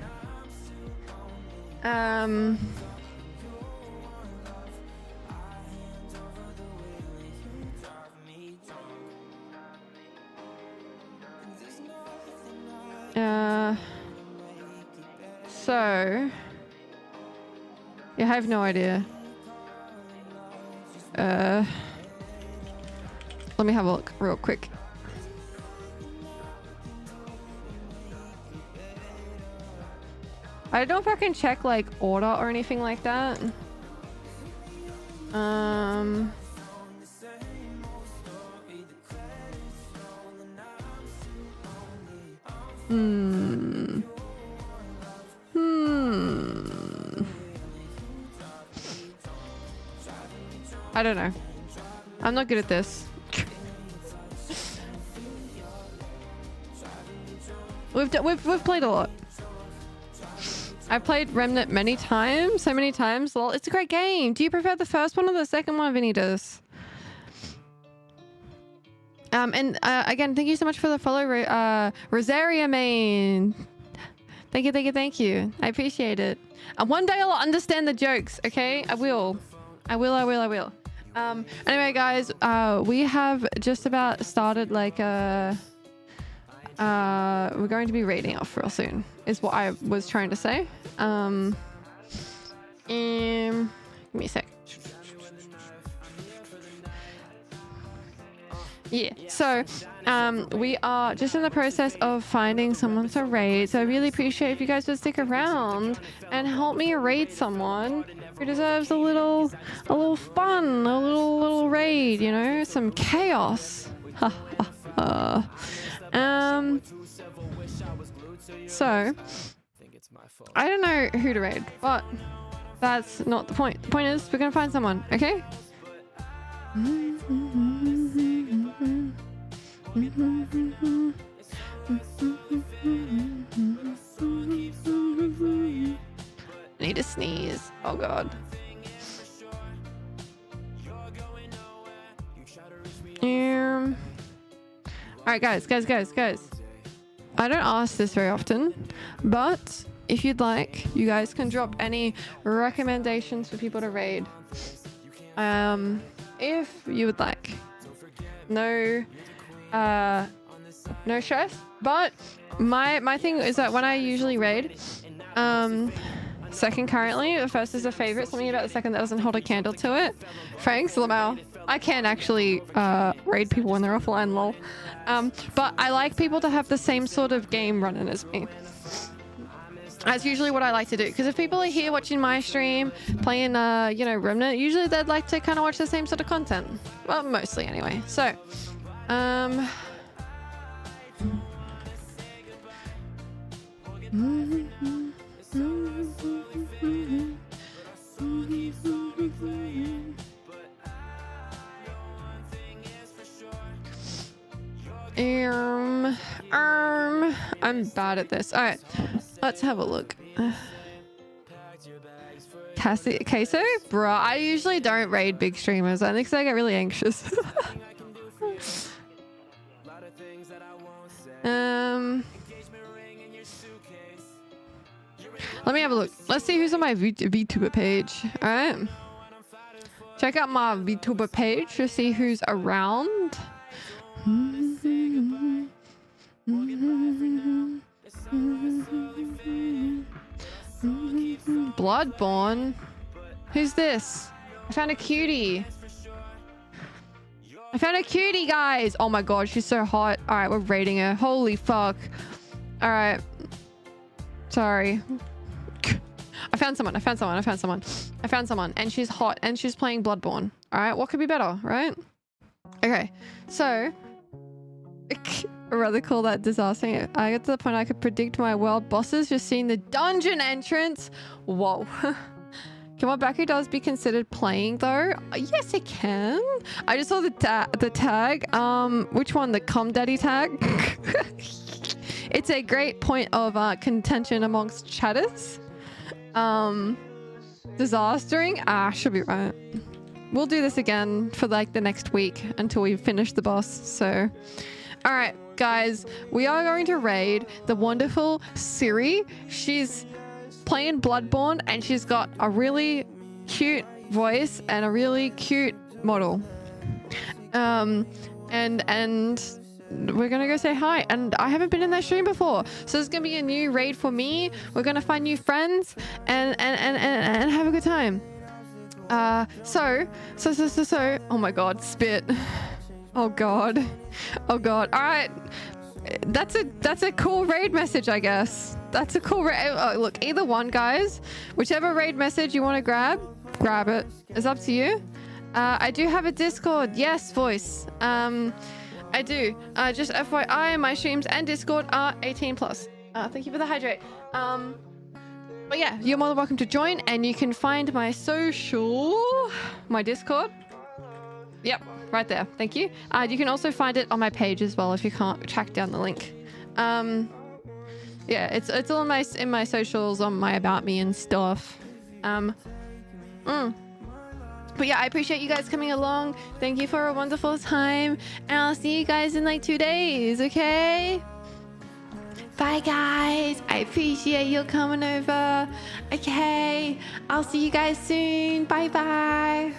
So yeah, I have no idea. Let me have a look real quick. I don't know if I can check like order or anything like that. I don't know. I'm not good at this. We've played a lot. I've played Remnant many times, so many times. Lol, it's a great game. Do you prefer the first one or the second one, Vinitas? And again, thank you so much for the follow, Rosaria Main. Thank you. I appreciate it. One day I'll understand the jokes, okay? I will. Anyway, guys, we have just about started like we're going to be raiding off real soon, is what I was trying to say. Give me a sec. Yeah, so we are just in the process of finding someone to raid, so I really appreciate if you guys would stick around and help me raid someone who deserves a little fun, a little raid, you know, some chaos. So I don't know who to raid, but that's not the point. The point is we're gonna find someone, okay? I need to sneeze. Oh god. Alright, guys. I don't ask this very often, but if you'd like, you guys can drop any recommendations for people to raid. If you would like. No stress, but my thing is that when I usually raid, second currently, the first is a favorite, something about the second that doesn't hold a candle to it. Thanks, Lamau. I can actually raid people when they're offline, lol. But I like people to have the same sort of game running as me. That's usually what I like to do, because if people are here watching my stream playing you know, Remnant, usually they'd like to kind of watch the same sort of content. Well, mostly anyway. So I'm bad at this. All right, let's have a look. Queso, bruh. I usually don't raid big streamers. I think I get really anxious. Let me have a look. Let's see who's on my VTuber page. All right. Check out my VTuber page to see who's around. Bloodborne? Who's this? I found a cutie. Guys. Oh my god, she's so hot. All right, we're raiding her. Holy fuck. All right. Sorry. I found someone. And she's hot and she's playing Bloodborne. All right, what could be better, right? Okay, so I'd rather call that disaster. I got to the point I could predict my world bosses just seeing the dungeon entrance. Whoa. Can what Baku does be considered playing though? Yes, it can. I just saw the tag. Which one? The cum daddy tag? It's a great point of contention amongst chatters. Disastering? Should be right. We'll do this again for like the next week until we finish the boss. So, all right, guys, we are going to raid the wonderful Siri. She's playing Bloodborne and she's got a really cute voice and a really cute model. And we're gonna go say hi, and I haven't been in that stream before, so it's gonna be a new raid for me. We're gonna find new friends and have a good time. So oh my god, spit. Oh god. Oh god. All right. That's a cool raid message, I guess. That's a cool raid. Oh, look, either one, guys. Whichever raid message you want to grab it. It's up to you. I do have a Discord. Yes, voice. I do. Just FYI, my streams and Discord are 18 plus. Thank you for the hydrate. But yeah, you're more than welcome to join, and you can find my my Discord. Yep, right there. Thank you. You can also find it on my page as well if you can't track down the link. Yeah, it's all in my socials, on my about me and stuff. But yeah, I appreciate you guys coming along. Thank you for a wonderful time, and I'll see you guys in like 2 days. Okay. Bye guys. I appreciate you coming over. Okay. I'll see you guys soon. Bye bye.